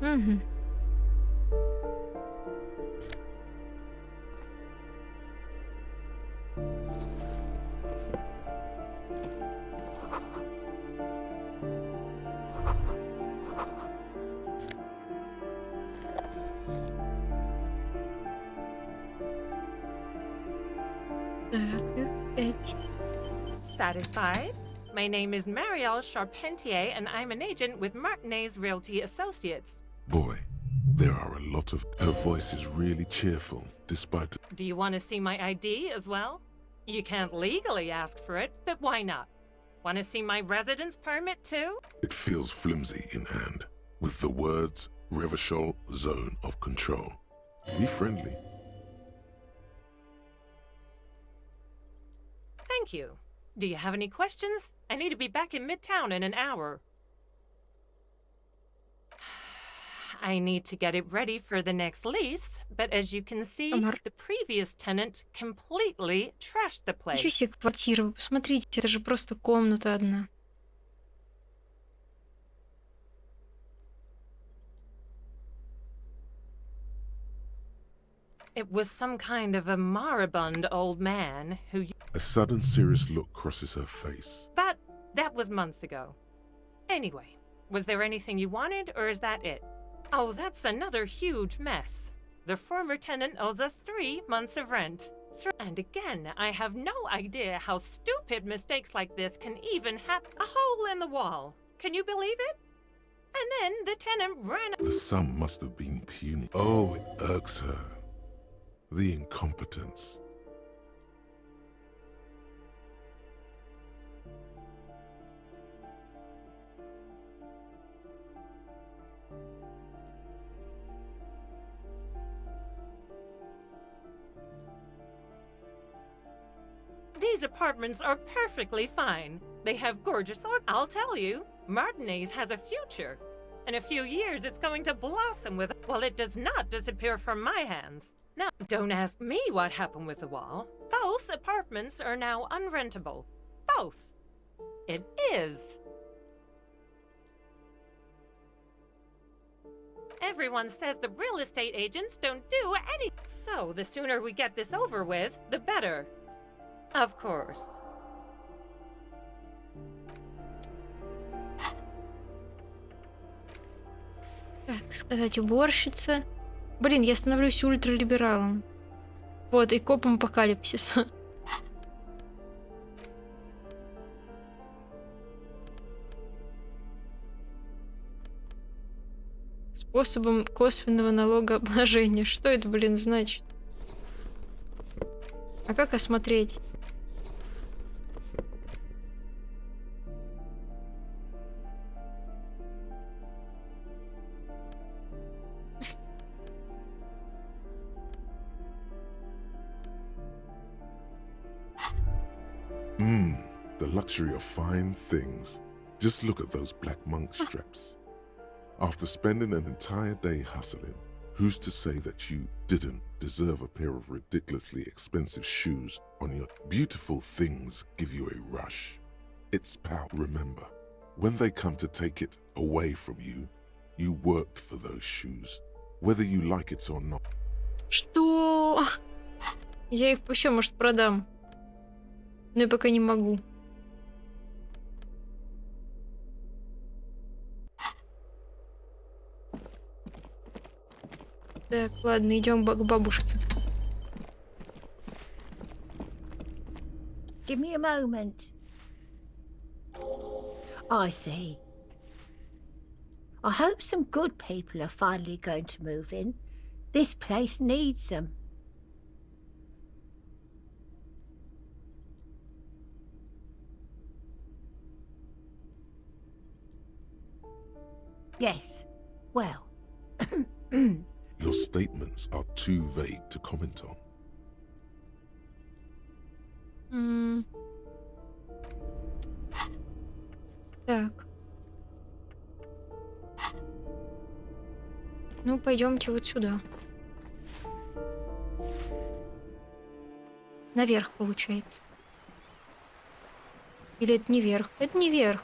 Угу. Satisfied? My name is Marielle Charpentier, and I'm an agent with Martinez Realty Associates. Boy, there are a lot of... Her voice is really cheerful, despite... Do you want to see my ID as well? You can't legally ask for it, but why not? Want to see my residence permit too? It feels flimsy in hand, with the words Revachol Zone of Control. Be friendly. Thank you. Do you have any questions? I need to be back in Midtown in an hour. I need to get it ready for the next lease, but as you can see, the previous tenant completely trashed the place. Ничего себе квартира, вы посмотрите, это же просто комната одна. It was some kind of a moribund old man who... A sudden serious look crosses her face. But that was months ago. Anyway, was there anything you wanted, or is that it? Oh, that's another huge mess. The former tenant owes us 3 months of rent. And again, I have no idea how stupid mistakes like this can even happen. A hole in the wall. Can you believe it? And then the tenant ran... The sum must have been puny. Oh, it irks her. The incompetence. These apartments are perfectly fine. They have gorgeous art. I'll tell you, Martinez has a future. In a few years, it's going to blossom with... Well, it does not disappear from my hands. Now, don't ask me what happened with the wall. Both apartments are now unrentable. Both. It is. Everyone says the real estate agents don't do anything. So the sooner we get this over with, the better. Of course. Так, сказать уборщица. Блин, я становлюсь ультралибералом. Вот, и копом апокалипсиса. Способом косвенного налогообложения. Что это, блин, значит? А как осмотреть? The luxury of fine things. Just look at those black monk straps. After spending an entire day hustling, who's to say that you didn't deserve a pair of ridiculously expensive shoes on your... Beautiful things give you a rush. It's power. Remember, when they come to take it away from you, you worked for those shoes, whether you like it or not. Что? Я их вообще, может, продам. Но я пока не могу. Так, ладно, идем к бабушке. Give me a moment. I see. I hope some good people are finally going to move in. This place needs them. Yes. Well. Your statements are too vague to comment on. Так. Ну, пойдемте вот сюда. Наверх, получается. Или это не верх? Это не верх.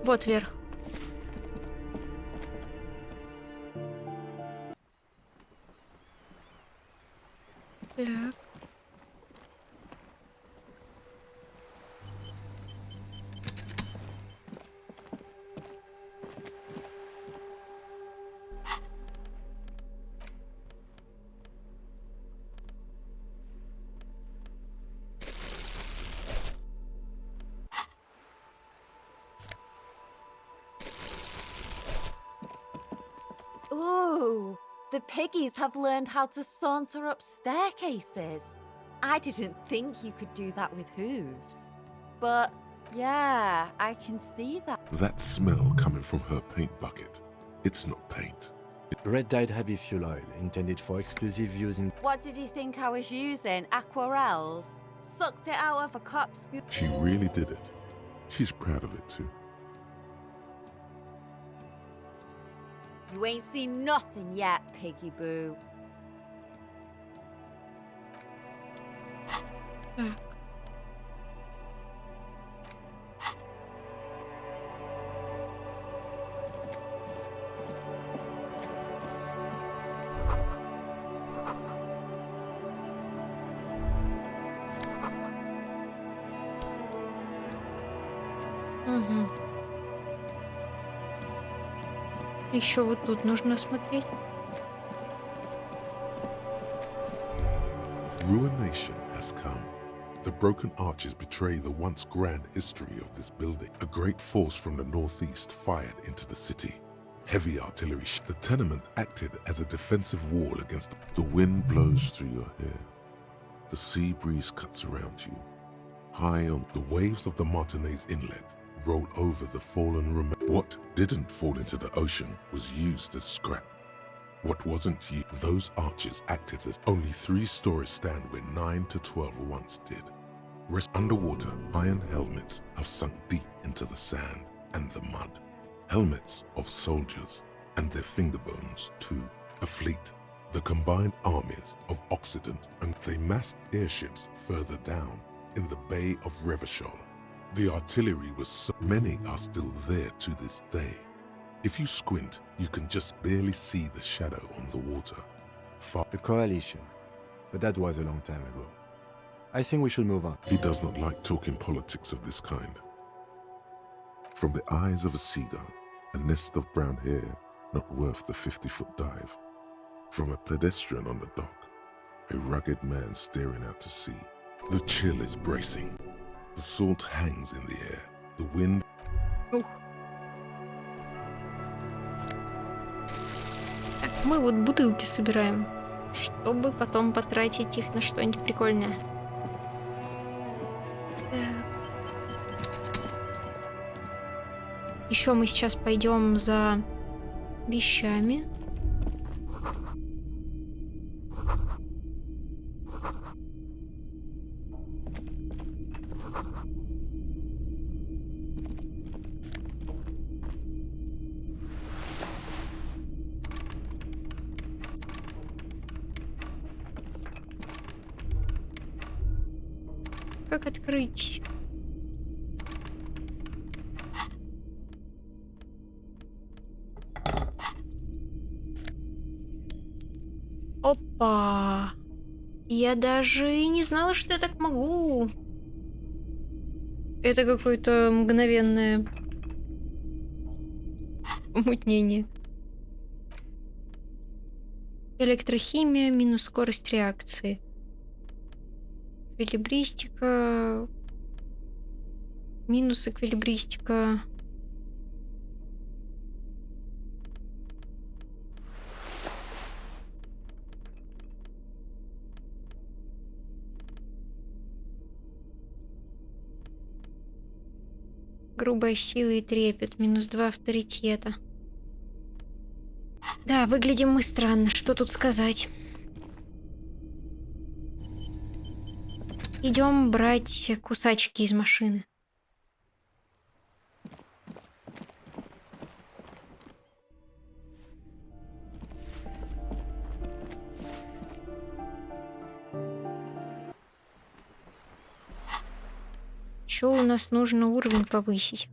Вот верх. Так. Ooh, the piggies have learned how to saunter up staircases. I didn't think you could do that with hooves. But yeah, I can see that. That smell coming from her paint bucket, it's not paint. Red-dyed heavy fuel oil, intended for exclusive use in... What did you think I was using? Aquarels? Sucked it out of a cup's... She really did it. She's proud of it too. You ain't seen nothing yet, Piggy Boo. Так. Угу. Еще вот тут нужно смотреть. Ruination has come. The broken arches betray the once grand history of this building. A great force from the northeast fired into the city. Heavy artillery. The tenement acted as a defensive wall against the wind blows through your hair. The sea breeze cuts around you. High on the waves of the Martinez Inlet roll over the fallen remains. What didn't fall into the ocean was used as scrap. What wasn't used, those arches acted as only 3 stories stand where 9 to 12 once did. Rest underwater, iron helmets have sunk deep into the sand and the mud. Helmets of soldiers and their finger bones too. A fleet, the combined armies of Occident, and they massed airships further down in the Bay of Revachol. The artillery was so many are still there to this day. If you squint, you can just barely see the shadow on the water. The coalition. But that was a long time ago. I think we should move on. He does not like talking politics of this kind. From the eyes of a seagull, a nest of brown hair not worth the 50-foot dive. From a pedestrian on the dock, a rugged man staring out to sea. The chill is bracing. The salt hangs in the air. The wind... Так, мы вот бутылки собираем, чтобы потом потратить их на что-нибудь прикольное. Еще мы сейчас пойдем за вещами. Как открыть? Опа! Я даже и не знала, что я так могу. Это какое-то мгновенное помутнение. Электрохимия минус скорость реакции. Эквилибристика. Минус эквилибристика. Грубая сила и трепет. Минус 2 авторитета. Да, выглядим мы странно. Что тут сказать? Идем брать кусачки из машины. Еще у нас нужно уровень повысить.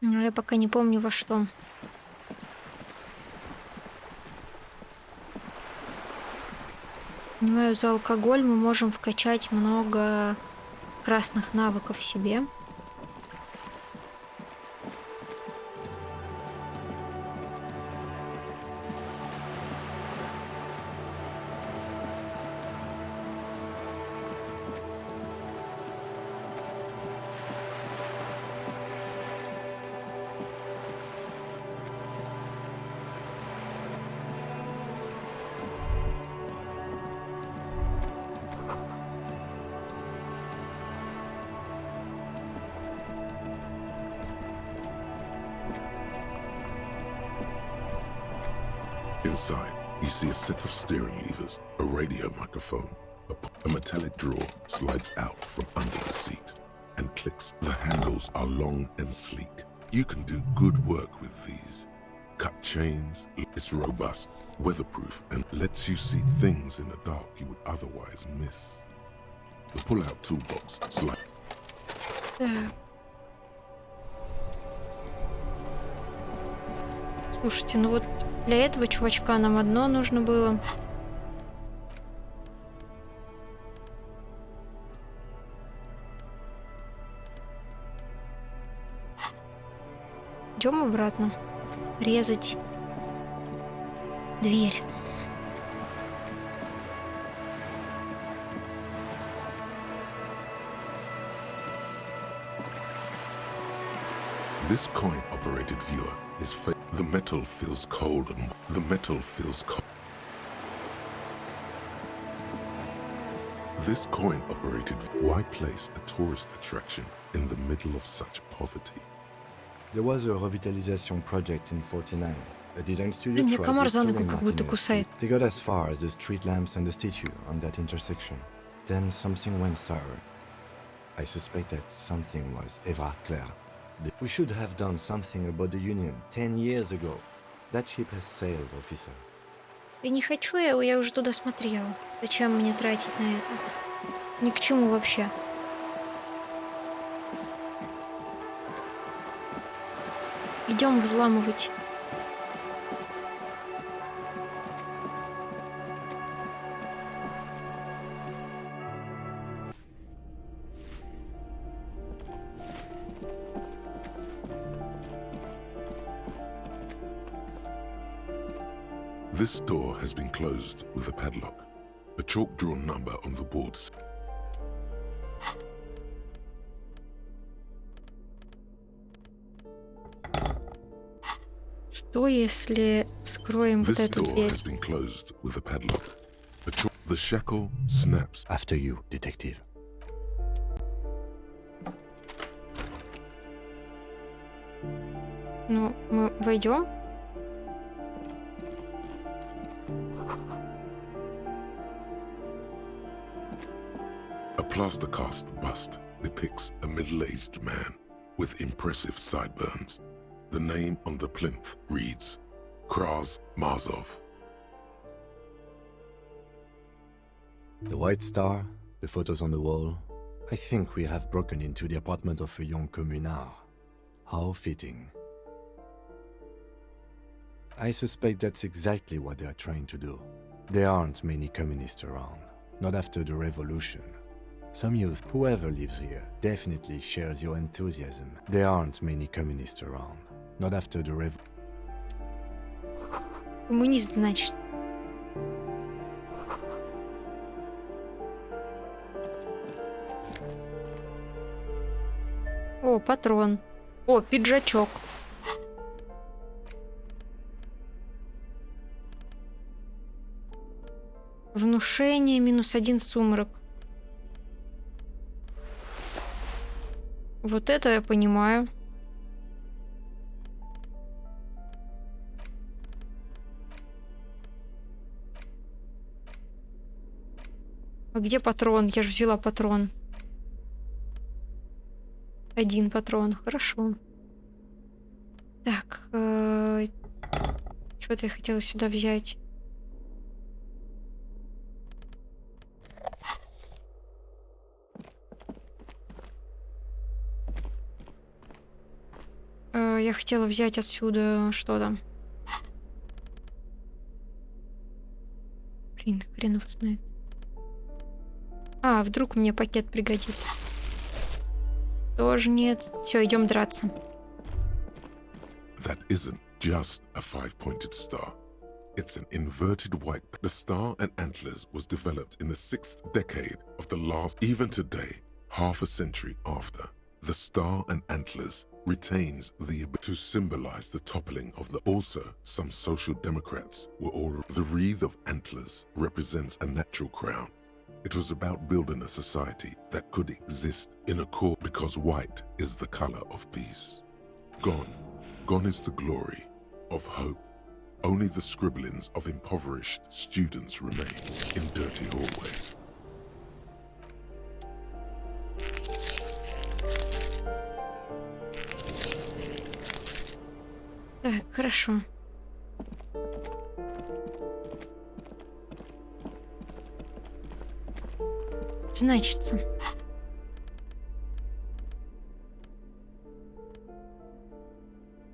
Но я пока не помню во что. Понимаю, за алкоголь мы можем вкачать много красных навыков себе. Inside, you see a set of steering levers, a radio microphone. A metallic drawer slides out from under the seat and clicks. The handles are long and sleek. You can do good work with these. Cut chains, it's robust, weatherproof, and lets you see things in the dark you would otherwise miss. The pull-out toolbox slides. Слушайте, ну вот для этого чувачка нам одно нужно было. Идем обратно. Резать дверь. This coin-operated viewer is the metal feels cold and the metal feels cold. This coin-operated why place a tourist attraction in the middle of such poverty? There was a revitalization project in 49. A design studio Мне tried комар за installing ногу как будто Martinez. кусает. They got as far as the street lamps and the statue on that intersection. Then something went sour. I suspect that something was Everard Clare. We should have done something about the union 10 years ago. That ship has sailed, officer. Я не хочу, я уже туда смотрела. Зачем мне тратить на это? Ни к чему вообще. Идем взламывать. This door has been closed with a padlock. A chalk-drawn number on the boards. Что если вскроем вот This эту door дверь? has been closed with a padlock. The shackle snaps. After you, detective. Ну, мы войдем? A plaster cast bust depicts a middle-aged man with impressive sideburns. The name on the plinth reads Kraz Marzov. The white star, the photos on the wall. I think we have broken into the apartment of a young communard. How fitting. I suspect that's exactly what they are trying to do. There aren't many communists around, not after the revolution. Some youth, whoever lives here, definitely shares your enthusiasm. There aren't many communists around, not after the revolution. Коммунист, значит. О, патрон. О, пиджачок. Внушение, -1 сумрак. Вот это я понимаю. А где патрон? Я же взяла патрон. 1 патрон. Хорошо. Так. Что-то я хотела сюда взять. Я хотела взять отсюда что-то. Блин, хрен его знает. А, вдруг мне пакет пригодится. Тоже нет. Все, идем драться. That isn't just a 5-pointed star. It's an inverted white. The star and antlers was developed in the 6th decade of the last. Even today, half a century after, the star and antlers retains the ability to symbolize the toppling of the. Also, some social democrats were all. The wreath of antlers represents a natural crown. It was about building a society that could exist in accord because white is the color of peace. Gone is the glory of hope Only the scribblings of impoverished students remain in dirty hallways. Так, хорошо. Значится.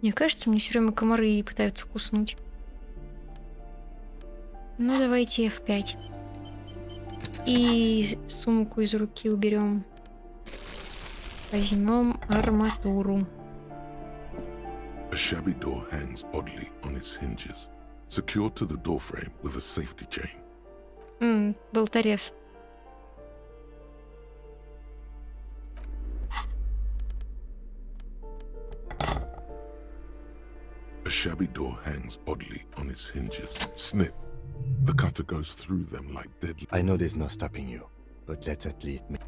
Мне кажется, мне все время комары пытаются куснуть. Ну, давайте F5. И сумку из руки уберем. Возьмем арматуру. A shabby door hangs oddly on its hinges, secured to the doorframe with a safety chain. Болторез. A shabby door hangs oddly on its hinges. Snip. The cutter goes through them like dead. I know there's no stopping you, but let's at least make...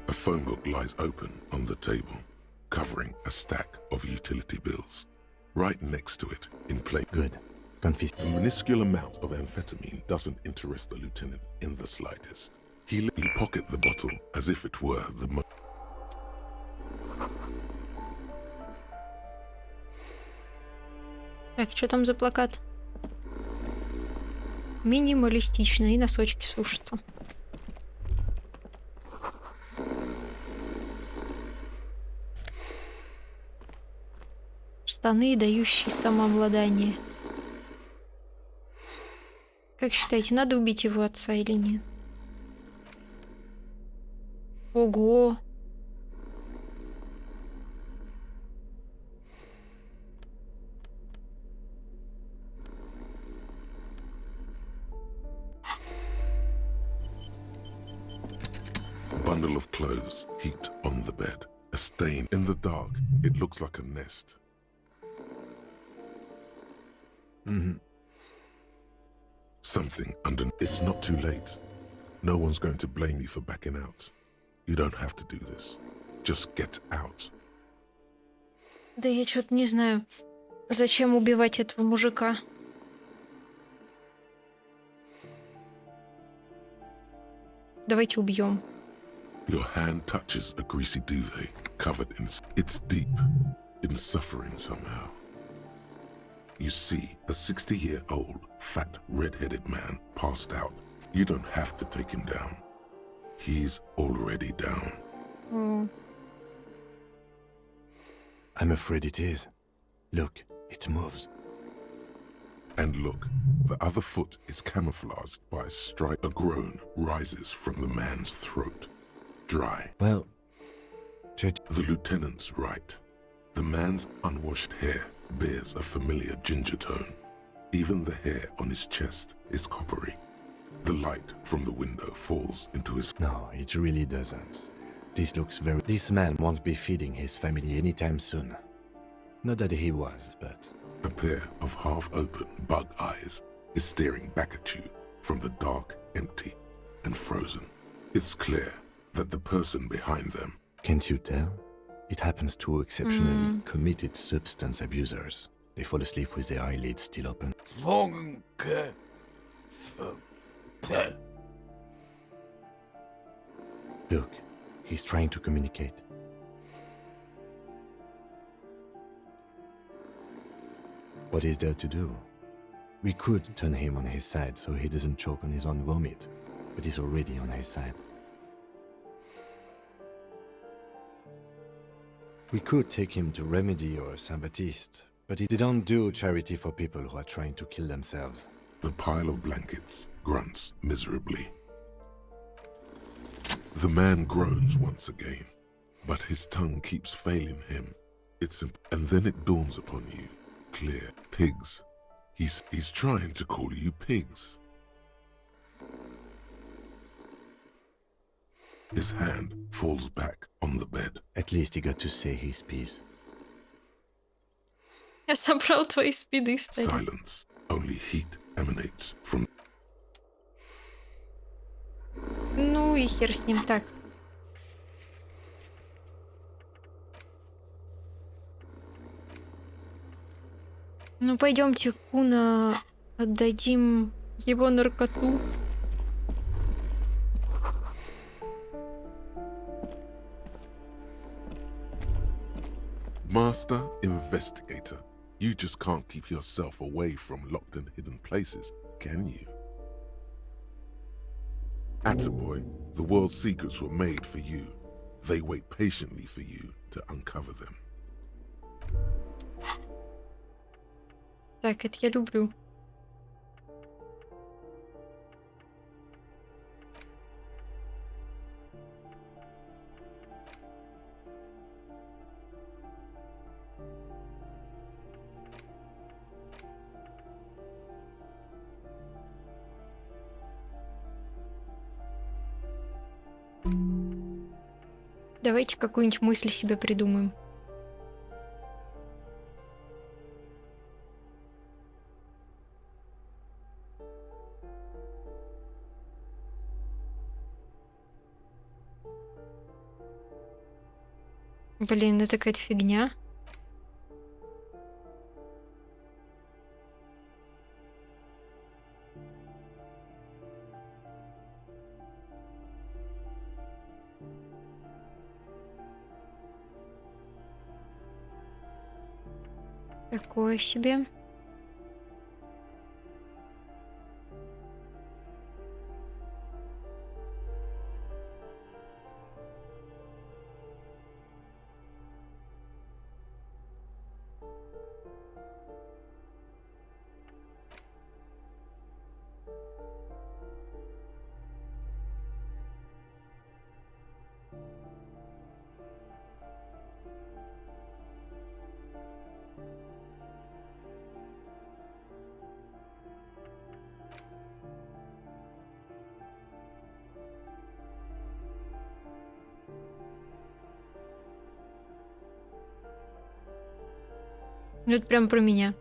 A phone book lies open on the table, covering a stack of utility bills. Right next to it, in plain... Good. Confiscate. The minuscule amount of amphetamine doesn't interest the lieutenant in the slightest. He pocket the bottle as if it were the Так, что там за плакат? Минималистично, и носочки сушатся. Штаны, дающие самообладание. Как считаете, надо убить его отца или нет? Ого! A bundle of clothes heaped on the bed. A stain in the dark. It looks like a nest. Something under... It's not too late. No one's going to blame you for backing out. You don't have to do this. Just get out. Да я что-то не знаю, зачем убивать этого мужика. Давайте убьем. Your hand touches a greasy duvet covered in... It's deep in suffering somehow. You see a 60-year-old, fat, red-headed man passed out. You don't have to take him down. He's already down. I'm afraid it is. Look, it moves. And look, the other foot is camouflaged by a stripe. A groan rises from the man's throat. Dry. Well, the lieutenant's right. The man's unwashed hair bears a familiar ginger tone. Even the hair on his chest is coppery. The light from the window falls into his... No, it really doesn't. This looks very... This man won't be feeding his family anytime soon. Not that he was, but... A pair of half-open bug eyes is staring back at you from the dark, empty, and frozen. It's clear that the person behind them... Can't you tell? It happens to exceptionally committed substance abusers. They fall asleep with their eyelids still open. Look, he's trying to communicate. What is there to do? We could turn him on his side so he doesn't choke on his own vomit, but he's already on his side. We could take him to Remedy or Saint-Baptiste, but they don't do charity for people who are trying to kill themselves. The pile of blankets grunts miserably. The man groans once again, but his tongue keeps failing him. And then it dawns upon you, clear. Pigs. He's trying to call you pigs. His hand falls back on the bed. At least he got to say his piece. Я собрал твои спиды, кстати. Silence. Only heat emanates from... Ну и хер с ним. Так. Ну пойдемте, Куна, отдадим его наркоту. Master investigator. You just can't keep yourself away from locked and hidden places, can you? Attaboy, the world's secrets were made for you. They wait patiently for you to uncover them. Так, это я люблю. Давайте какую-нибудь мысль себе придумаем. Блин, это какая-то фигня. Такое себе. Ну, это прям про меня.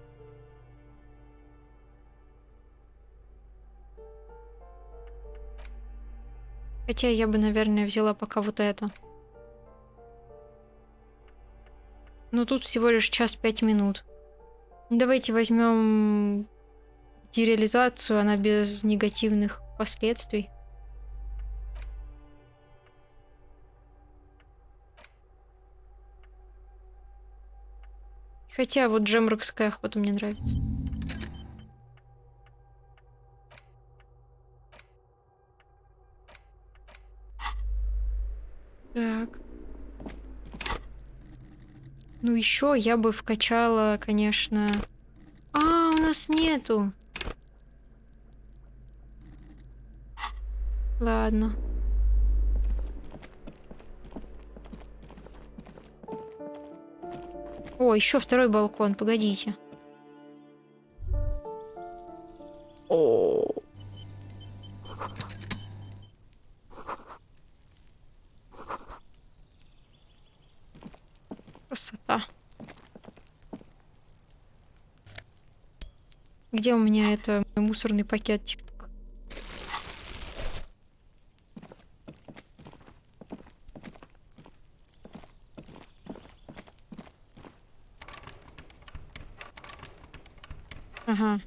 Хотя я бы, наверное, взяла пока вот это. Ну, тут всего лишь 1:05. Давайте возьмем дереализацию, она без негативных последствий. Хотя вот джемрокская охота мне нравится. Так. Ну еще я бы вкачала, конечно... А, у нас нету. Ладно. О, еще второй балкон, погодите. О. Красота. Где у меня это мусорный пакетик? Ага.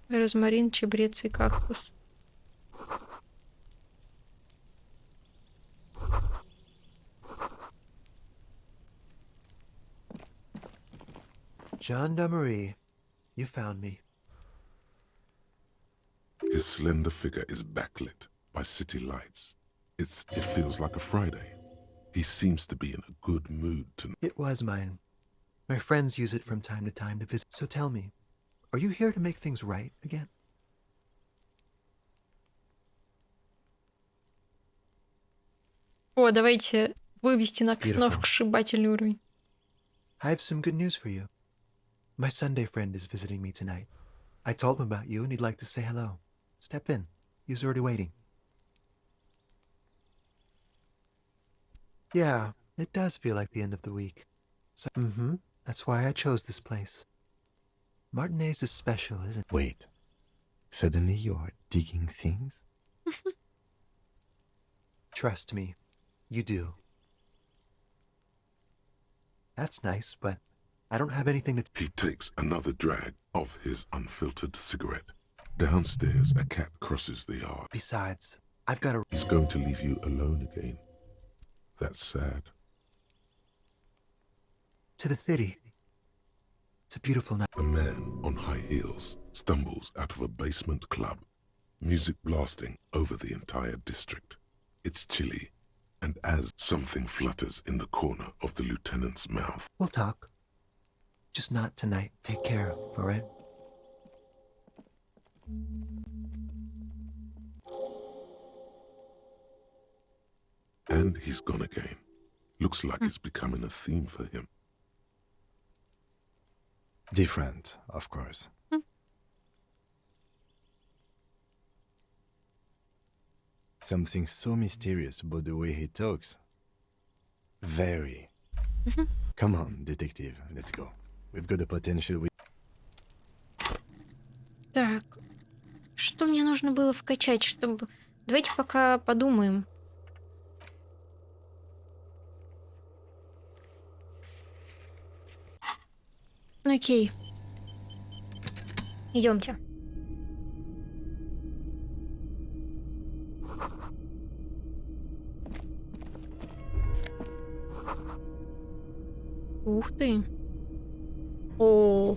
Розмарин, чабрец и кактус. Gendarmerie, you found me. His slender figure is backlit by city lights. It feels like a Friday. He seems to be in a good mood tonight. It was mine. My friends use it from time to time to visit. So tell me, are you here to make things right again? О, давайте вывести на Beautiful. сногсшибательный уровень. I have some good news for you. My Sunday friend is visiting me tonight. I told him about you and he'd like to say hello. Step in. He's already waiting. Yeah, it does feel like the end of the week. So, that's why I chose this place. Martinez is special, isn't it? Wait. Suddenly you are digging things? Trust me, you do. That's nice, but I don't have anything to... He takes another drag of his unfiltered cigarette. Downstairs, a cat crosses the yard. Besides, I've got a... He's going to leave you alone again. That's sad. To the city. It's a beautiful night. A man on high heels stumbles out of a basement club, music blasting over the entire district. It's chilly, and as something flutters in the corner of the lieutenant's mouth. We'll talk. Just not tonight. Take care, all right? And he's gone again. Looks like it's becoming a theme for him. Different, of course. Something so mysterious about the way he talks. Very. Come on, detective, let's go. We've got a potential... Так, что мне нужно было вкачать, чтобы... Давайте пока подумаем. Окей. Идемте. Ух ты. О.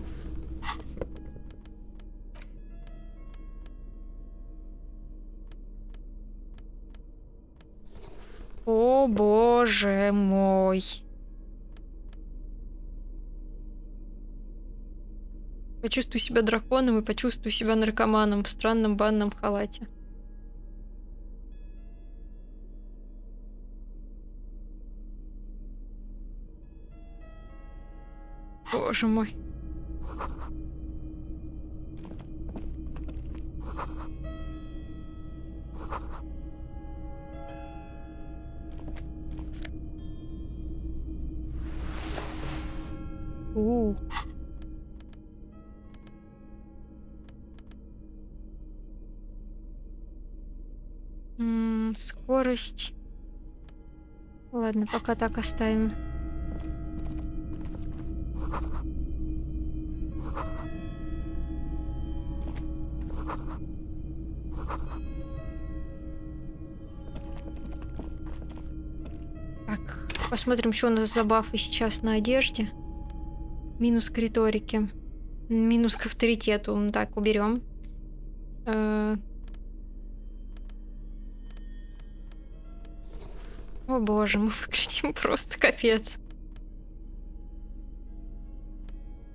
О, боже мой. Почувствуй себя драконом и почувствуй себя наркоманом в странном банном халате. Боже мой. Скорость. Ладно, пока так оставим. Так, посмотрим, что у нас за бафы сейчас на одежде. Минус к риторике. Минус к авторитету. Так, уберем. О боже, мы выглядим просто капец.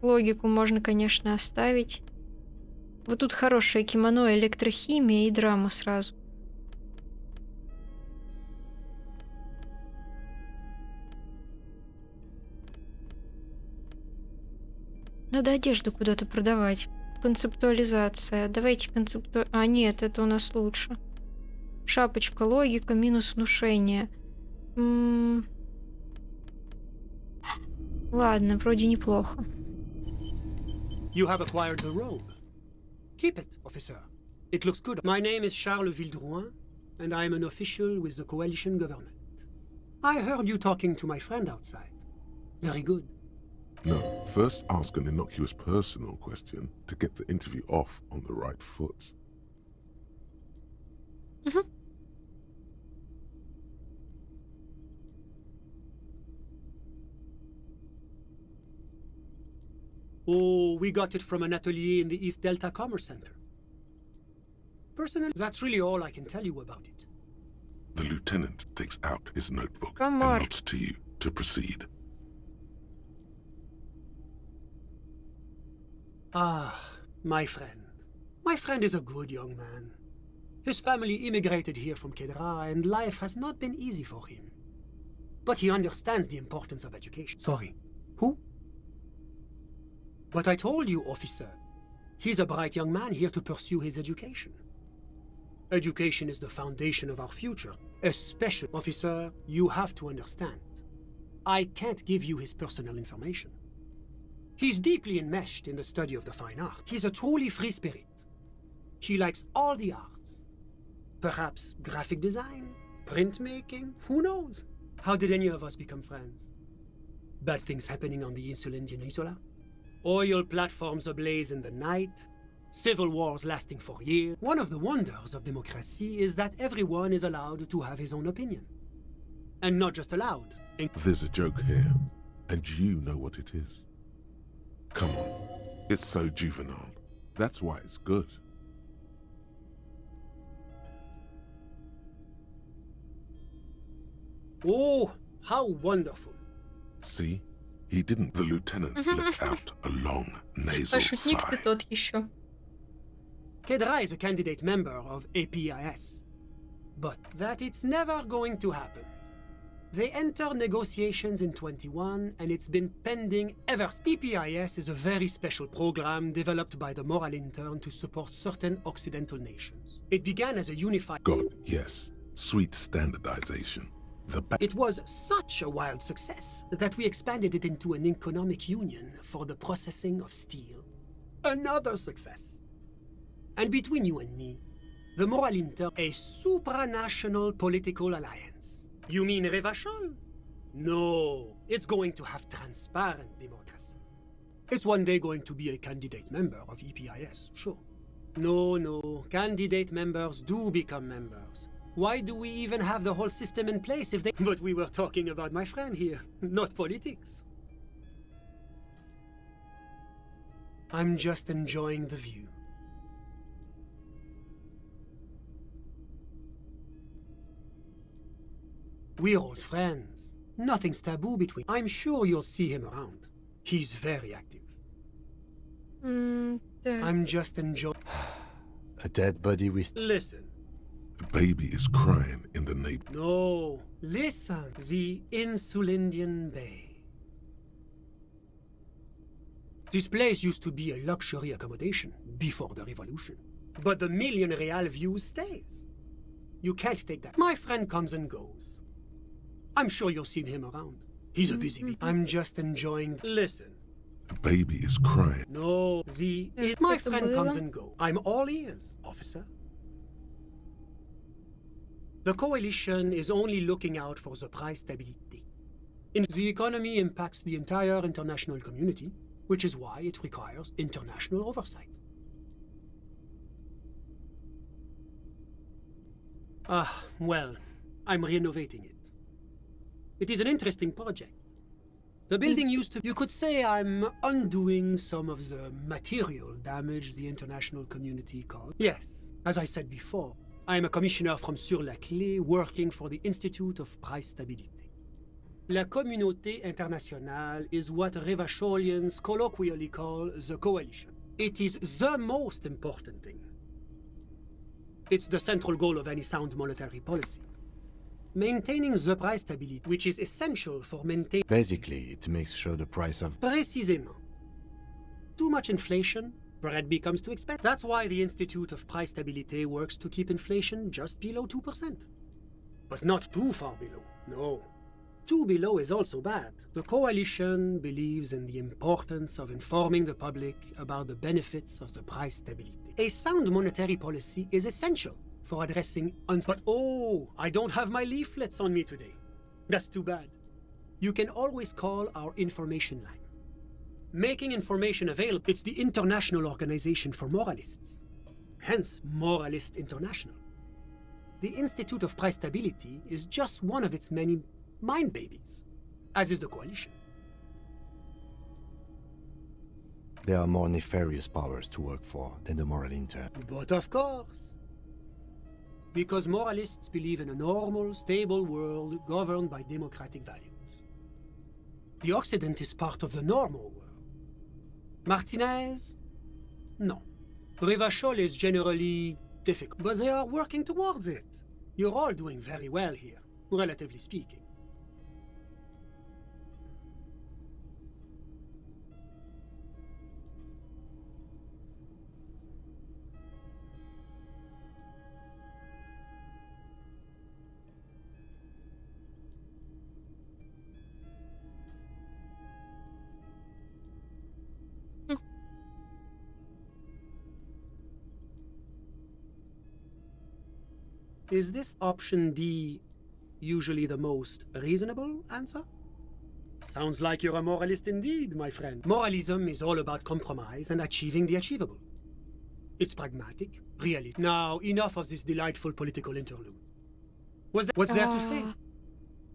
Логику можно, конечно, оставить. Вот тут хорошее кимоно, электрохимия и драма сразу. Надо одежду куда-то продавать. Концептуализация. Давайте А, нет, это у нас лучше. Шапочка, логика, минус внушение. Ладно, вроде неплохо. You have acquired the robe. Keep it, officer. It looks good. My name is Charles Vildrouin, and I am an official with the coalition government. I heard you talking to my friend outside. Very good. No, first ask an innocuous personal question to get the interview off on the right foot. Oh, we got it from an atelier in the East Delta Commerce Center. Personally, that's really all I can tell you about it. The lieutenant takes out his notebook Come and on. nods to you to proceed. Ah, my friend. My friend is a good young man. His family immigrated here from Kedra, and life has not been easy for him. But he understands the importance of education. Sorry, who? But I told you, officer. He's a bright young man here to pursue his education. Education is the foundation of our future. Especially, officer, you have to understand. I can't give you his personal information. He's deeply enmeshed in the study of the fine art. He's a truly free spirit. He likes all the arts. Perhaps graphic design, printmaking, who knows? How did any of us become friends? Bad things happening on the Insulindian Isola? Oil platforms ablaze in the night, civil wars lasting for years. One of the wonders of democracy is that everyone is allowed to have his own opinion. And not just allowed. There's a joke here, and you know what it is. Come on, it's so juvenile. That's why it's good. Oh, how wonderful. See? He didn't. The lieutenant lets out a long nasal Шутник ты sigh. тот еще. Kedra is a candidate member of APIS. But that it's never going to happen. They enter negotiations in 21, and it's been pending ever since. EPIS is a very special program developed by the Moral Intern to support certain Occidental nations. It began as a unified... God, yes. Sweet standardization. It was such a wild success that we expanded it into an economic union for the processing of steel. Another success. And between you and me, the Moral Intern, a supranational political alliance. You mean Revachol? No, it's going to have transparent democracy. It's one day going to be a candidate member of EPIS, sure. No, candidate members do become members. Why do we even have the whole system in place if they... But we were talking about my friend here, not politics. I'm just enjoying the view. We're old friends. Nothing's taboo between... I'm sure you'll see him around. He's very active. I'm just enjoying... A dead body with... Listen. The baby is crying in the neighborhood. No, listen. The Insulindian Bay. This place used to be a luxury accommodation before the revolution. But the million real view stays. You can't take that. My friend comes and goes. I'm sure you'll see him around. He's a busy bee. I'm just enjoying... Listen. The baby is crying. No, my friend comes and goes. I'm all ears, officer. The coalition is only looking out for the price stability. The economy impacts the entire international community, which is why it requires international oversight. Well, I'm renovating it. It is an interesting project. The building used to... You could say I'm undoing some of the material damage the international community caused. Yes, as I said before, I'm a commissioner from Sur-la-Clé working for the Institute of Price Stability. La Communauté Internationale is what Revacholians colloquially call the coalition. It is the most important thing. It's the central goal of any sound monetary policy. Maintaining the price stability, which is essential for maintaining... Basically, it makes sure the price of... Précisément. Too much inflation, bread becomes too expensive. That's why the Institute of Price Stability works to keep inflation just below 2%. But not too far below, no. Too below is also bad. The coalition believes in the importance of informing the public about the benefits of the price stability. A sound monetary policy is essential for addressing But oh, I don't have my leaflets on me today. That's too bad. You can always call our information line. Making information available, it's the International Organization for Moralists. Hence, Moralist International. The Institute of Price Stability is just one of its many mind babies, as is the coalition. There are more nefarious powers to work for than the Moral Intern. But of course. Because moralists believe in a normal, stable world governed by democratic values. The Occident is part of the normal world. Martinez? No. Revachol is generally difficult, but they are working towards it. You're all doing very well here, relatively speaking. Is this option D usually the most reasonable answer? Sounds like you're a moralist indeed, my friend. Moralism is all about compromise and achieving the achievable. It's pragmatic, really. Now, enough of this delightful political interlude. What's there to say?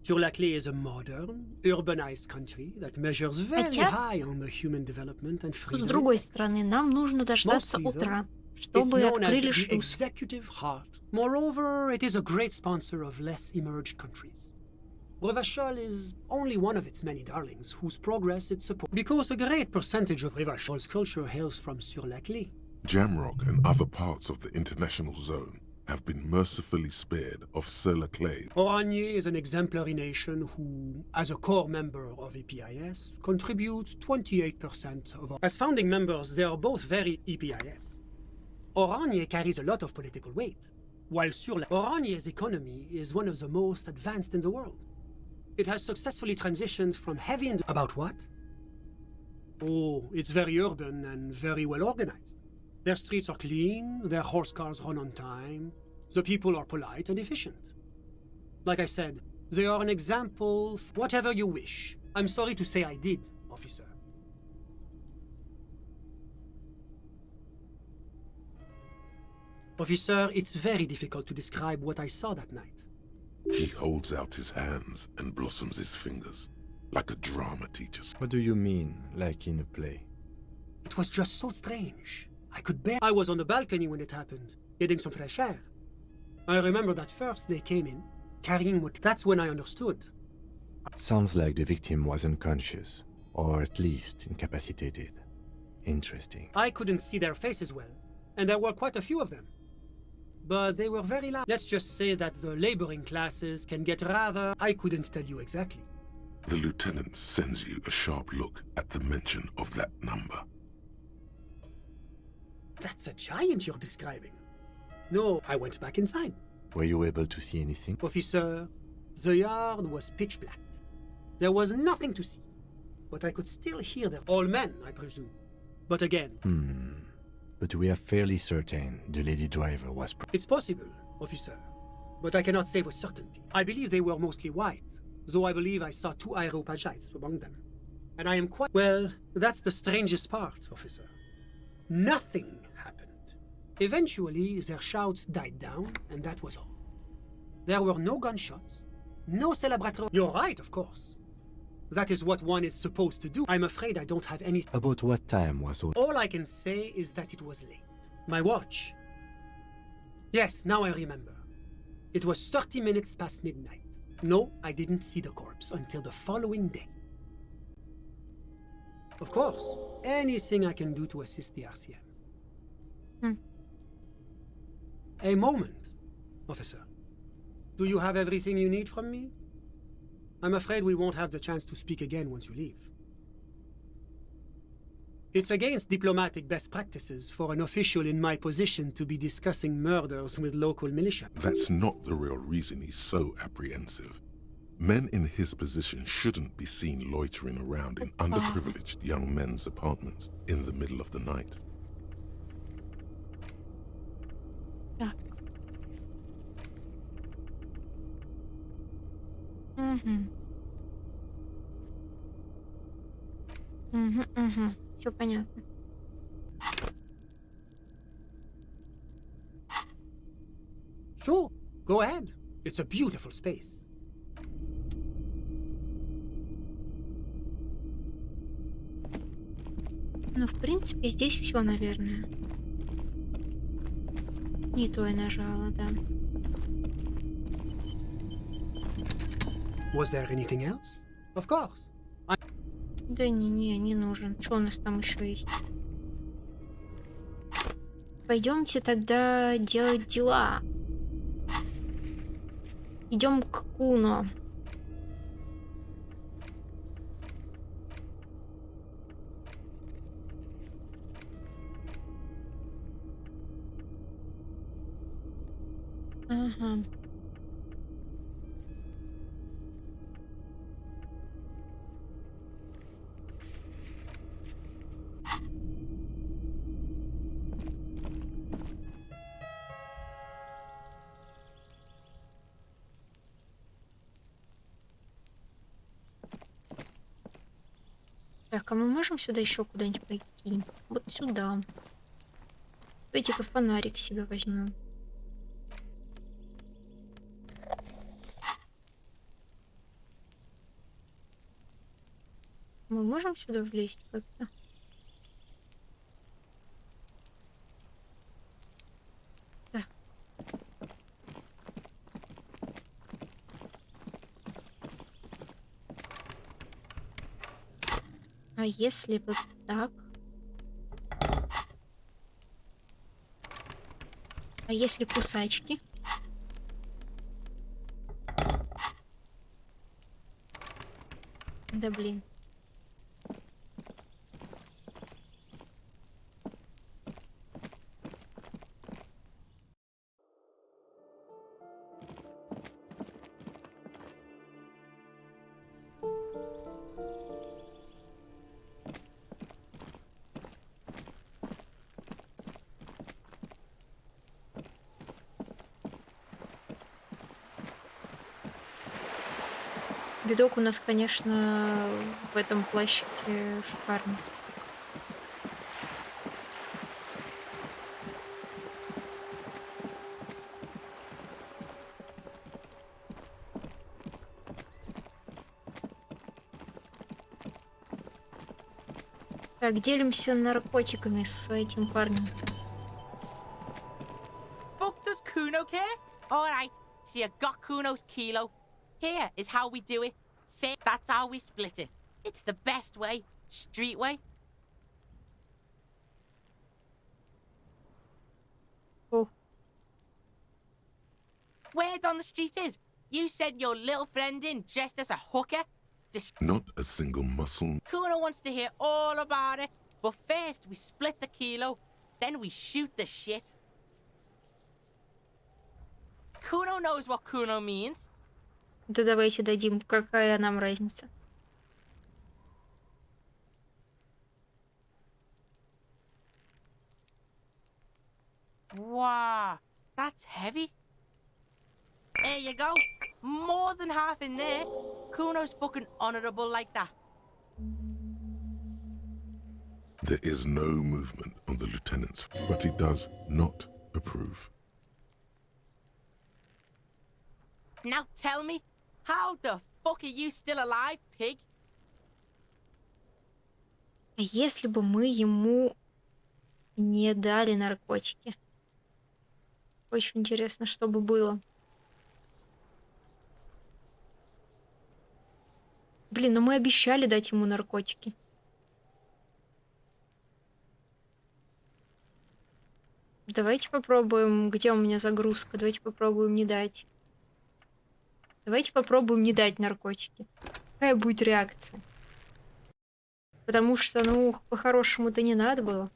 Sur-la-Clé is a modern, urbanized country that measures very high on the human development and freedom. С другой стороны, нам нужно дождаться утра, чтобы открыли шлюз. Moreover, it is a great sponsor of less emerged countries. Revachol is only one of its many darlings whose progress it supports, because a great percentage of Revachol's culture hails from Sur-la-Clé. Jamrock and other parts of the international zone have been mercifully spared of Sur-la-Clé. Oranje is an exemplary nation who, as a core member of EPIS, contributes 28% of our... As founding members, they are both very EPIS. Oranje carries a lot of political weight, while Oranje's economy is one of the most advanced in the world. It has successfully transitioned from heavy... About what? Oh, it's very urban and very well organized. Their streets are clean, their horse cars run on time, the people are polite and efficient. Like I said, they are an example, whatever you wish. I'm sorry to say I did, officer. Officer, it's very difficult to describe what I saw that night. He holds out his hands and blossoms his fingers, like a drama teacher. What do you mean, like in a play? It was just so strange. I was on the balcony when it happened, getting some fresh air. I remember that first they came in, carrying what... That's when I understood. Sounds like the victim was unconscious, or at least incapacitated. Interesting. I couldn't see their faces well, and there were quite a few of them. But they were very loud. Let's just say that the laboring classes can get rather... I couldn't tell you exactly. The lieutenant sends you a sharp look at the mention of that number. That's a giant you're describing. No, I went back inside. Were you able to see anything? Officer, the yard was pitch black. There was nothing to see. But I could still hear them. All men, I presume. But again... But we are fairly certain the lady driver was... It's possible, officer. But I cannot say with certainty. I believe they were mostly white, though I believe I saw 2 Aeropagites among them. And I am quite... Well, that's the strangest part, officer. Nothing happened. Eventually, their shouts died down, and that was all. There were no gunshots, no celebratory... You're right, of course. That is what one is supposed to do. I'm afraid I don't have any... About what time was all... All I can say is that it was late. My watch. Yes, now I remember. It was 30 minutes past midnight. No, I didn't see the corpse until the following day. Of course, anything I can do to assist the RCM. A moment, officer. Do you have everything you need from me? I'm afraid we won't have the chance to speak again once you leave. It's against diplomatic best practices for an official in my position to be discussing murders with local militia. That's not the real reason he's so apprehensive. Men in his position shouldn't be seen loitering around in underprivileged young men's apartments in the middle of the night. Все понятно. Sure, go ahead. It's a beautiful space. Ну, в принципе, здесь все, наверное. Не то я нажала, да. Was there anything else? Of course. Да не нужен. Что у нас там еще есть? Пойдемте тогда делать дела. Идем к Куно. Ага. Так, а мы можем сюда еще куда-нибудь пойти? Вот сюда. Давайте-ка фонарик себе возьмем. Мы можем сюда влезть как-то? Да. А если вот так? А если кусачки? Да блин. Видок у нас, конечно, в этом плащике шикарный. Так, делимся наркотиками с этим парнем. Fuck does Kuno care? Alright, so you got Kuno's kilo. Here is how we do it. Fair, that's how we split it. It's the best way. Street way. Oh. Word on the street is, you sent your little friend in dressed as a hooker. Not a single muscle. Kuno wants to hear all about it, but first we split the kilo, then we shoot the shit. Kuno knows what Kuno means. Да давайте дадим, какая нам разница. Wow, that's heavy. There you go. More than half in there. Kuno's fucking honorable like that. There is no movement on the lieutenant's, but he does not approve. Now tell me, how the fuck are you still alive, pig? Если бы мы ему не дали наркотики. Очень интересно, что бы было. Блин, ну мы обещали дать ему наркотики. Давайте попробуем, где у меня загрузка. Давайте попробуем не дать. Давайте попробуем не дать наркотики. Какая будет реакция? Потому что, ну, по-хорошему-то не надо было.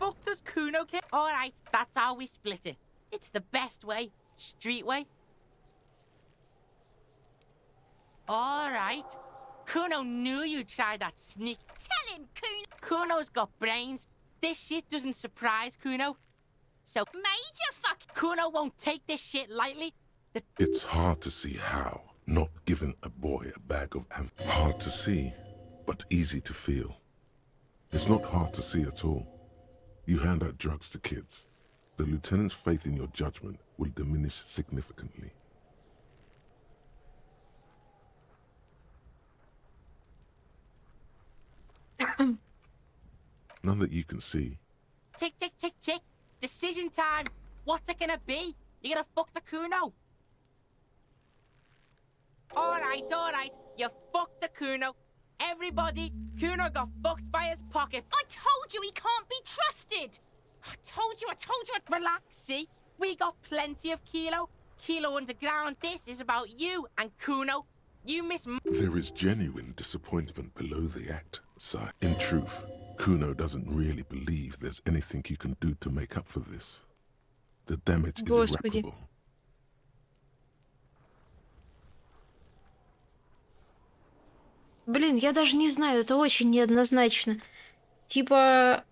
Fuck does Kuno care? Alright, that's how we split it. It's the best way. Street way. Alright. Kuno knew you'd try that sneak. Tell him, Kuno. Kuno's got brains. This shit doesn't surprise Kuno. So, Major fuck. Kuno won't take this shit lightly. It's hard to see how not giving a boy a bag of hard to see, but easy to feel. It's not hard to see at all. You hand out drugs to kids. The lieutenant's faith in your judgment will diminish significantly. None that you can see. Tick, tick, tick, tick. Decision time. What's it gonna be? You gonna fuck the Kuno? Alright, alright. You fuck the Kuno. everybody, Kuno got fucked by his pocket. I told you he can't be trusted. I told you. Relax, see? We got plenty of Kilo underground. This is about you and Kuno. You miss... There is genuine disappointment below the act side. In truth, Kuno doesn't really believe there's anything you can do to make up for this. The damage is irreparable. Блин, я даже не знаю, это очень неоднозначно. Типа,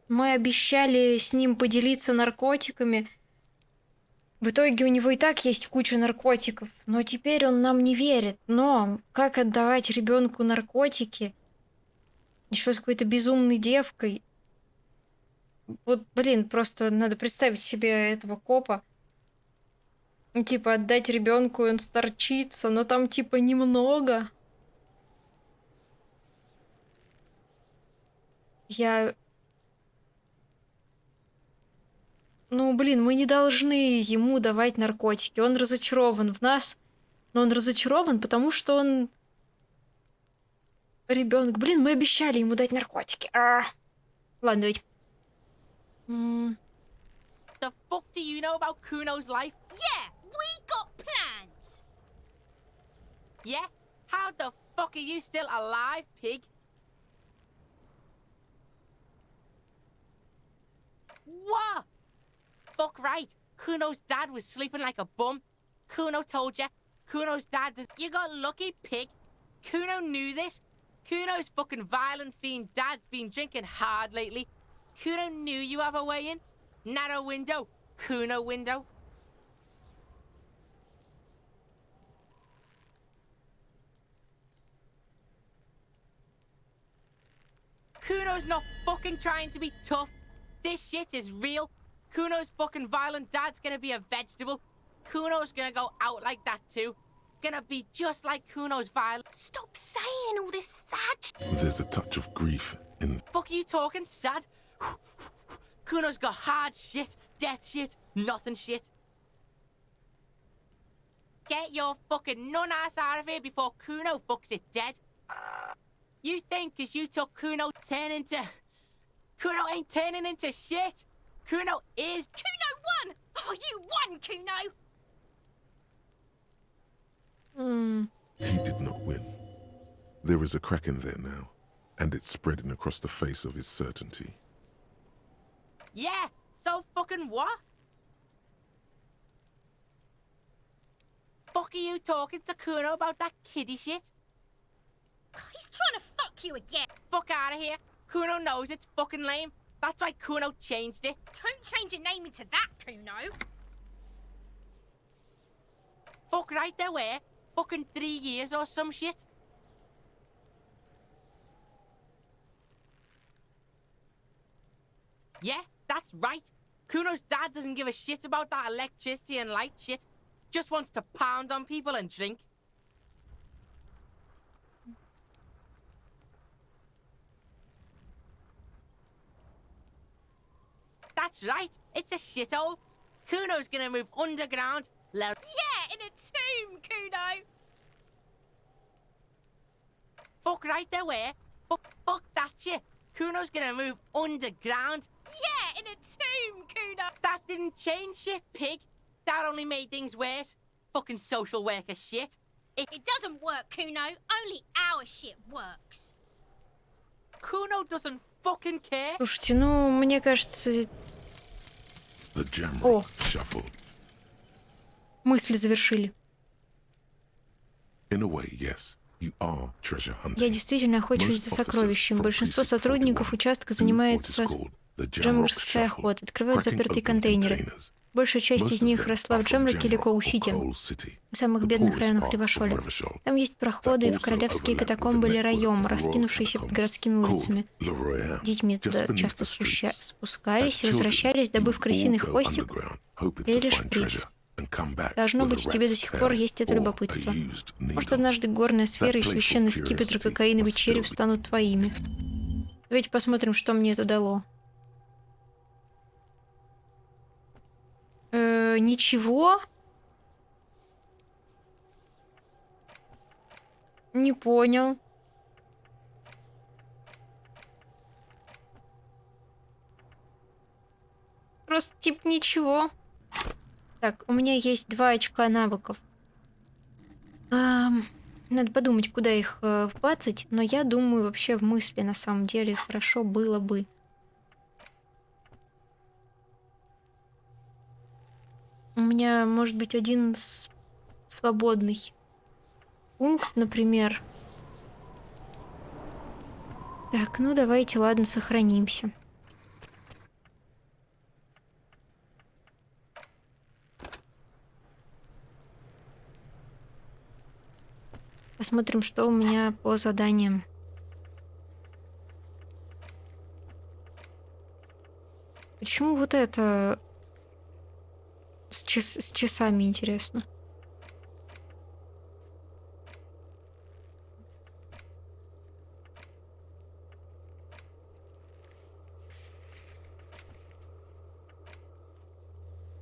мы обещали с ним поделиться наркотиками. В итоге у него и так есть куча наркотиков, но теперь он нам не верит. Но как отдавать ребенку наркотики? Еще с какой-то безумной девкой. Вот, блин, просто надо представить себе этого копа. Ну, типа, отдать ребенку, и он сторчится, но там, типа, немного. Ну, блин, мы не должны ему давать наркотики. Он разочарован в нас, но он разочарован, потому что он... Ребенок. Блин, мы обещали ему дать наркотики. Ладно, давайте. The fuck do you know about Kuno's life? Yeah, we got plans. Yeah? How the fuck are you still alive, pig? What? Fuck right. Kuno's dad was sleeping like a bum. Kuno told ya. Kuno's dad does... You got lucky, pig. Kuno knew this. Kuno's fucking violent fiend dad's been drinking hard lately. Kuno knew you have a way in. Narrow window. Kuno window. Kuno's not fucking trying to be tough. This shit is real. Kuno's fucking violent dad's gonna be a vegetable. Kuno's gonna go out like that too. Gonna be just like Kuno's violent. Stop saying all this sad There's a touch of grief in... Fuck you talking sad? Kuno's got hard shit, death shit, nothing shit. Get your fucking nun-ass out of here before Kuno fucks it dead. You think 'cause you took Kuno turn into... Kuno ain't turning into shit. Kuno is... Kuno won! Oh, you won, Kuno! He did not win. There is a crack in there now, and it's spreading across the face of his certainty. Yeah, so fucking what? Fuck are you talking to Kuno about that kiddie shit? He's trying to fuck you again. Fuck out of here. Kuno knows it's fucking lame. That's why Kuno changed it. Don't change your name into that, Kuno. Fuck right there were. Fucking 3 years or some shit. Yeah, that's right. Kuno's dad doesn't give a shit about that electricity and light shit. Just wants to pound on people and drink. That's right. It's a shithole. Kuno's gonna move underground. Yeah, in a tomb, Kuno. Fuck right there were. Fuck that shit. Kuno's gonna move underground. Yeah, in a tomb, Kuno. That didn't change shit, pig. That only made things worse. Fucking social worker shit. It doesn't work, Kuno. Only our shit works. Kuno doesn't fucking care. Слушайте, ну, мне кажется... О, мысли завершили. Я действительно охочусь за сокровищем. Большинство сотрудников участка занимается джеммерской охотой. Открывают запертые контейнеры. Большая часть из них росла в Джемрике или Коул-Сити, в самых бедных районах Ревашоля. Там есть проходы в королевские катакомбы или район, раскинувшиеся под городскими улицами. Детьми туда часто спускались и возвращались, добыв крысиный хвостик или шприц. Должно быть, в тебе до сих пор есть это любопытство. Может, однажды горная сфера и священный скипетр кокаиновый череп станут твоими. Давайте посмотрим, что мне это дало. Ничего? Не понял. просто типа ничего. Так, у меня есть 2 очка навыков. Надо подумать, куда их вбацать, но я думаю, вообще в мысли на самом деле хорошо было бы. У меня может быть один свободный пункт, например. Так, ну давайте, ладно, сохранимся. Посмотрим, что у меня по заданиям. Почему вот это с часами интересно?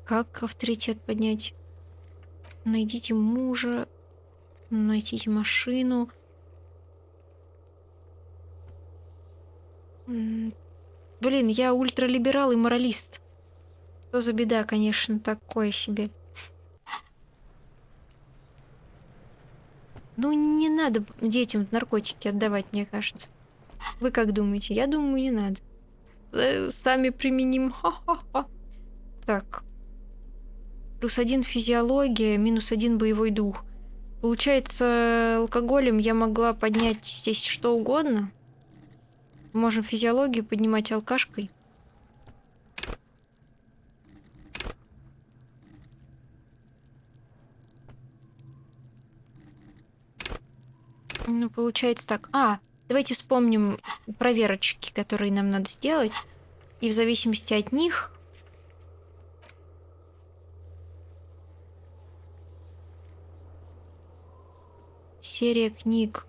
Как авторитет поднять? Найдите мужа. Найдите машину. Блин, я ультралиберал и моралист. Что за беда, конечно, такое себе. Ну, не надо детям наркотики отдавать, мне кажется. Вы как думаете? Я думаю, не надо. Сами применим. Ха-ха-ха. Так. +1 физиология, -1 боевой дух. Получается, алкоголем я могла поднять здесь что угодно. Можем физиологию поднимать алкашкой. Ну, получается так. Давайте вспомним проверочки, которые нам надо сделать. И в зависимости от них... Серия книг.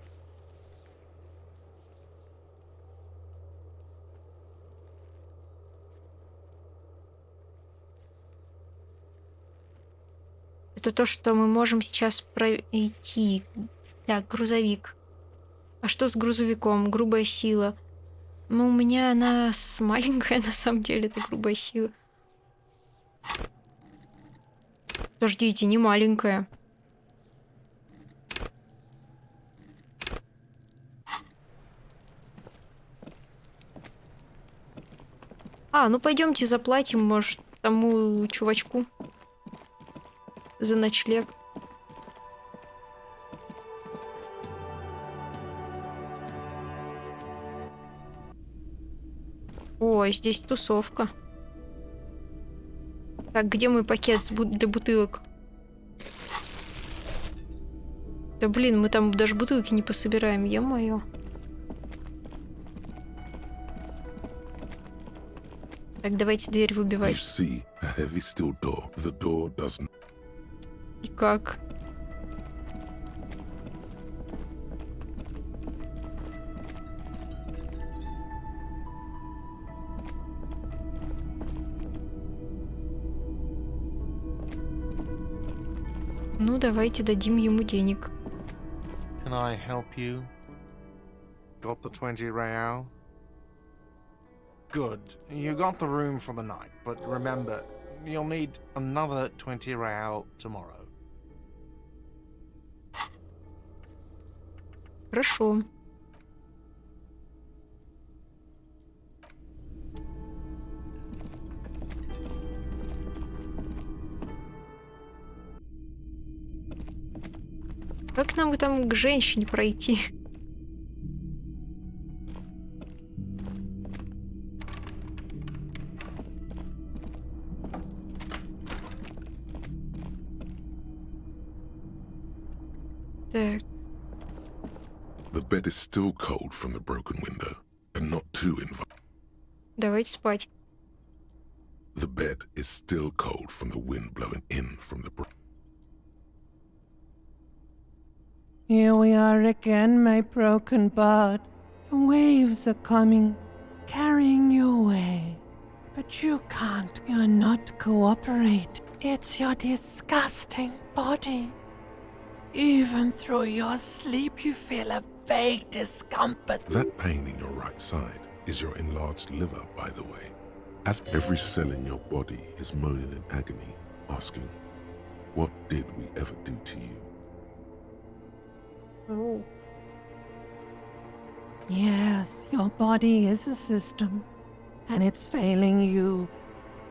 Это то, что мы можем сейчас пройти. Так, грузовик. А что с грузовиком? Грубая сила. Ну, у меня она маленькая, на самом деле, это грубая сила. Подождите, не маленькая. Ну пойдемте заплатим, может, тому чувачку за ночлег. Ой, здесь тусовка. Так, где мой пакет для бутылок? Да блин, мы там даже бутылки не пособираем, е-мое. Так, давайте дверь выбивать. И как? Ну, давайте дадим ему денег. Can I help you? Got the 20 real? Good. You got the room for the night, but remember, you'll need another 20 real tomorrow. Хорошо. Как нам там к женщине пройти? Так. The bed is still cold from the broken window, and not too inviting. Давайте спать. The bed is still cold from the wind blowing in from the Here we are again, my broken bud. The waves are coming, carrying you away. But you can't. You're not cooperate. It's your disgusting body. Even through your sleep, you feel a vague discomfort. That pain in your right side is your enlarged liver, by the way. As every cell in your body is moaning in agony, asking, what did we ever do to you? Oh. Yes, your body is a system, and it's failing you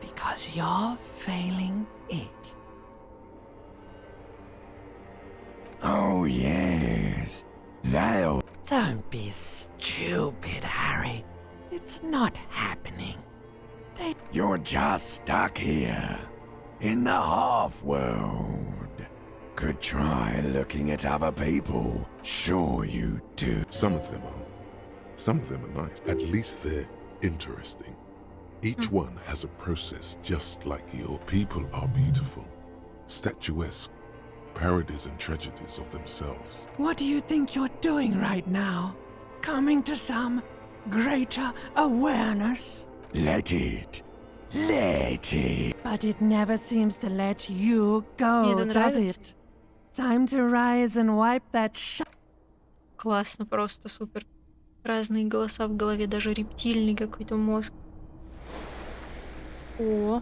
because you're failing it. Oh, yes. That'll... Don't be stupid, Harry. It's not happening. You're just stuck here, in the half-world. Could try looking at other people. Sure you do. Some of them are. Some of them are nice. At least they're interesting. Each one has a process just like your people are beautiful, statuesque, parodies and tragedies of themselves. What do you think you're doing right now? Coming to some greater awareness? Let it. Let it. But it never seems to let you Мне go, это does нравится. it? Time to rise and wipe that shit. Классно, просто супер. Разные голоса в голове, даже рептильный какой-то мозг. О.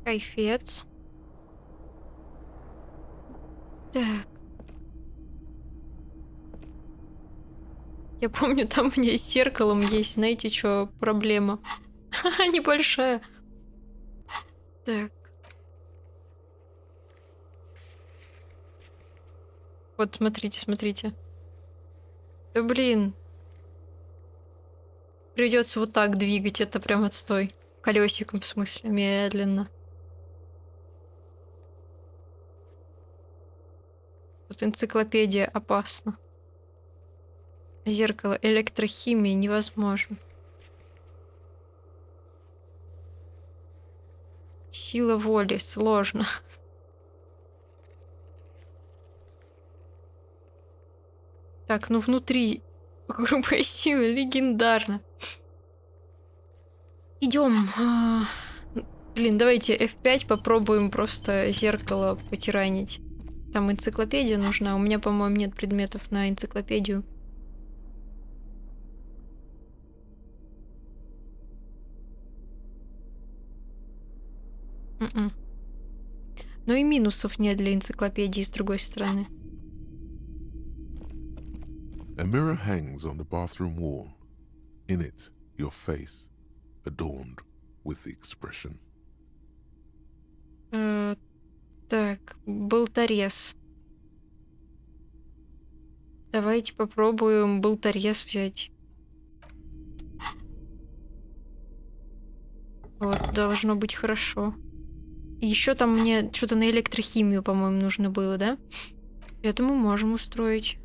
Кайфец. Так. Я помню, там у меня с зеркалом есть, знаете, что проблема? Небольшая. Так. Вот, смотрите, смотрите. Да блин. Придется вот так двигать, это прям отстой. Колесиком, в смысле, медленно. Тут энциклопедия опасна. Зеркало электрохимии невозможно. Сила воли сложно. Так, ну внутри грубая сила легендарна. Идем. Блин, давайте F5 попробуем просто зеркало потиранить. Там энциклопедия нужна. У меня, по-моему, нет предметов на энциклопедию. Но и минусов нет для энциклопедии с другой стороны. A mirror hangs on the bathroom wall. In it, your face, adorned with the expression. Так, болторез. Давайте попробуем болторез взять. Вот, должно быть хорошо. Еще там мне что-то на электрохимию, по-моему, нужно было, да? Это мы можем устроить.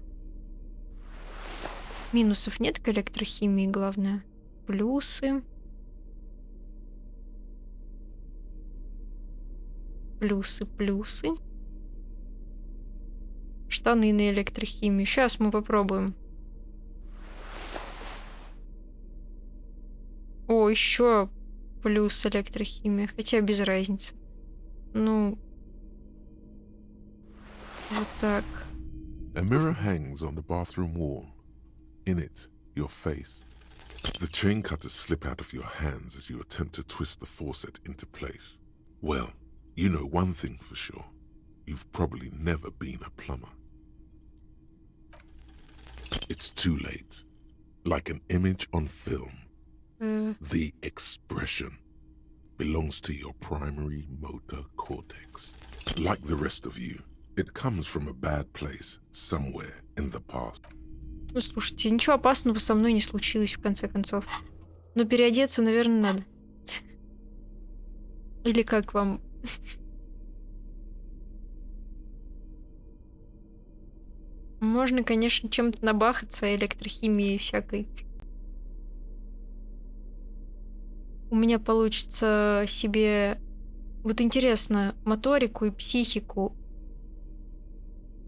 Минусов нет к электрохимии, главное. Плюсы. Плюсы, плюсы. Штаны на электрохимию. Сейчас мы попробуем. О, еще плюс электрохимия. Хотя без разницы. Ну, вот так. A mirror hangs on the bathroom wall. In it, your face. The chain cutters slip out of your hands as you attempt to twist the faucet into place. Well, you know one thing for sure. You've probably never been a plumber. It's too late. Like an image on film. The expression belongs to your primary motor cortex. Like the rest of you, it comes from a bad place somewhere in the past. Ну, слушайте, ничего опасного со мной не случилось, в конце концов. Но переодеться, наверное, надо. Или как вам? Можно, конечно, чем-то набахаться, электрохимией всякой. У меня получится себе... Вот интересно, моторику и психику.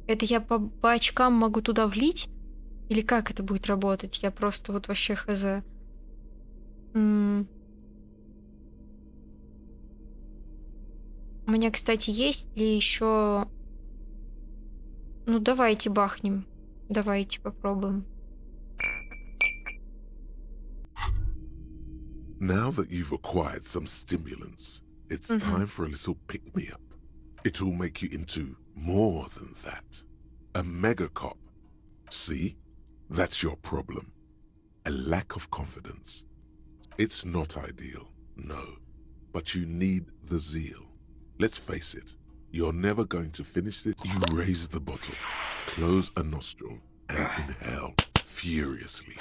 Это я по очкам могу туда влить? Или как это будет работать? Я просто вот вообще хз. У меня, кстати, есть ли еще... Ну, давайте бахнем. Давайте попробуем. Now that you've acquired some stimulants, it's time for a little pick-me-up. It will make you into more than that. A mega cop. See? That's your problem. A lack of confidence. It's not ideal, no. But you need the zeal. Let's face it, you're never going to finish this. You raise the bottle, close a nostril, and inhale furiously.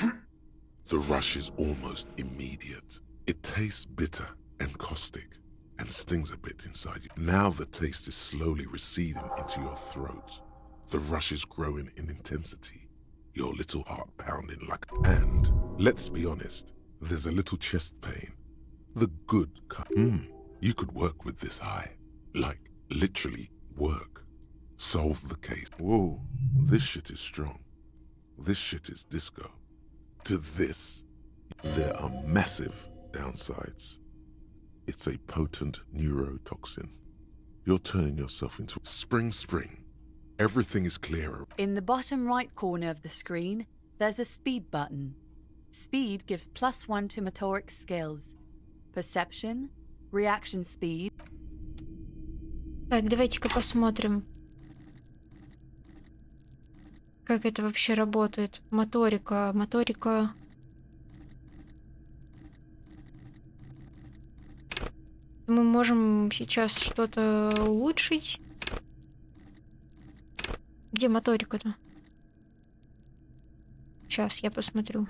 The rush is almost immediate. It tastes bitter and caustic and stings a bit inside you. Now the taste is slowly receding into your throat. The rush is growing in intensity. Your little heart pounding like... And, let's be honest, there's a little chest pain. The good kind. You could work with this high. Like, literally work. Solve the case. Whoa, this shit is strong. This shit is disco. To this, there are massive downsides. It's a potent neurotoxin. You're turning yourself into spring. Everything is clearer. In the bottom right corner of the screen, there's a speed button. Speed gives +1 to motoric skills. Perception, reaction speed. Так, давайте-ка посмотрим, как это вообще работает. Моторика. Мы можем сейчас что-то улучшить. Где моторика-то? Сейчас я посмотрю.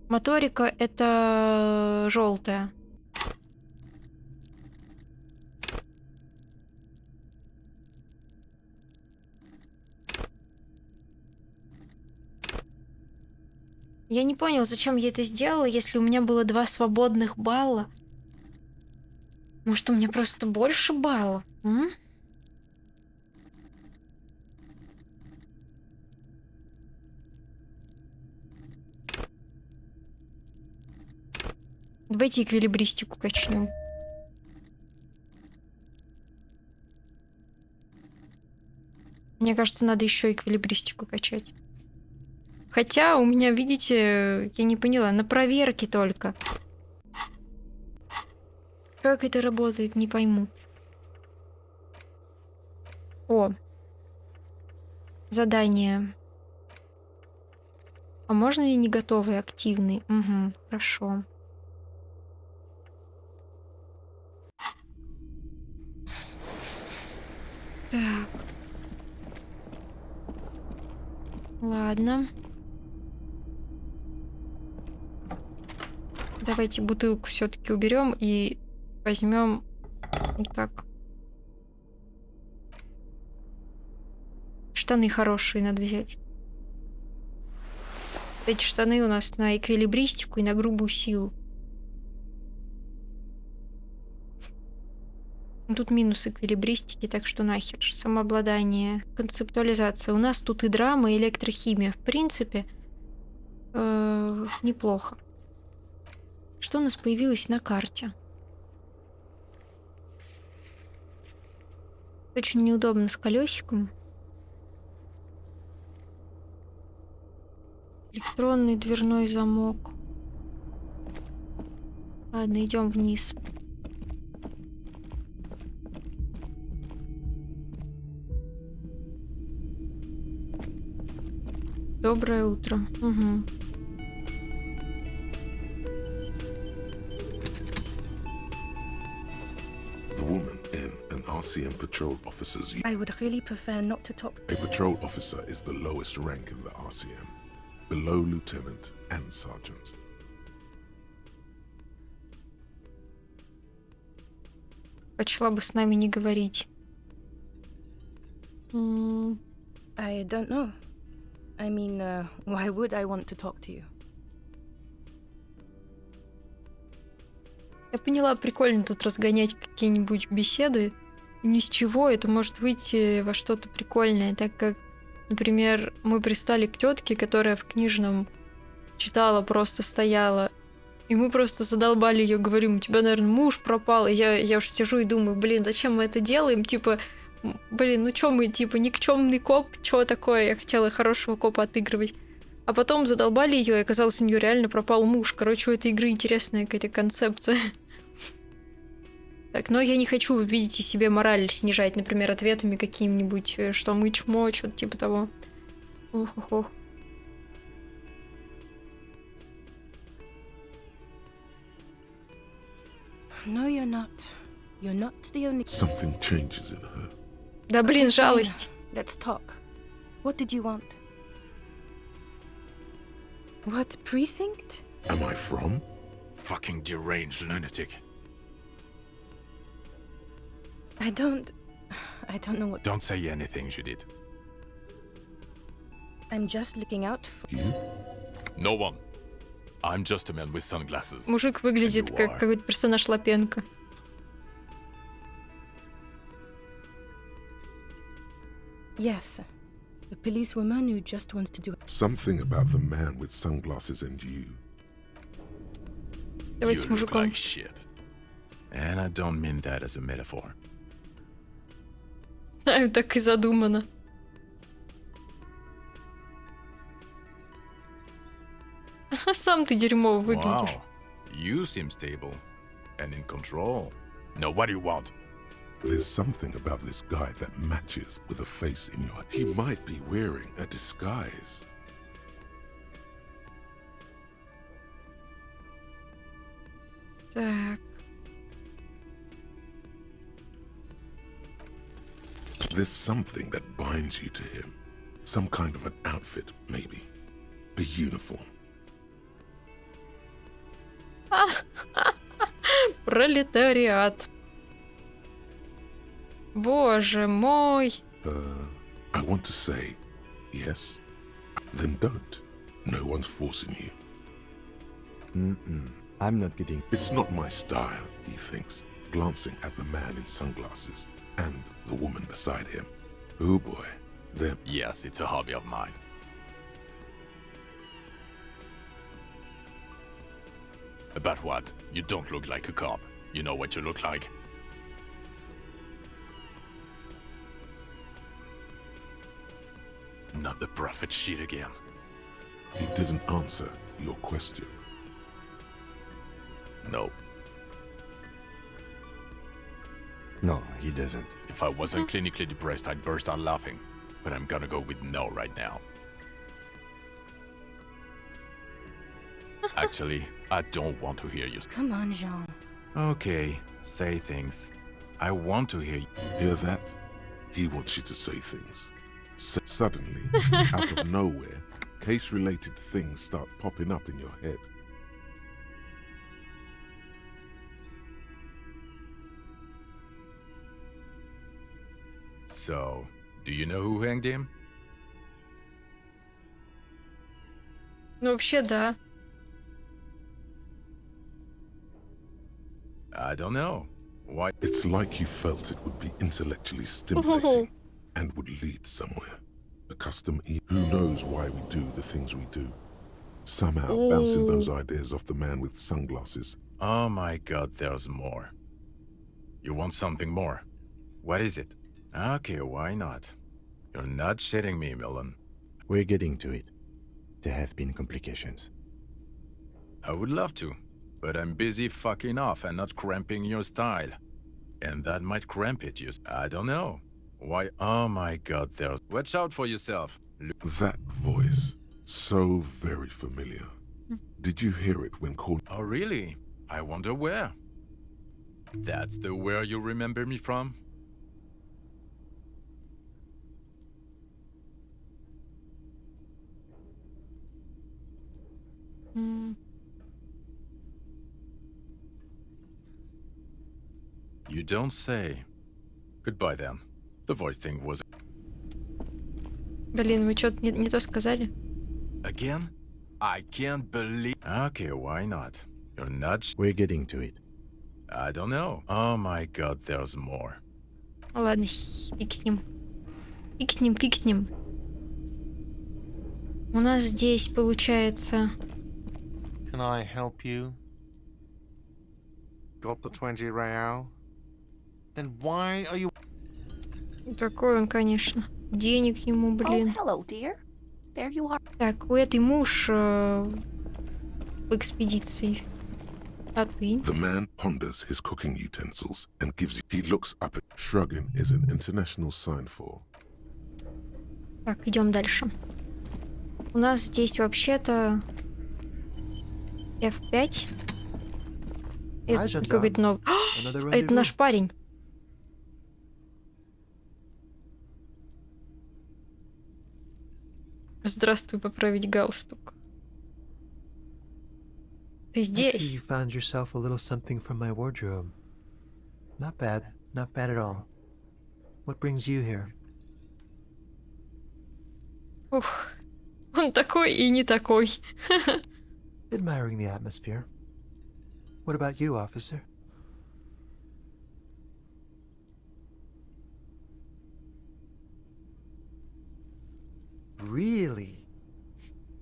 Моторика — это желтая. Я не понял, зачем я это сделала, если у меня было 2 свободных балла. Может, у меня просто больше баллов? Давайте эквилибристику качнем. Мне кажется, надо еще эквилибристику качать. Хотя у меня, видите, я не поняла, на проверке только. Как это работает, не пойму. О. Задание. А можно ли не готовый, активный? Угу, хорошо. Так. Ладно. Давайте бутылку все-таки уберем и возьмем вот так. Штаны хорошие надо взять. Эти штаны у нас на эквилибристику и на грубую силу. Тут минус эквилибристики, так что нахер. Самообладание, концептуализация. У нас тут и драма, и электрохимия. В принципе, неплохо. Что у нас появилось на карте? Очень неудобно с колесиком. Электронный дверной замок. Ладно, идем вниз. Доброе утро. Угу. The woman in an RCM patrol officer's... I would really prefer not to talk. A patrol officer is the lowest rank in the RCM, below lieutenant and sergeant. Почла бы с нами не говорить. I don't know. I mean, why would I want to talk to you? Я поняла, прикольно тут разгонять какие-нибудь беседы. Ни с чего это может выйти во что-то прикольное, так как, например, мы пристали к тетке, которая в книжном читала, просто стояла, и мы просто задолбали ее, говорим, у тебя, наверное, муж пропал, и я уж сижу и думаю, блин, зачем мы это делаем, типа, блин, ну чё мы, типа, никчемный коп, чё такое, я хотела хорошего копа отыгрывать. А потом задолбали ее, и оказалось, у нее реально пропал муж. Короче, у этой игры интересная какая-то концепция. Так, но я не хочу, видите, себе мораль снижать, например, ответами какими-нибудь, что мы чмо, что-то типа того. Ох-ох-ох. No, you're not. You're not the only... Something changes in her. Да блин, жалость. Let's talk. What did you want? What precinct? Am I from? Fucking deranged lunatic. I don't know what... Don't say anything, Judith. I'm just looking out for... You? No one. I'm just a man with sunglasses. Мужик выглядит как какой-то персонаж Лапенко. Yes, a policewoman who just wants to do... Something about the man with sunglasses and you. Давайте с мужиком. Like shit. And I don't mean that as a metaphor. Знаю, так и задумано. Сам ты дерьмово выглядишь. Wow. You seem stable and in control. Now what do you want? There's something about this guy that matches with a face in your... He might be wearing a disguise. Так. There's something that binds you to him. Some kind of an outfit, maybe. A uniform. Пролетариат. Боже мой. I want to say yes, then don't. No one's forcing you. I'm not kidding. It's not my style, he thinks, glancing at the man in sunglasses and the woman beside him. Oh boy, them. Yes, it's a hobby of mine. About what? You don't look like a cop. You know what you look like? Not the prophet shit again. He didn't answer your question. No. No, he doesn't. If I wasn't clinically depressed, I'd burst out laughing. But I'm gonna go with no right now. Actually, I don't want to hear you. Come on, Jean. Okay, say things. I want to hear you. Hear that? He wants you to say things. Suddenly, out of nowhere, case-related things start popping up in your head. So, do you know who hanged him? Ну, вообще, да. I don't know. Why? It's like you felt it would be intellectually stimulating and would lead somewhere. A custom who knows why we do the things we do. Somehow bouncing those ideas off the man with sunglasses. Oh my god, there's more. You want something more? What is it? Okay, why not? You're not shitting me, Milan. We're getting to it. There have been complications. I would love to, but I'm busy fucking off and not cramping your style. And that might cramp it, I don't know. Why? Oh my god, there's... Watch out for yourself. That voice, so very familiar. Did you hear it when called? Oh really? I wonder where. That's the where you remember me from? You don't say. Goodbye then. The voice thing was... Блин, мы что-то не то сказали. Again? I can't believe... Okay, why not? You're not... We're getting to it. I don't know. Oh my god, there's more. Ладно, фиг с ним. Фиг с ним. У нас здесь получается... Can I help you? Got the 20 real? Then why are you... Такой он, конечно. Денег ему, блин. Oh, hello, dear. There you are. Так, у этой муж в экспедиции. А ты? The man ponders his cooking utensils and gives you. He looks up at shrugging is an international sign for. Так, идем дальше. У нас здесь вообще-то F5. Это какой-то новый. Это наш парень. Здравствуй, поправить галстук. Ты I see здесь? you found yourself a little something from my wardrobe. Not bad at all. What brings you here? Ух, он такой и не такой. Admiring the atmosphere. What about you, officer? Really?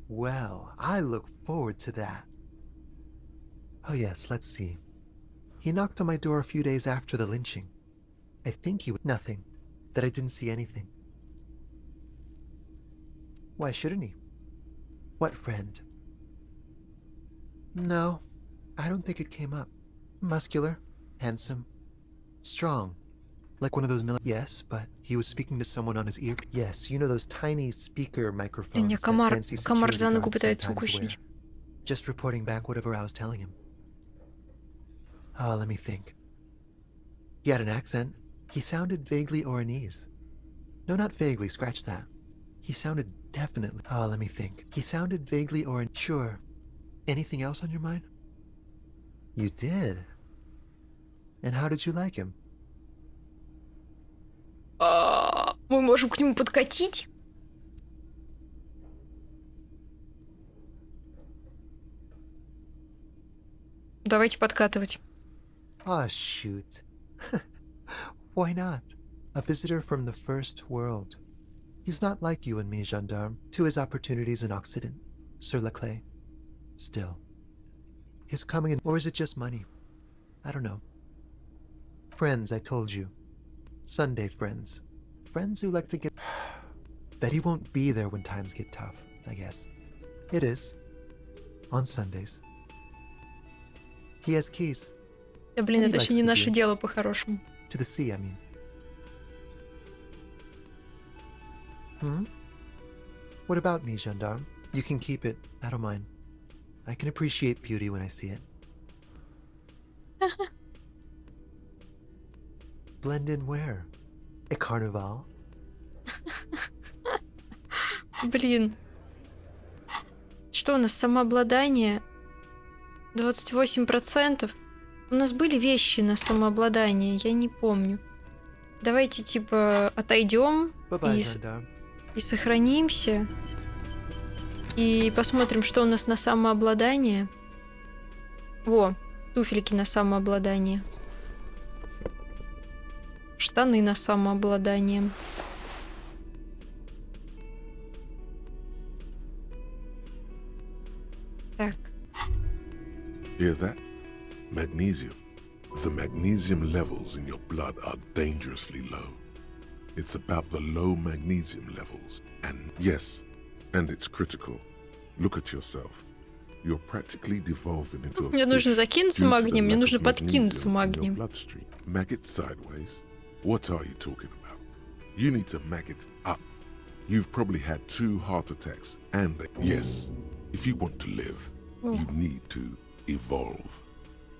Well, I look forward to that. Oh yes, let's see. He knocked on my door a few days after the lynching. I think he would nothing. That I didn't see anything. Why shouldn't he? What friend? No, I don't think it came up. Muscular, handsome, strong. Like one of those Yes, but he was speaking to someone on his ear. Yes, you know those tiny speaker microphones. Меня комар за ногу пытается укусить. Just reporting back whatever I was telling him. Oh, let me think. He had an accent. He sounded vaguely Oranese. No, not vaguely, scratch that. He sounded definitely... Oh, let me think. He sounded vaguely Oranese. Sure. Anything else on your mind? You did? And how did you like him? Мы можем к нему подкатить? Давайте подкатывать. Ah, shoot. Why not? A visitor from the first world. He's not like you and me, gendarme. To his opportunities in Occident. Sur la clé. Still. His coming in... Or is it just money? I don't know. Friends, I told you. Sunday friends. Friends who like to get... That he won't be there when times get tough, I guess. It is. On Sundays. He has keys. Да блин, это вообще не наше дело по-хорошему. To the sea, I mean. Hmm? What about me, gendarme? You can keep it. I don't mind. I can appreciate beauty when I see it. Blend in where? A carnival? Блин. Что у нас? Самообладание? 28%? У нас были вещи на самообладание, я не помню. Давайте, типа, отойдем и сохранимся. И посмотрим, что у нас на самообладание. Во, туфельки на самообладание. Штаны на самообладание. Так. Hear that? Magnesium. The magnesium levels in your blood are dangerously low. It's about the low magnesium levels. And yes, and it's critical. Look at yourself. You're practically devolving into a Мне нужно закинуться магнием, мне нужно подкинуться магнием. Maggot sideways? What are you talking about? You need to maggot up. You've probably had 2 heart attacks and yes, if you want to live, you need to evolve.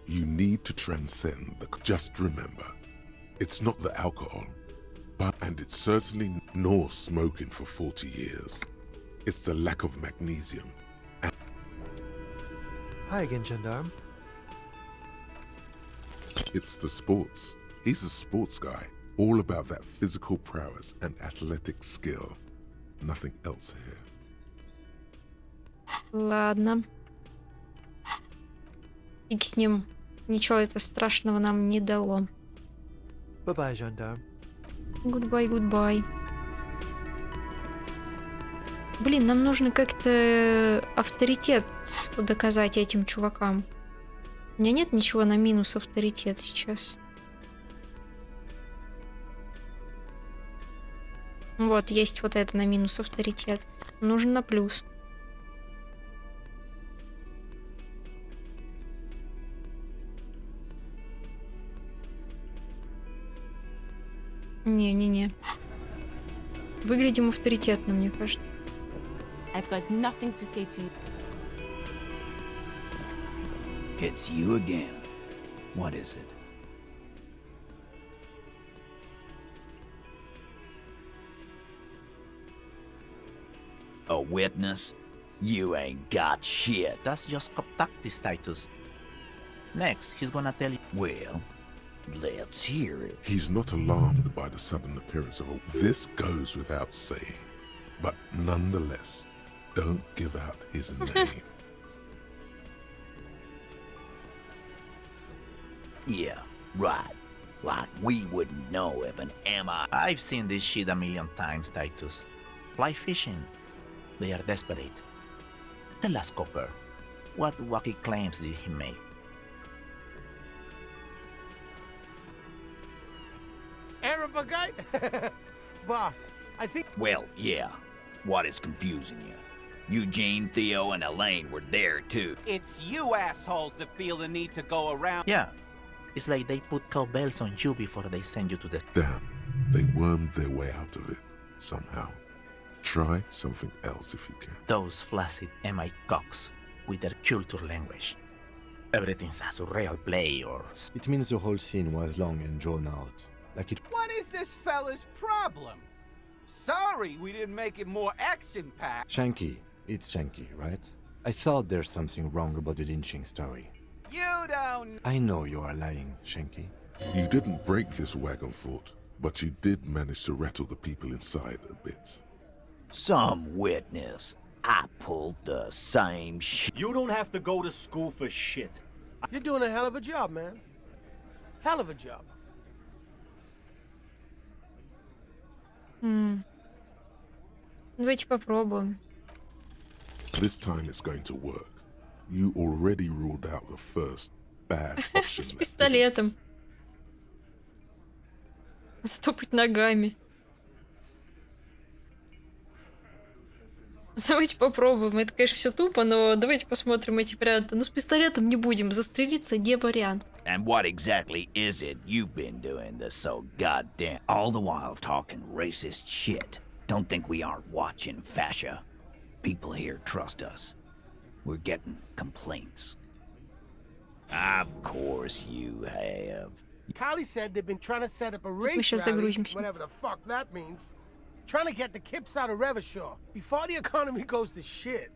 You need to transcend the... Just remember, it's not the alcohol, and it's certainly nor smoking for 40 years. It's the lack of magnesium. Hi again, gendarme. It's the sports. He's a sports guy, all about that physical prowess and athletic skill. Nothing else here. Ладно. Фиг с ним. Ничего это страшного нам не дало. Bye-bye, gendarme. Goodbye, goodbye. Блин, нам нужно как-то авторитет доказать этим чувакам. У меня нет ничего на минус авторитет сейчас. Вот, есть вот это на минус авторитет. Нужен на плюс. Не-не-не. Выглядим авторитетно, мне кажется. I've got nothing to say to you. It's you again. What is it? A witness? You ain't got shit. That's just tactics, Titus. Next, he's gonna tell you. Well, let's hear it. He's not alarmed by the sudden appearance of a... This goes without saying. But nonetheless, don't give out his name. Yeah, right. Like we wouldn't know if an MI... I've seen this shit a million times, Titus. Fly fishing. They are desperate. Tell us, Copper, what wacky claims did he make? Arab guy? Boss, I think... Well, yeah. What is confusing you? Eugene, Theo, and Elaine were there, too. It's you assholes that feel the need to go around. Yeah. It's like they put cowbells on you before they send you to the... Damn, they wormed their way out of it, somehow. Try something else if you can. Those flaccid MI cocks with their culture language. Everything's a surreal play or... It means the whole scene was long and drawn out. Like it... What is this fella's problem? Sorry we didn't make it more action-packed. Shanky. It's Shanky, right? I thought there's something wrong about the lynching story. You don't... I know you are lying, Shanky. You didn't break this wagon fort, but you did manage to rattle the people inside a bit. Some witness. I pulled the same shit. You don't have to go to school for shit. You're doing a hell of a job, man. Hell of a job. Давайте попробуем. This time it's going to work. You already ruled out the first bad option. С пистолетом. Стопать ногами. Давайте попробуем. Это, конечно, все тупо, но давайте посмотрим эти варианты. Ну, с пистолетом не будем. Застрелиться не вариант. And what exactly is it you've been doing that's so goddamn... All the while talking racist shit. Don't think we aren't watching, fascia. People here trust us. We're getting complaints. Of course you have. Kylie said they've been trying to set up a race сейчас rally, загрузимся. whatever the fuck that means. Trying to get the kips out of Revachol before the economy goes to shit.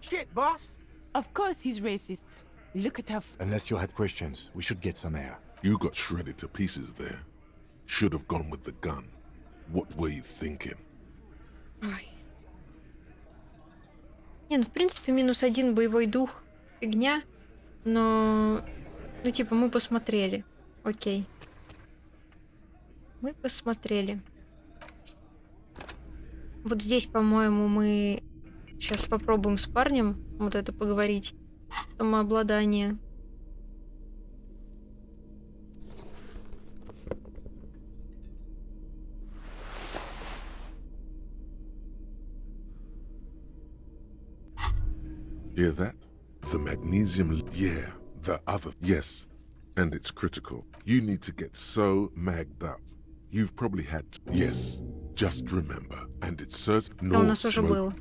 Shit, boss. Of course he's racist. Look at how... Unless you had questions, we should get some air. You got shredded to pieces there. Should have gone with the gun. What were you thinking? Ой. Не, ну в принципе -1 боевой дух фигня, но ну типа мы посмотрели, окей, мы посмотрели. Вот здесь, по-моему, мы сейчас попробуем с парнем вот это поговорить, самообладание. Hear that? The magnesium... Yeah, the other... Yes, and it's critical. You need to get so magged up. You've probably had... Yes, just remember. And it's certain... Да, у нас уже было.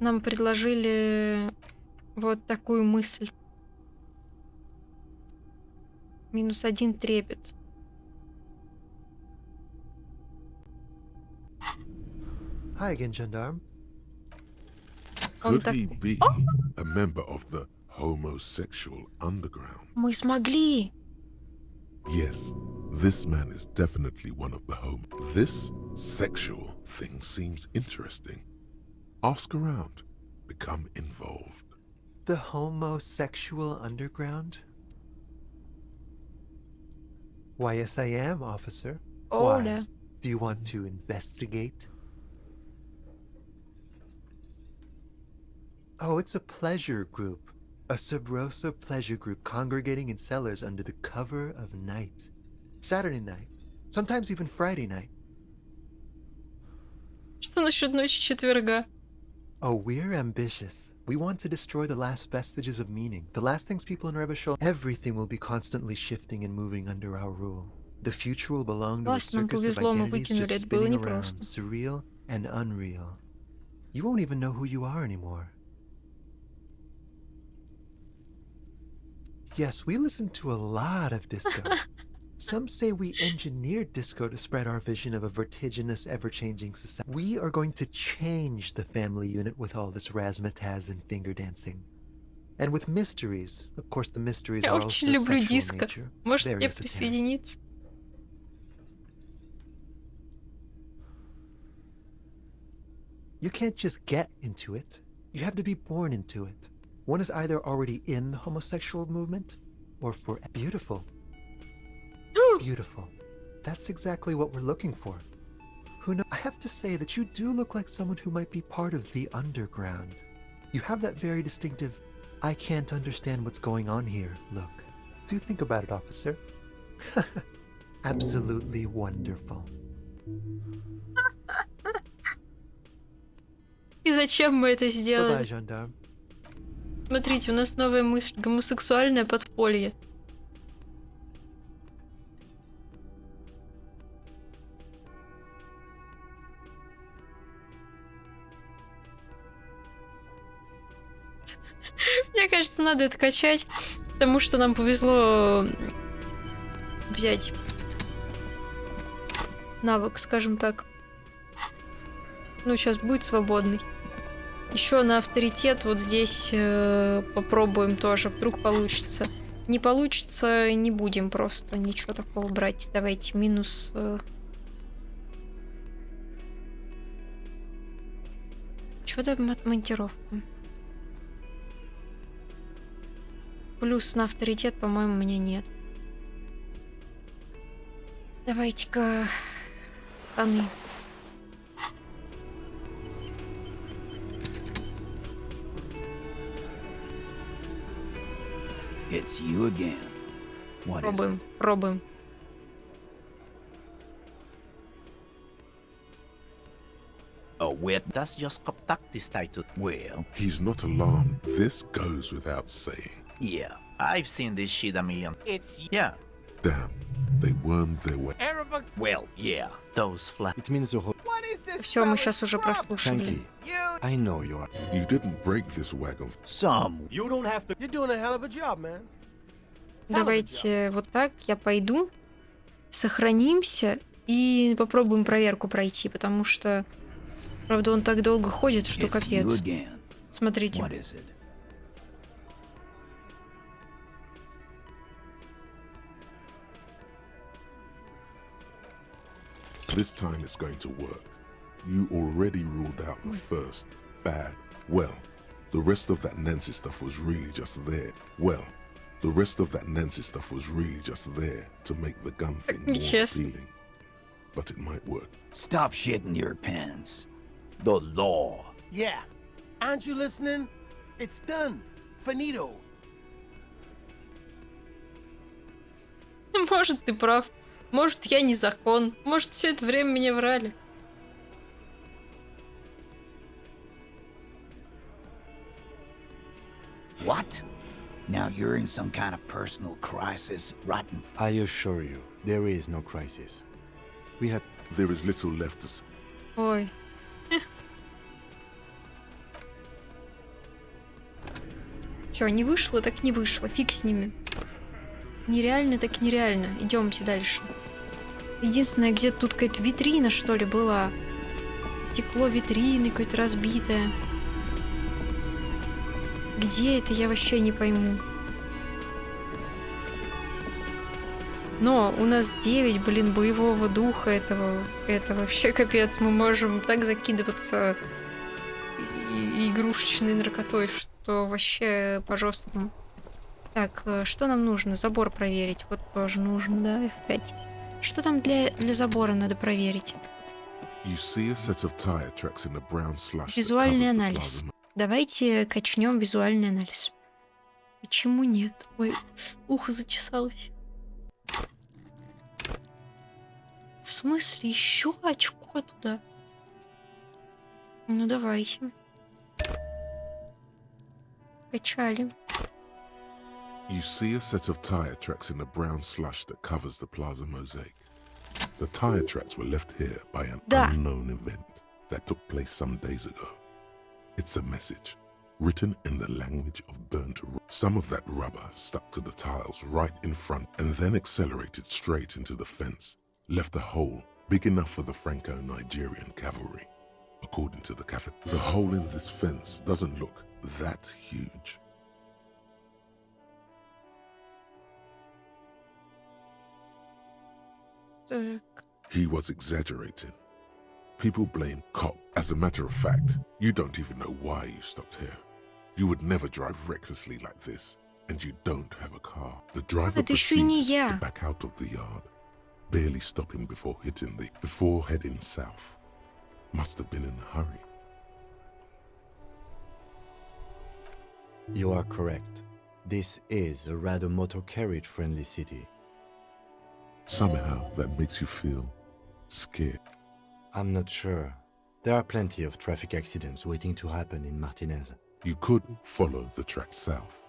Нам предложили вот такую мысль. -1 трепет. Hi again, gendarme. Could he be a member of the homosexual underground? Мы смогли! Yes, this man is definitely one of the This sexual thing seems interesting. Ask around. Become involved. The homosexual underground? Why, yes, I am, officer. Oh, Why? да. Do you want to investigate? Oh, it's a pleasure group. A subversive pleasure group congregating in cellars under the cover of night. Saturday night. Sometimes even Friday night. Что насчет ночи четверга? Oh, we're ambitious. We want to destroy the last vestiges of meaning. The last things people in Revachol... Everything will be constantly shifting and moving under our rule. The future will belong to a circus of identities just spinning around, surreal and unreal. You won't even know who you are anymore. Yes, we listen to a lot of disco. Some say we engineered disco to spread our vision of a vertiginous, ever-changing society. We are going to change the family unit with all this razzmatazz and finger dancing. And with mysteries. Of course, the mysteries are also of sexual nature. Может, мне присоединиться? You can't just get into it. You have to be born into it. One is either already in the homosexual movement, or for beautiful. Beautiful. That's exactly what we're looking for. Who knows? I have to say that you do look like someone who might be part of the underground. You have that very distinctive, I can't understand what's going on here look. Do think about it, officer. Absolutely wonderful. И зачем мы это сделали? Bye-bye, gendarme. Смотрите, у нас новая мысль. Гомосексуальное подполье. Мне кажется, надо это качать, потому что нам повезло взять навык, скажем так. Ну, сейчас будет свободный. Еще на авторитет вот здесь попробуем тоже, вдруг получится. Не получится, не будем просто ничего такого брать. Давайте минус... Что там от монтировки? Плюс на авторитет, по-моему, у меня нет. Давайте-ка штаны. It's you again. What is it? Пробуем. Oh, wait, that's just this title. Well, he's not alarmed. This goes without saying. Yeah, I've seen this shit a million. Yeah. Damn, they wormed their way. Well, yeah. Those flat. It means the whole... Все, мы сейчас уже прослушали. I know you are. You didn't break this wagon. Some. You don't have to. You're doing a hell of a job, man. Давайте вот так, я пойду, сохранимся и попробуем проверку пройти, потому что, правда, он так долго ходит, что капец. Смотрите. This time it's going to work. You already ruled out the first bad. Well, the rest of that Nancy stuff was really just there. Well, the rest of that Nancy stuff was really just there to make the gun thing more appealing. But it might work. Stop shitting your pants. The law. Yeah. Aren't you listening? It's done. Finito. Может, ты прав. Может, я не закон. Может, все это время меня врали. What? Now you're in some kind of personal crisis, rotten. I assure you, there is no crisis. We have... There is little left to... Ой. Все, не вышло, так не вышло. Фиг с ними. Нереально, так нереально. Идемте дальше. Единственное, где-то тут какая-то витрина, что ли, была. Стекло витрины какое-то разбитое. Где это, я вообще не пойму. Но у нас 9, блин, боевого духа этого. Это вообще капец. Мы можем так закидываться игрушечной наркотой, что вообще по-жесткому. Так, что нам нужно? Забор проверить. Вот тоже нужно, да, F5. Что там для забора надо проверить? Визуальный анализ. Давайте качнем визуальный анализ. Почему нет? Ой, ухо зачесалось. В смысле, еще очко туда? Ну, давайте. Качали. You see a set of tire tracks in the brown slush that covers the plaza mosaic. The tire tracks were left here by an unknown event that took place some days ago. It's a message, written in the language of burnt rubber. Some of that rubber stuck to the tiles right in front and then accelerated straight into the fence, left a hole big enough for the Franco-Nigerian cavalry. According to the cafe, the hole in this fence doesn't look that huge. He was exaggerating. People blame cop. As a matter of fact, you don't even know why you stopped here. You would never drive recklessly like this, and you don't have a car. The driver proceeded to back out of the yard, barely stopping before heading south. Must have been in a hurry. You are correct. This is a rather motor carriage-friendly city. Somehow that makes you feel scared. I'm not sure. There are plenty of traffic accidents waiting to happen in Martinez. You could follow the track south.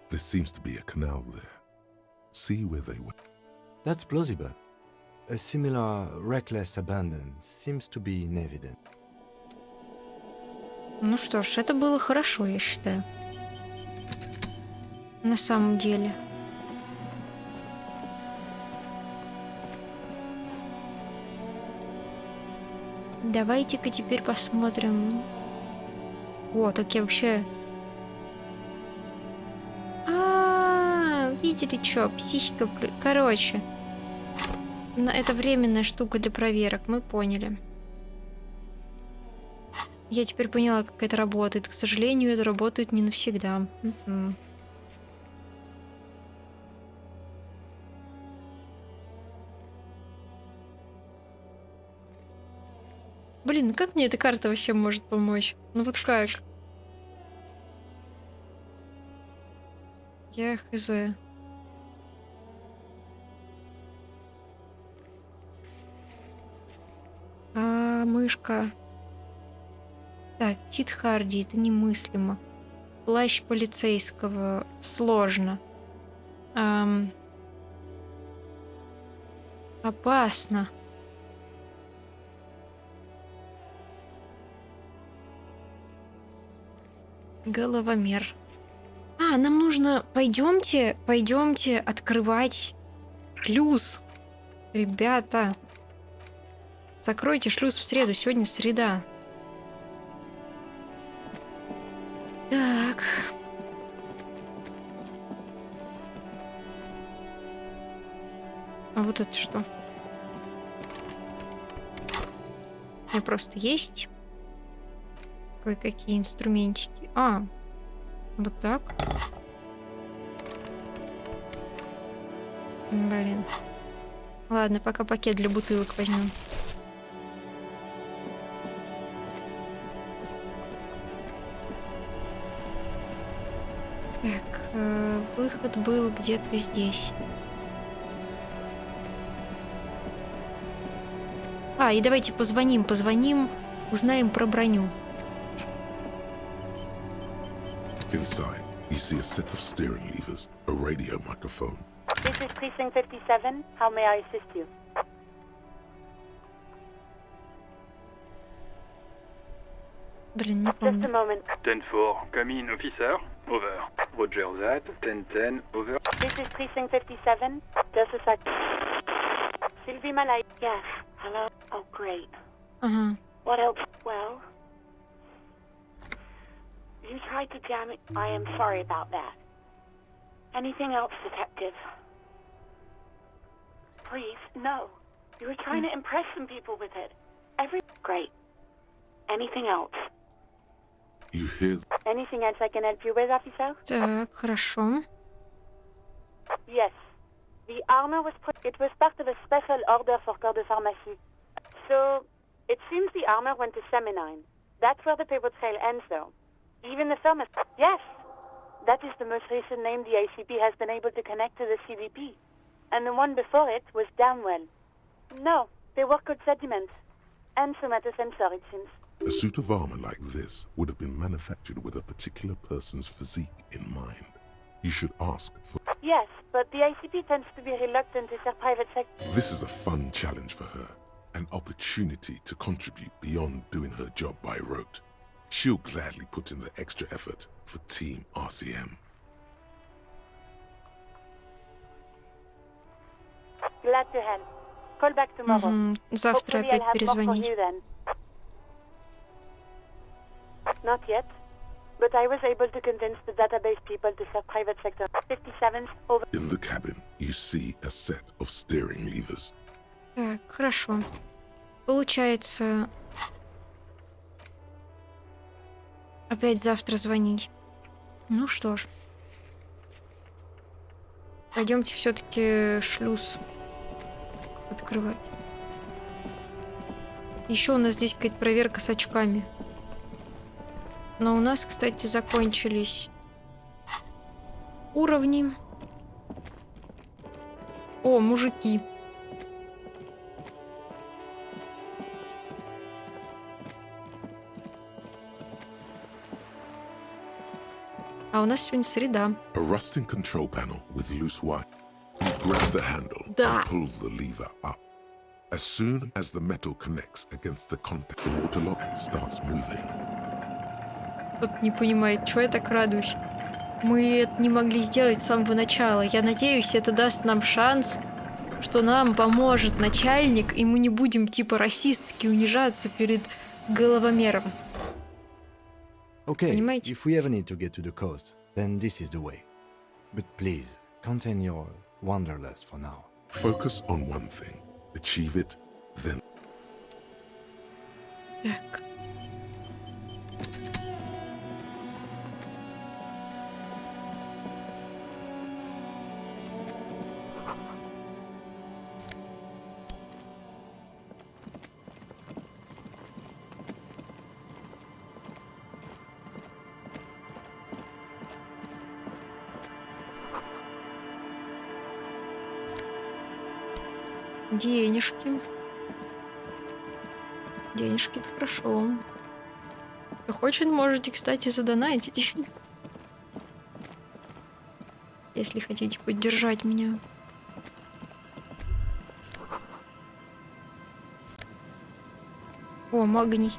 There seems to be a canal there. See where they went. That's plausible. A similar reckless abandon seems to be in evidence. Ну что ж, это было хорошо, я считаю. На самом деле. Давайте-ка теперь посмотрим. О, так я вообще... Видели что? Психика... Короче. Это временная штука для проверок, мы поняли. Я теперь поняла, как это работает. К сожалению, это работает не навсегда. Блин, как мне эта карта вообще может помочь? Ну вот как? Я хз. Мышка. Так, Тит Харди, это немыслимо. Плащ полицейского. Сложно. Опасно. Головомер. Нам нужно... Пойдемте открывать шлюз. Ребята. Закройте шлюз в среду. Сегодня среда. Так. А вот это что? У меня просто есть кое-какие инструментики. Вот так. Блин. Ладно, пока пакет для бутылок возьмем. Так, выход был где-то здесь. И давайте позвоним, узнаем про броню. Inside, you see a set of steering levers, a radio microphone. This is Precinct 57. How may I assist you? Блин, не помню. Just a moment. 10-4, come in, officer. Over. Roger that. 10-10, over. This is Precinct 57. Just a sec. Sylvie Malay. Yes. Hello. Oh, great. What else? Well, you tried to jam it. I am sorry about that. Anything else, detective? Please, no. You were trying to impress some people with it. Great. Anything else? You hear? Anything else I can help you with, officer? Так, хорошо. Yes. The armor was it was part of a special order for corps de pharmacie. So, it seems the armor went to Seminine. That's where the paper trail ends, though. Even the pharmacist... Yes! That is the most recent name the ACP has been able to connect to the CDP. And the one before it was Damwell. No, they were called sediments. And somatosensor, it seems. A suit of armor like this would have been manufactured with a particular person's physique in mind. You should ask for... Yes, but the ACP tends to be reluctant to serve private sector. This is a fun challenge for her. An opportunity to contribute beyond doing her job by rote. She'll gladly put in the extra effort for Team RCM. Glad to help. Call back tomorrow. Завтра Hopefully I'll опять have more for перезвонить. you then. Not yet, but I was able to convince the database people to serve private sector. 57 over. In the cabin, you see a set of steering levers. Так, хорошо. Получается... Опять завтра звонить. Ну что ж. Пойдемте все-таки шлюз открывать. Еще у нас здесь какая-то проверка с очками. Но у нас, кстати, закончились уровни. О, мужики. А у нас сегодня среда. A rusting control panel with loose wire. You grab the handle Да. and pull the lever up. As soon as the metal connects against the contact, the water lock starts moving. Вот не понимает, чего я так радуюсь. Мы это не могли сделать с самого начала. Я надеюсь, это даст нам шанс, что нам поможет начальник, и мы не будем типа расистски унижаться перед головомером. Okay, Понимаете? if we ever need to get to the coast, then this is the way. But please, contain your wanderlust for now. Focus on one thing. Achieve it, then... Так. Денежки. Денежки, хорошо. Кто хочет, можете, кстати, задонатить. Если хотите поддержать меня. О, магний.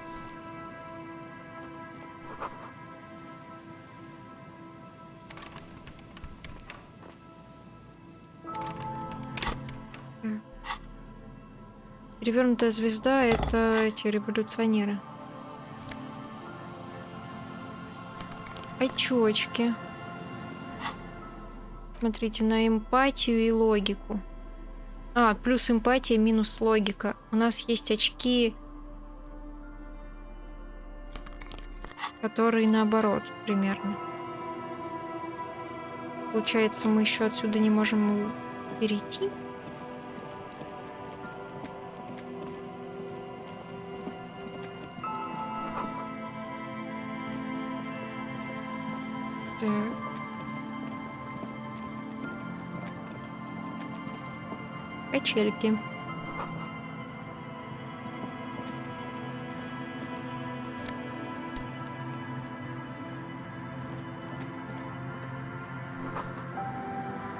Перевернутая звезда — это эти революционеры. Очечки. Смотрите, на эмпатию и логику. А, плюс эмпатия, минус логика. У нас есть очки, которые наоборот примерно. Получается, мы еще отсюда не можем перейти. Так. Качельки.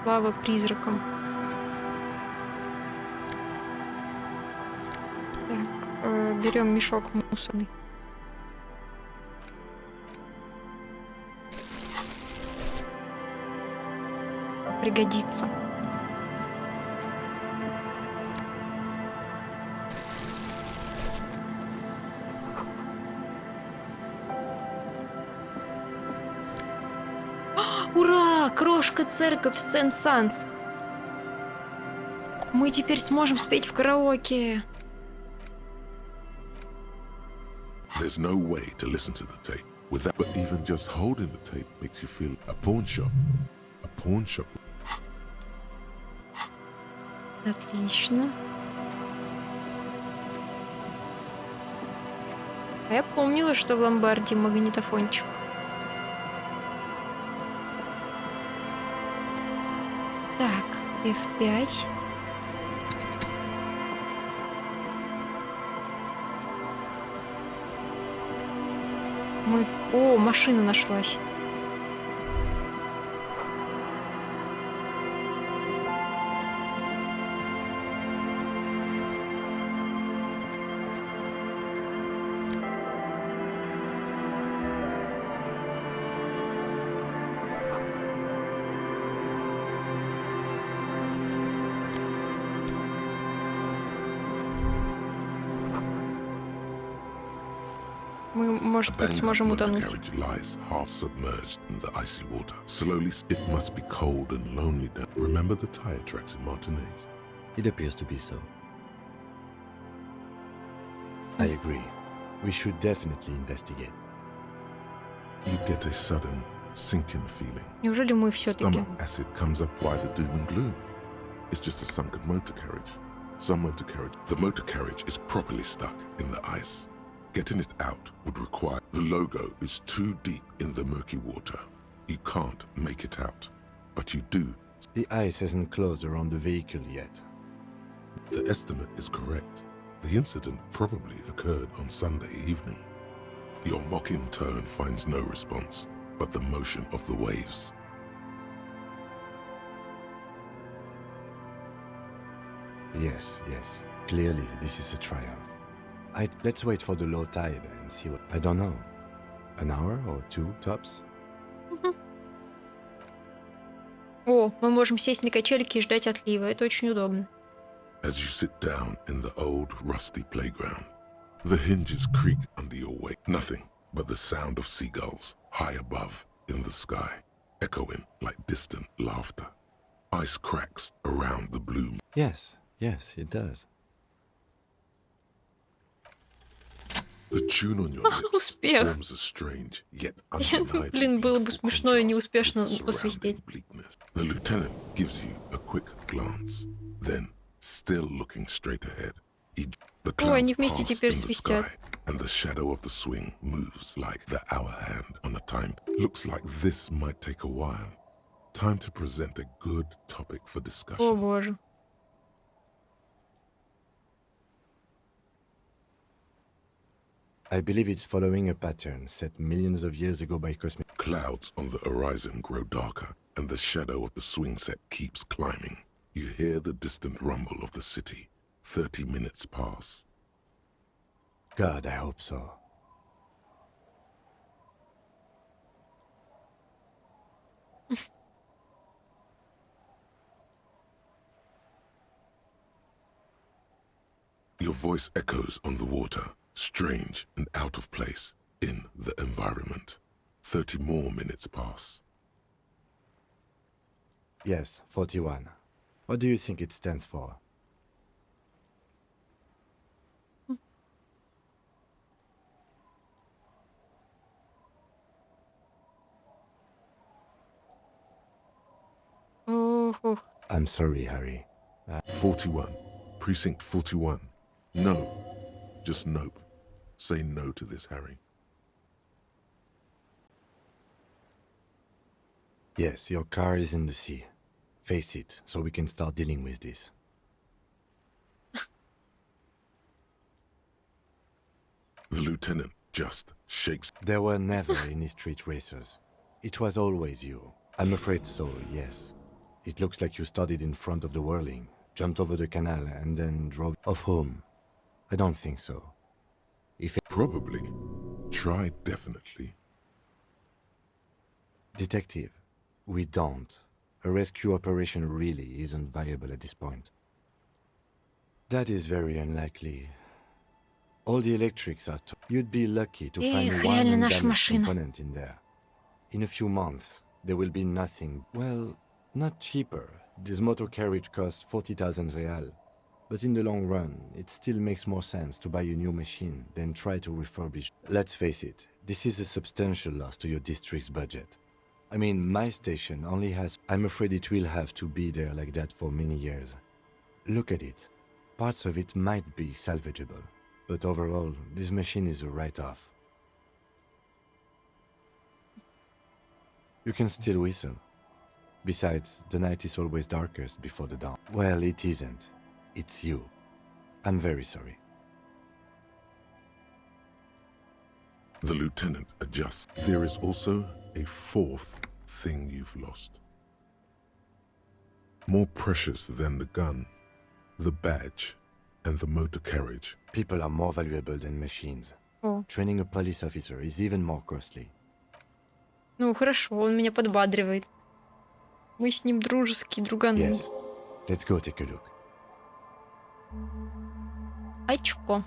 Слава призракам. Так, берем мешок мусорный. Пригодится. Ура! Крошка церковь Сен-Санс. Мы теперь сможем спеть в караоке. There's no way to listen to the tape without, but even just holding the tape makes you feel a pawn shop. A pawn shop. Отлично. А я помнила, что в ломбарде магнитофончик. F5. Мы... О, машина нашлась. Мы, может быть, сможем утонуть. Carriage lies half submerged in the icy water. Slowly, it must be cold and lonely down. Remember the tire tracks in Martinez? It appears to be so. I agree. We should definitely investigate. You get a sudden sinking feeling. Неужели мы все-таки? Stomach acid comes up by the doom and gloom. It's just a sunken motor carriage. Some motor carriage. The motor carriage is properly stuck in the ice. Getting it out would require... The logo is too deep in the murky water. You can't make it out. But you do. The ice hasn't closed around the vehicle yet. The estimate is correct. The incident probably occurred on Sunday evening. Your mocking tone finds no response, but the motion of the waves. Yes, yes. Clearly, this is a triumph. Let's wait for the low tide and see what... I don't know. An hour or two, tops? О, мы можем сесть на качельки и ждать отлива. Это очень удобно. As you sit down in the old rusty playground, the hinges creak under your weight. Nothing but the sound of seagulls high above in the sky, echoing like distant laughter. Ice cracks around the blue. Yes, yes, it does. The tune on your lips forms a strange, yet undeniable. Блин, было бы смешно и неуспешно посвистеть. The lieutenant gives you a quick glance, then, still looking straight ahead, the Они clouds вместе pass теперь in the свистят. sky, and the shadow of the swing moves like the hour hand on a time. Looks like this might take a while. Time to present a good topic for discussion. О боже. I believe it's following a pattern set millions of years ago by cosmic... Clouds on the horizon grow darker, and the shadow of the swing set keeps climbing. You hear the distant rumble of the city. 30 minutes pass. God, I hope so. Your voice echoes on the water, strange and out of place in the environment. 30 more minutes pass. Yes, 41. What do you think it stands for? I'm sorry, Harry. 41. Precinct 41. No. Just nope. Say no to this, Harry. Yes, your car is in the sea. Face it, so we can start dealing with this. The lieutenant just shakes. There were never any street racers. It was always you. I'm afraid so, yes. It looks like you started in front of the whirling, jumped over the canal, and then drove off home. I don't think so. If Probably. Try definitely. Detective, we don't. A rescue operation really isn't viable at this point. That is very unlikely. All the electrics are... You'd be lucky to find one undamaged component in there. In a few months, there will be nothing... Well, not cheaper. This motor carriage costs 40,000 real. But in the long run, it still makes more sense to buy a new machine than try to refurbish. Let's face it, this is a substantial loss to your district's budget. I mean, my station only has... I'm afraid it will have to be there like that for many years. Look at it. Parts of it might be salvageable. But overall, this machine is a write-off. You can still whistle. Besides, the night is always darkest before the dawn. Well, it isn't. It's you. I'm very sorry. The lieutenant adjusts. There is also a fourth thing you've lost. More precious than the gun, the badge, and the motor carriage. People are more valuable than machines. О. Training a police officer is even more costly. Ну, хорошо, он меня подбадривает. Мы с ним дружеские друганы. Yes. Let's go take a look. Очко.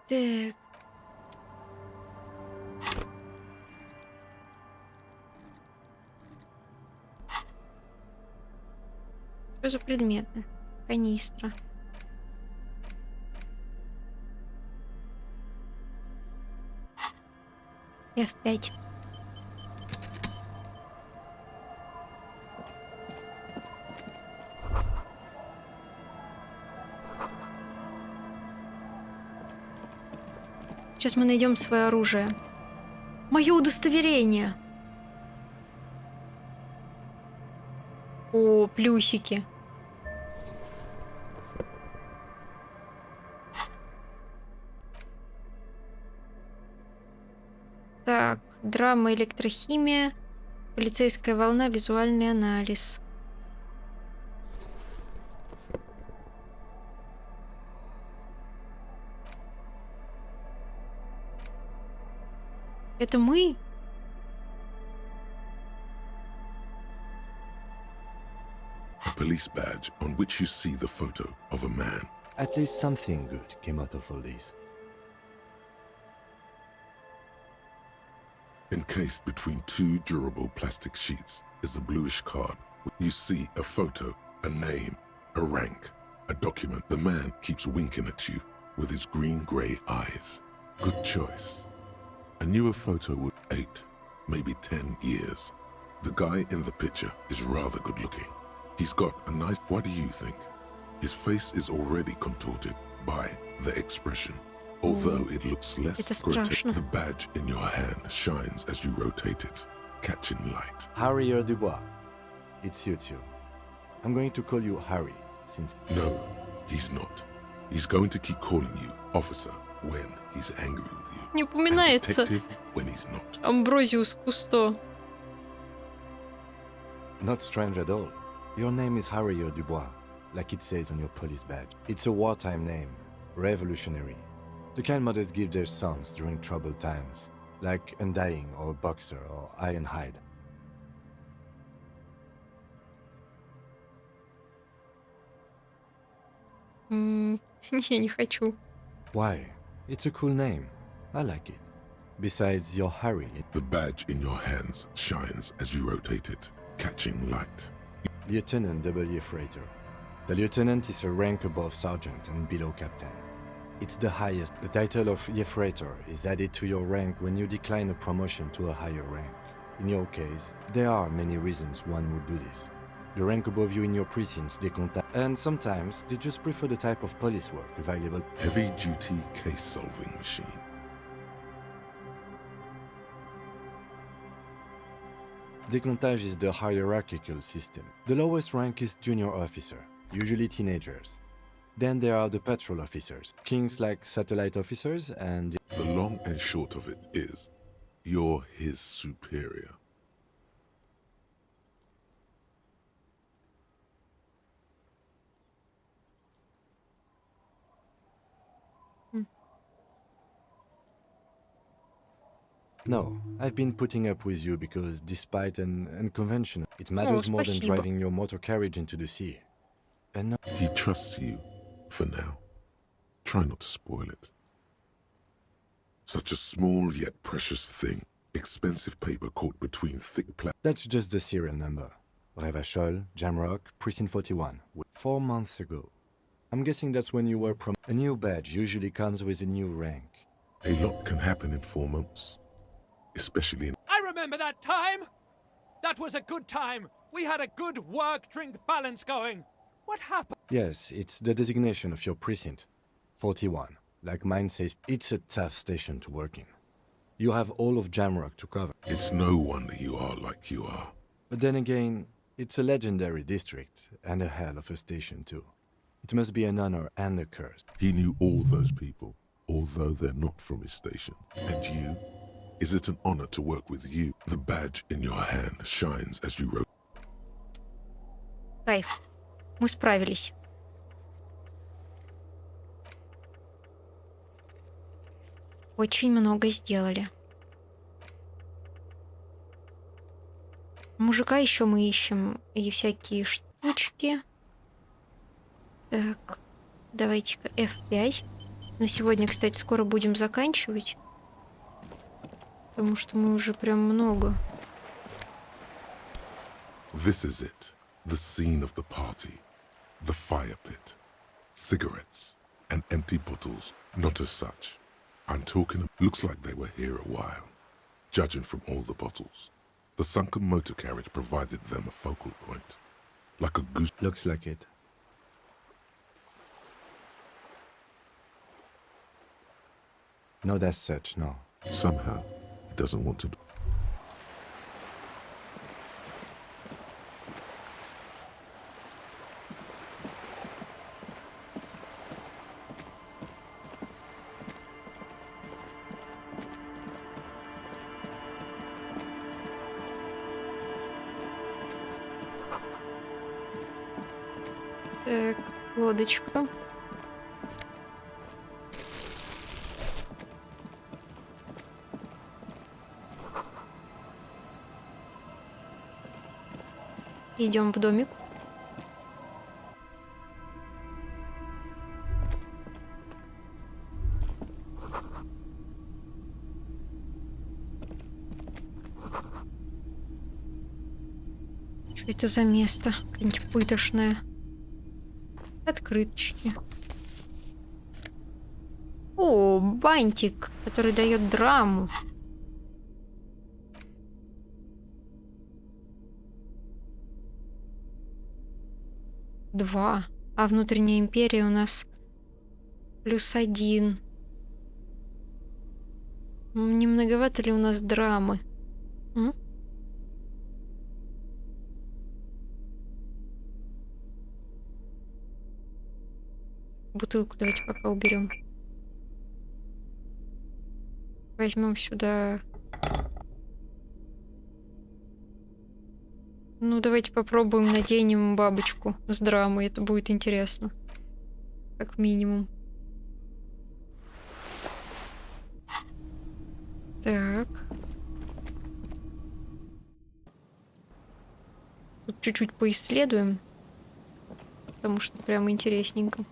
Так. Что за предметы? Канистра. F5. Сейчас мы найдем свое оружие. Мое удостоверение. О, плюсики. Так, драма, электрохимия, полицейская волна, визуальный анализ. Это мы? A police badge on which you see the photo of a man. At least something good came out of all this. Encased between two durable plastic sheets is a bluish card. You see a photo, a name, a rank, a document. The man keeps winking at you with his green-grey eyes. Good choice. A newer photo would 8, maybe 10 years. The guy in the picture is rather good-looking. He's got a nice... What do you think? His face is already contorted by the expression. Although it looks less grotesque, the badge in your hand shines as you rotate it, catching light. Harry Dubois. It's you two. I'm going to call you Harry, since... No, he's not. He's going to keep calling you officer when he's angry with you. Не упоминается. And detective when he's not. Амброзиус Кусто. Not strange at all. Your name is Harry Dubois, like it says on your police badge. It's a wartime name, revolutionary. The kind mothers give their sons during troubled times, like Undying or Boxer or Ironhide. Я не хочу. Why? It's a cool name. I like it. Besides, you're Harry. The badge in your hands shines as you rotate it, catching light. Lieutenant W. Freighter. The lieutenant is a rank above sergeant and below captain. It's the highest. The title of Yefreitor is added to your rank when you decline a promotion to a higher rank. In your case, there are many reasons one would do this. The rank above you in your precincts, they contact, and sometimes they just prefer the type of police work available. Heavy-duty case-solving machine. Decontage is the hierarchical system. The lowest rank is junior officer, usually teenagers. Then there are the patrol officers, kings like satellite officers, and... The long and short of it is, you're his superior. No, I've been putting up with you because despite an unconventional, it matters more than driving your motor carriage into the sea. And no... He trusts you, for now. Try not to spoil it. Such a small yet precious thing. Expensive paper caught between thick plastic. That's just the serial number. Revachol, Jamrock, Precinct 41. 4 months ago. I'm guessing that's when you were A new badge usually comes with a new rank. A lot can happen in 4 months. Especially in... I remember that time! That was a good time! We had a good work-drink balance going! What happened? Yes, it's the designation of your precinct. 41. Like mine says, it's a tough station to work in. You have all of Jamrock to cover. It's no wonder you are like you are. But then again, it's a legendary district, and a hell of a station too. It must be an honor and a curse. He knew all those people, although they're not from his station. And you? Is it an honor to work with you? The badge in your hand shines as you wrote. Кайф. Мы справились. Очень много сделали. Мужика еще мы ищем и всякие штучки. Так, давайте-ка F5. На сегодня, кстати, скоро будем заканчивать. Потому что мы уже прям много. This is it. The scene of the party. The fire pit. Cigarettes and empty bottles. Not as such. I'm talking... Looks like they were here a while. Judging from all the bottles. The sunken motor carriage provided them a focal point. Like a goose... Looks like it. Not as such, no. Somehow, he doesn't want to... Так, лодочка. Идем в домик. Что это за место? Какое-нибудь пытошное. Открыточки. О, бантик, который дает драму. Два. А внутренняя империя у нас +1. Не многовато ли у нас драмы? М? Бутылку давайте пока уберем. Возьмем сюда. Ну, давайте попробуем, наденем бабочку с драмой. Это будет интересно. Как минимум. Так. Тут чуть-чуть поисследуем. Потому что прям интересненько.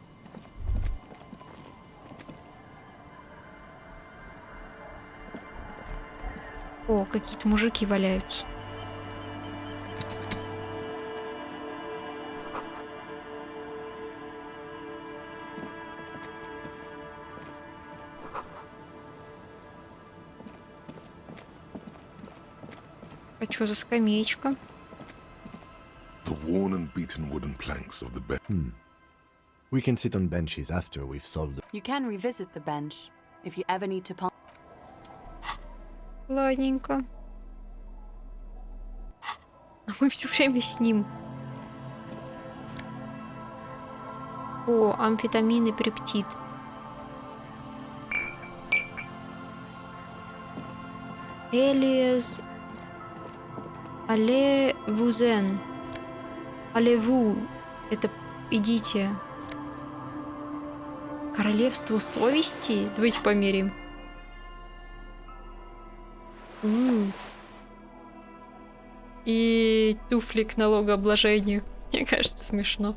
О, какие-то мужики валяются. А что за скамеечка? The worn and beaten wooden planks of the bed. We can sit on benches after we've solved it. You can revisit the bench if you ever need to. Ладненько. Мы все время с ним. О, амфетамин и пептид. Элиез Allez-vous-en. Allez-vous. Это идите. Королевство совести? Давайте померяем. И туфли к налогообложению. Мне кажется, смешно.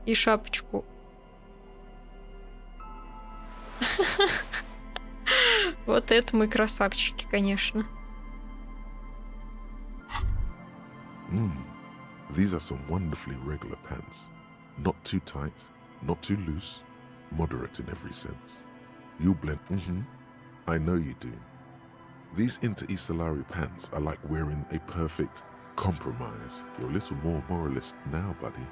И шапочку. Вот это мы красавчики, конечно. These are some wonderfully regular pants. Not too tight, not too loose, moderate in every sense. You blend. I know you do. These inter-Isolari pants are like wearing a perfect compromise. You're a little more moralist now, buddy.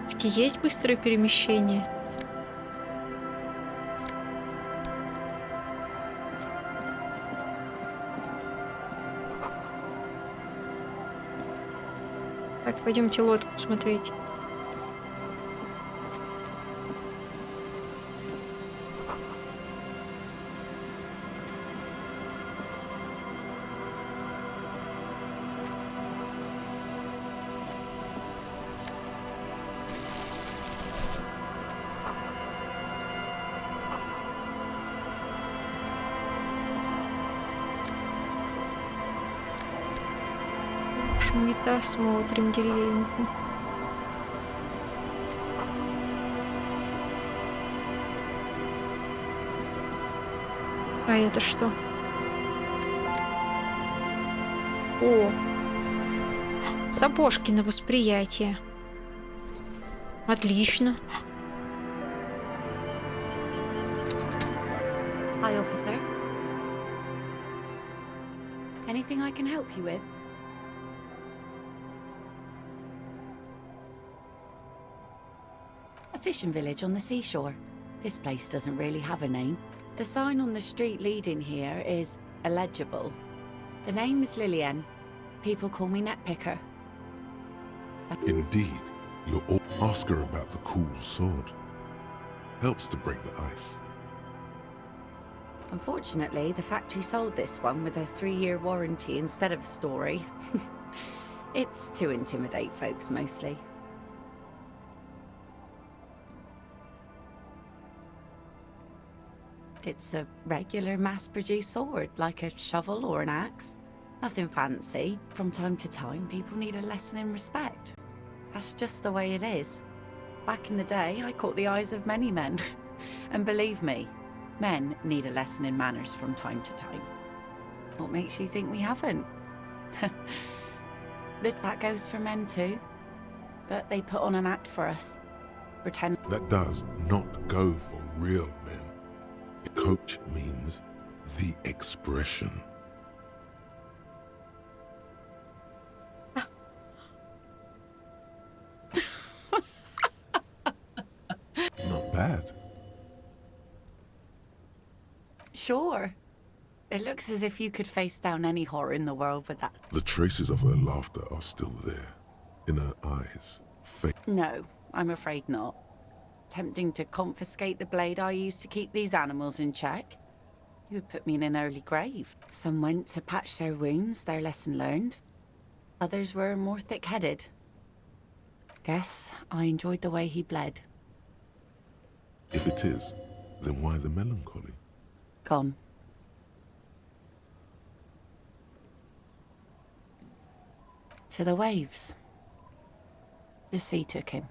Все-таки есть быстрое перемещение. Так, пойдемте лодку смотреть. Шмита смотрим деревеньку. А это что? О! Сапожки на восприятие. Отлично. Hi, officer. Anything I can help you with? A fishing village on the seashore. This place doesn't really have a name. The sign on the street leading here is illegible. The name is Lillian. People call me Netpicker. Indeed, you're all ask her about the cool sword. Helps to break the ice. Unfortunately, the factory sold this one with a 3-year warranty instead of a story. It's to intimidate folks mostly. It's a regular mass-produced sword, like a shovel or an axe. Nothing fancy. From time to time, people need a lesson in respect. That's just the way it is. Back in the day, I caught the eyes of many men. And believe me, men need a lesson in manners from time to time. What makes you think we haven't? That goes for men too. But they put on an act for us. Pretend. That does not go for real men. Coach means the expression. Not bad. Sure. It looks as if you could face down any horror in the world with that. The traces of her laughter are still there. In her eyes. No, I'm afraid not. Tempting to confiscate the blade I used to keep these animals in check. You would put me in an early grave. Some went to patch their wounds, their lesson learned. Others were more thick-headed. Guess I enjoyed the way he bled. If it is, then why the melancholy? Gone. To the waves. The sea took him.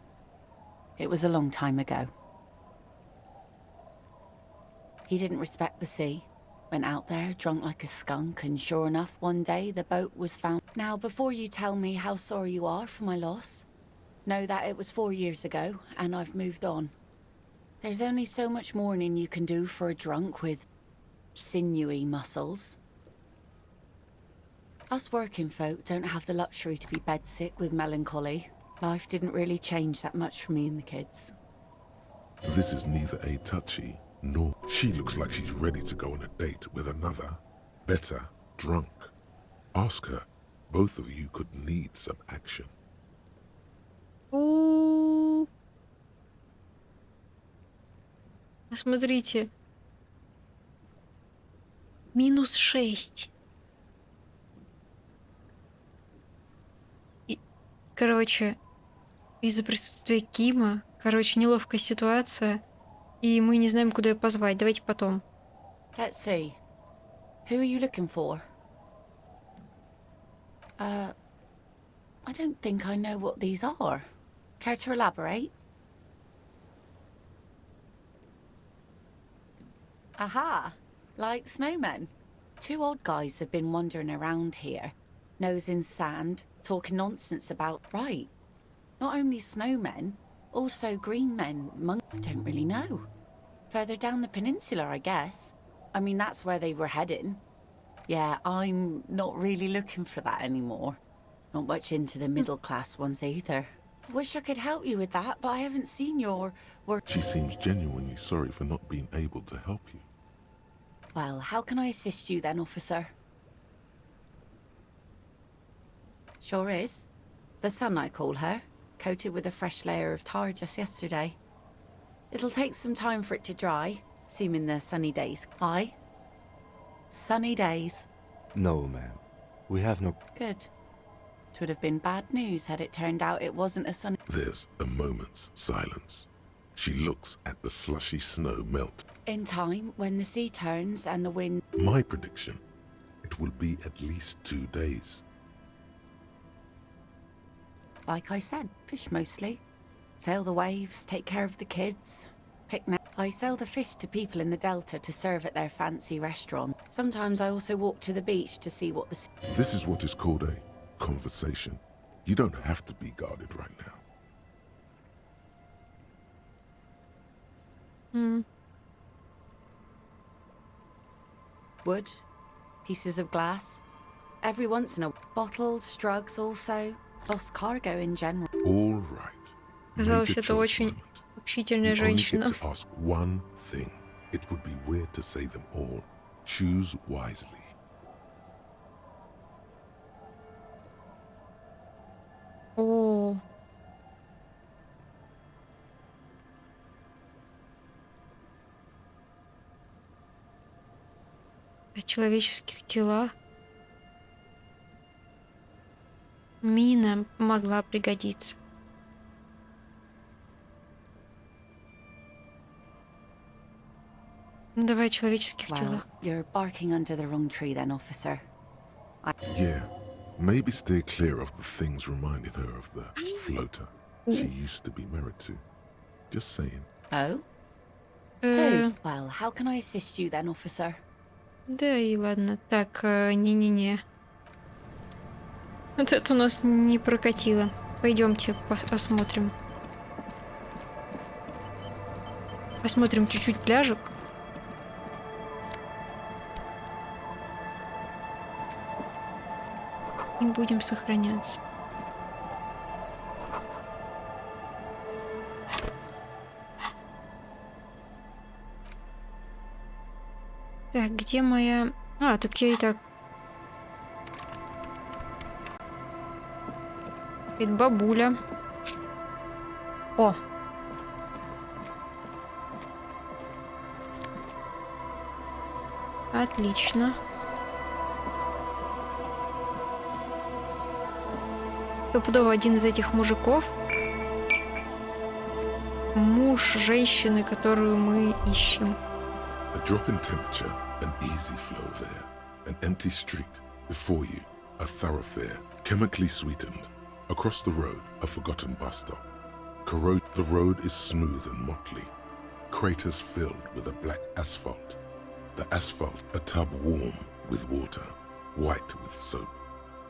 It was a long time ago. He didn't respect the sea. Went out there, drunk like a skunk, and sure enough, one day the boat was found. Now, before you tell me how sorry you are for my loss, know that it was 4 years ago, and I've moved on. There's only so much mourning you can do for a drunk with sinewy muscles. Us working folk don't have the luxury to be bedsick with melancholy. Life didn't really change that much for me and the kids. This is neither a touchy, nor she looks like she's ready to go on a date with another, better, drunk. Ask her. Both of you could need some action. Ooh. Смотрите. -6. И, короче, из-за присутствия Кима, неловкая ситуация, и мы не знаем, куда ее позвать. Давайте потом. Let's see. Who are you looking for? I don't think I know what these are. Care to elaborate? Aha! Like snowmen. 2 odd guys have been wandering around here, nose in sand, talking nonsense about... Right. Not only snowmen, also green men, don't really know. Further down the peninsula, I guess. I mean, that's where they were heading. Yeah, I'm not really looking for that anymore. Not much into the middle-class ones either. Wish I could help you with that, but I haven't seen your work. She seems genuinely sorry for not being able to help you. Well, how can I assist you then, officer? Sure is. The sun, I call her, coated with a fresh layer of tar just yesterday. It'll take some time for it to dry, assuming the sunny days. Aye. Sunny days. No, ma'am. We have no... Good. It would have been bad news had it turned out it wasn't a sunny... There's a moment's silence. She looks at the slushy snow melt. In time, when the sea turns and the wind... My prediction, it will be at least 2 days. Like I said, fish mostly. Sail the waves, take care of the kids, picnic. I sell the fish to people in the Delta to serve at their fancy restaurant. Sometimes I also walk to the beach to see what the... This is what is called a conversation. You don't have to be guarded right now. Wood, pieces of glass. Every once in a... Bottles, drugs also. Lost cargo in general. All right. Казалось, это очень общительная женщина. You only get to ask one thing. It would be weird to say them all. Choose wisely. О. О человеческих телах. Мина могла пригодиться. Давай о человеческих телах. You're barking under the wrong tree then, officer. Yeah. Maybe stay clear of the things reminding her of the floater she used to be married to. Just saying. Oh? Who? Well, how can I assist you then, officer? Да и ладно. Так, не-не-не. Вот это у нас не прокатило. Пойдемте посмотрим. Посмотрим чуть-чуть пляжик. И будем сохраняться. Так, где моя... А, так я и так... Это бабуля. О! Отлично. Стопудово один из этих мужиков. Муж женщины, которую мы ищем. A drop in temperature, an easy flow there. An empty street. Before you, a thoroughfare, chemically sweetened. Across the road, a forgotten bus stop. The road is smooth and motley. Craters filled with a black asphalt. The asphalt, a tub warm with water, white with soap.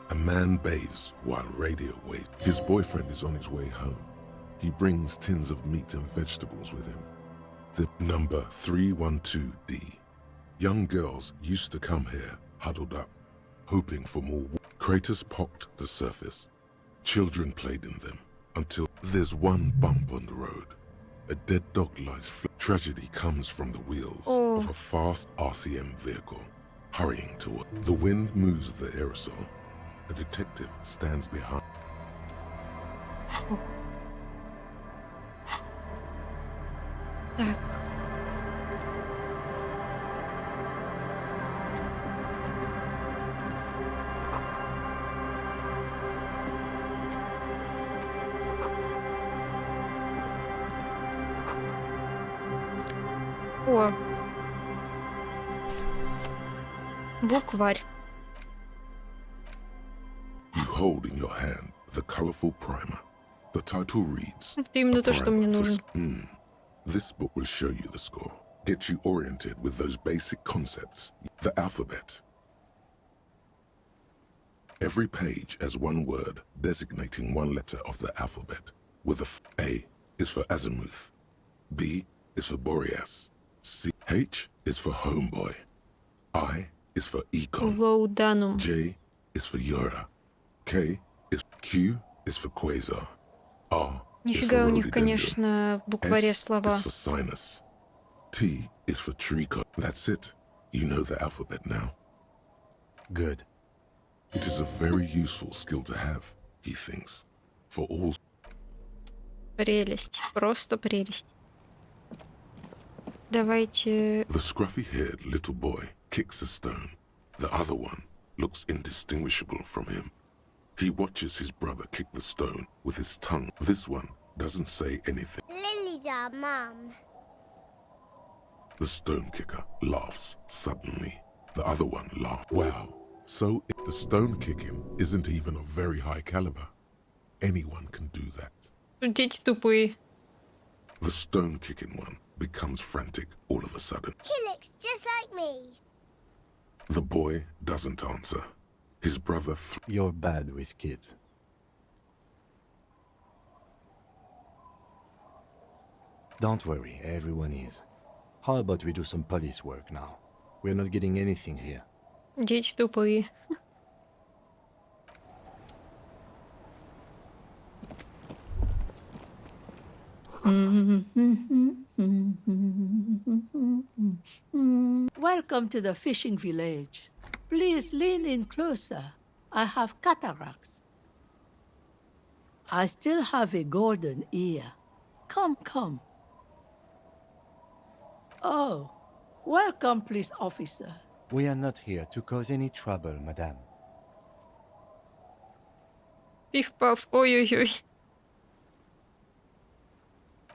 A man bathes while radio waits. His boyfriend is on his way home. He brings tins of meat and vegetables with him. The number 312D. Young girls used to come here, huddled up, hoping for more. Craters pocked the surface. Children played in them, until there's one bump on the road. A dead dog lies flat. Tragedy comes from the wheels of a fast RCM vehicle, hurrying toward. The wind moves the aerosol. A detective stands behind. Так. О. Букварь. You hold in your hand the colorful primer. The title reads. Это именно то, что мне нужно. This book will show you the score. Get you oriented with those basic concepts. The alphabet. Every page has one word designating one letter of the alphabet. With A is for azimuth. B is for Boreas. H is for homeboy. I is for econ. J is for Yura. Q is for quasar. R Нифига у is них, for конечно, в букваре S слова. is for sinus. T is for trico. That's it. You know the alphabet now. Good. It is a very useful skill to have, he thinks, for all. Прелесть. Просто прелесть. Давайте... The scruffy-haired little boy kicks a stone. The other one looks indistinguishable from him. He watches his brother kick the stone with his tongue. This one doesn't say anything. Lily's our mum. The stone kicker laughs suddenly. The other one laughs. Wow. So the stone kicking isn't even of very high caliber. Anyone can do that. Дети тупые. The stone kicking one becomes frantic all of a sudden. He looks just like me. The boy doesn't answer. His brother You're bad with kids. Don't worry, everyone is. How about we do some police work now? We're not getting anything here. Дети тупые. Welcome to the fishing village. Please lean in closer. I have cataracts. I still have a golden ear. Come, come. Oh, welcome, police officer. We are not here to cause any trouble, madame. Пиф-паф. Ой-ой-ой.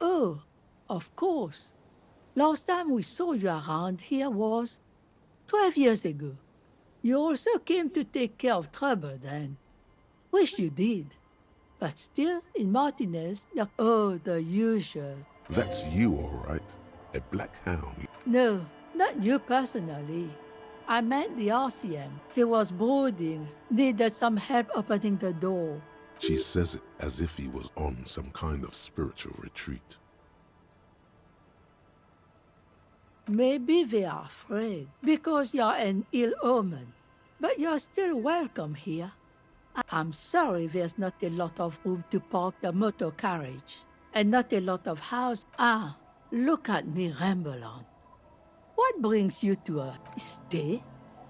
Oh, of course. Last time we saw you around here was 12 years ago. You also came to take care of trouble then. Wish you did. But still, in Martinez, you're... Oh, the usual. That's you, all right. A black hound. No, not you personally. I meant the RCM. He was boarding, needed some help opening the door. She says it as if he was on some kind of spiritual retreat. Maybe they are afraid because you're an ill omen. But you're still welcome here. I'm sorry there's not a lot of room to park the motor carriage. And not a lot of house. Ah, look at me ramble on. What brings you to a stay?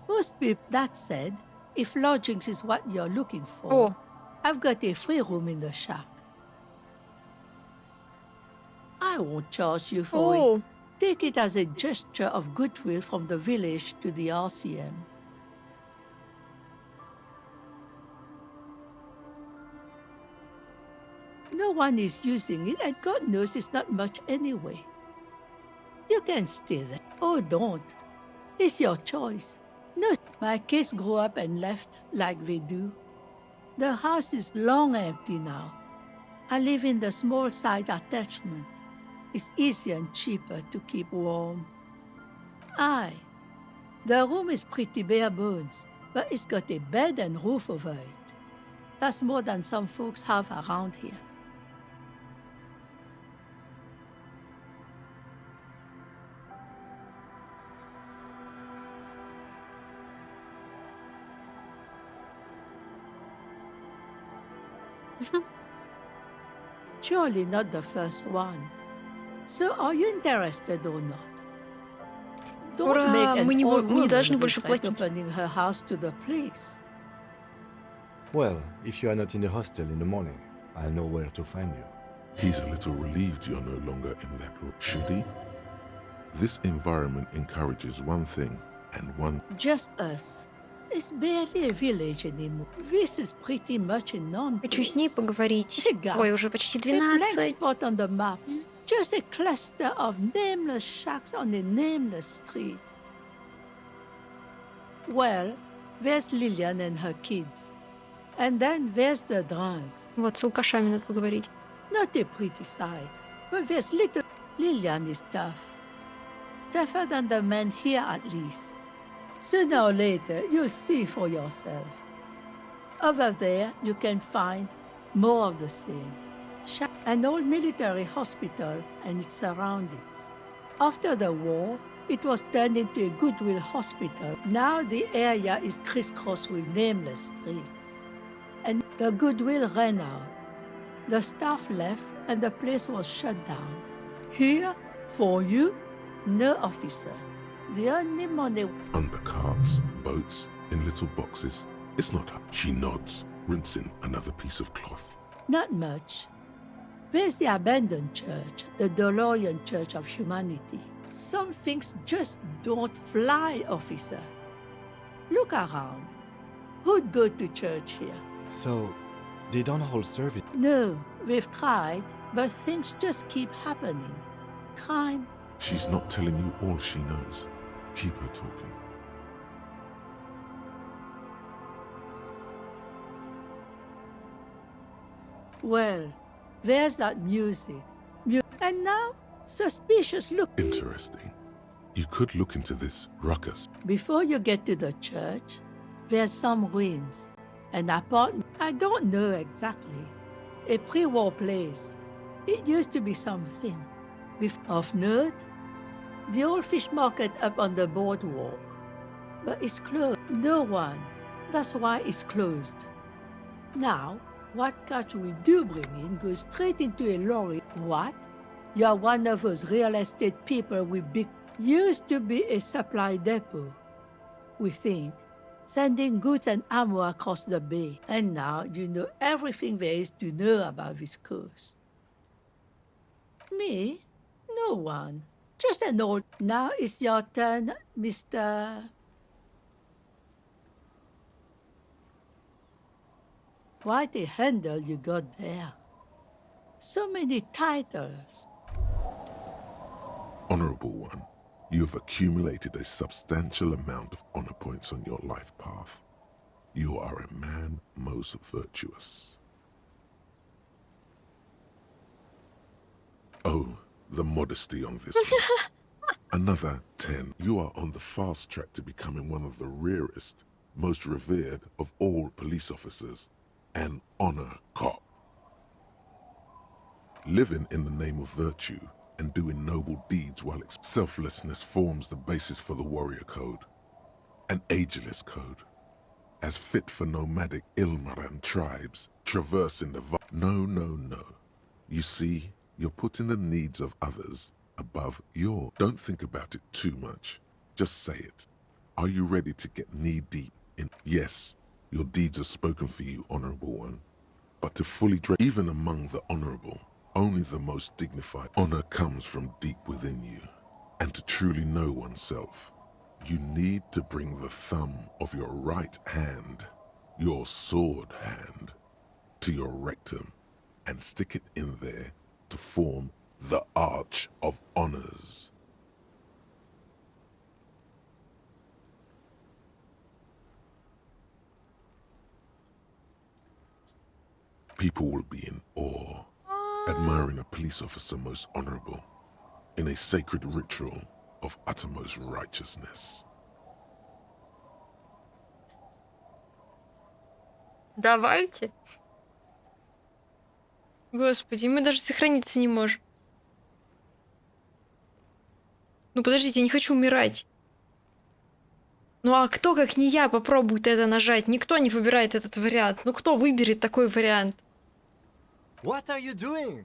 Most people, that said, if lodgings is what you're looking for, Oh. I've got a free room in the shack. I won't charge you for Oh. it. Take it as a gesture of goodwill from the village to the RCM. No one is using it, and God knows it's not much anyway. You can stay there, or don't. It's your choice. No, my kids grew up and left like they do. The house is long empty now. I live in the small side attachment. It's easier and cheaper to keep warm. Aye, the room is pretty bare bones, but it's got a bed and roof over it. That's more than some folks have around here. Surely not the first one. So are you interested or not? Don't Ура, make an мы не old woman должны больше regret платить. opening her house to the police. Well, if you are not in the hostel in the morning, I'll know where to find you. He's a little relieved you're no longer in that room. Should he? This environment encourages one thing and one. Just us. It's barely a village anymore. This is pretty much a non. Хочу с ней поговорить. Figure. Ой, уже почти A blank 12. spot on the map. Just a cluster of nameless shacks on a nameless street. Well, there's Lillian and her kids. And then there's the drunks. Вот, с алкашами надо поговорить. Not a pretty sight, but there's little... Lillian is tough. Tougher than the men here, at least. Sooner or later, you'll see for yourself. Over there, you can find more of the same. An old military hospital and its surroundings. After the war, it was turned into a goodwill hospital. Now the area is crisscrossed with nameless streets. And the goodwill ran out. The staff left and the place was shut down. Here, for you, no officer. The only money... Under carts, boats, in little boxes. It's not her. She nods, rinsing another piece of cloth. Not much. There's the abandoned church, the DeLorean Church of Humanity. Some things just don't fly, officer. Look around. Who'd go to church here? So, they don't hold service? No, we've tried, but things just keep happening. Crime. She's not telling you all she knows. Keep her talking. Well, there's that music. And now, suspicious look. Interesting. You could look into this ruckus. Before you get to the church, there's some ruins. An apartment. I don't know exactly. A pre-war place. It used to be something. Of note, the old fish market up on the boardwalk. But it's closed. No one. That's why it's closed. Now, what catch we do bring in goes straight into a lorry. What? You're one of those real estate people with big... Used to be a supply depot, we think, sending goods and ammo across the bay. And now you know everything there is to know about this coast. Me? No one. Just an old... Now it's your turn, Mr... Quite a handle you got there. So many titles. Honorable One, you have accumulated a substantial amount of honor points on your life path. You are a man most virtuous. Oh, the modesty on this one. Another 10. You are on the fast track to becoming one of the rarest, most revered of all police officers, an honor cop. Living in the name of virtue and doing noble deeds while selflessness forms the basis for the warrior code, an ageless code, as fit for nomadic Ilmaran tribes traversing the No. You see, you're putting the needs of others above your... Don't think about it too much. Just say it. Are you ready to get knee-deep in... Yes, your deeds have spoken for you, Honorable One. But to fully even among the honorable, only the most dignified honor comes from deep within you. And to truly know oneself, you need to bring the thumb of your right hand, your sword hand, to your rectum and stick it in there to form the Arch of Honors. People will be in awe, admiring a police officer most honorable, in a sacred ritual of uttermost righteousness. Давайте. Господи, мы даже сохраниться не можем. Ну подождите, я не хочу умирать. Ну а кто, как не я, попробует это нажать? Никто не выбирает этот вариант. Ну кто выберет такой вариант? What are you doing?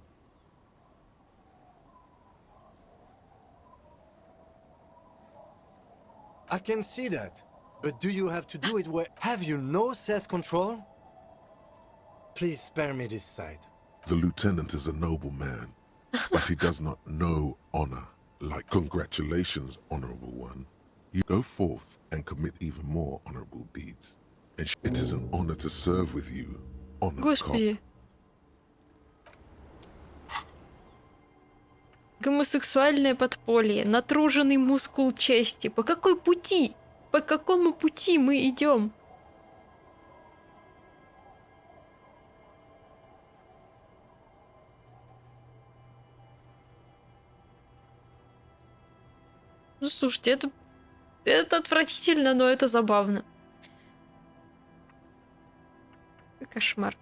I can see that. But do you have to do it where... Have you no self-control? Please spare me this sight. The lieutenant is a noble man, but he does not know honor. Like, congratulations, Honorable One. You go forth and commit even more honorable deeds. And it is an honor to serve with you, honor Господи. Гомосексуальное подполье, натруженный мускул чести. По какой пути? По какому пути мы идем? Ну, слушайте, это отвратительно, но это забавно. Кошмар.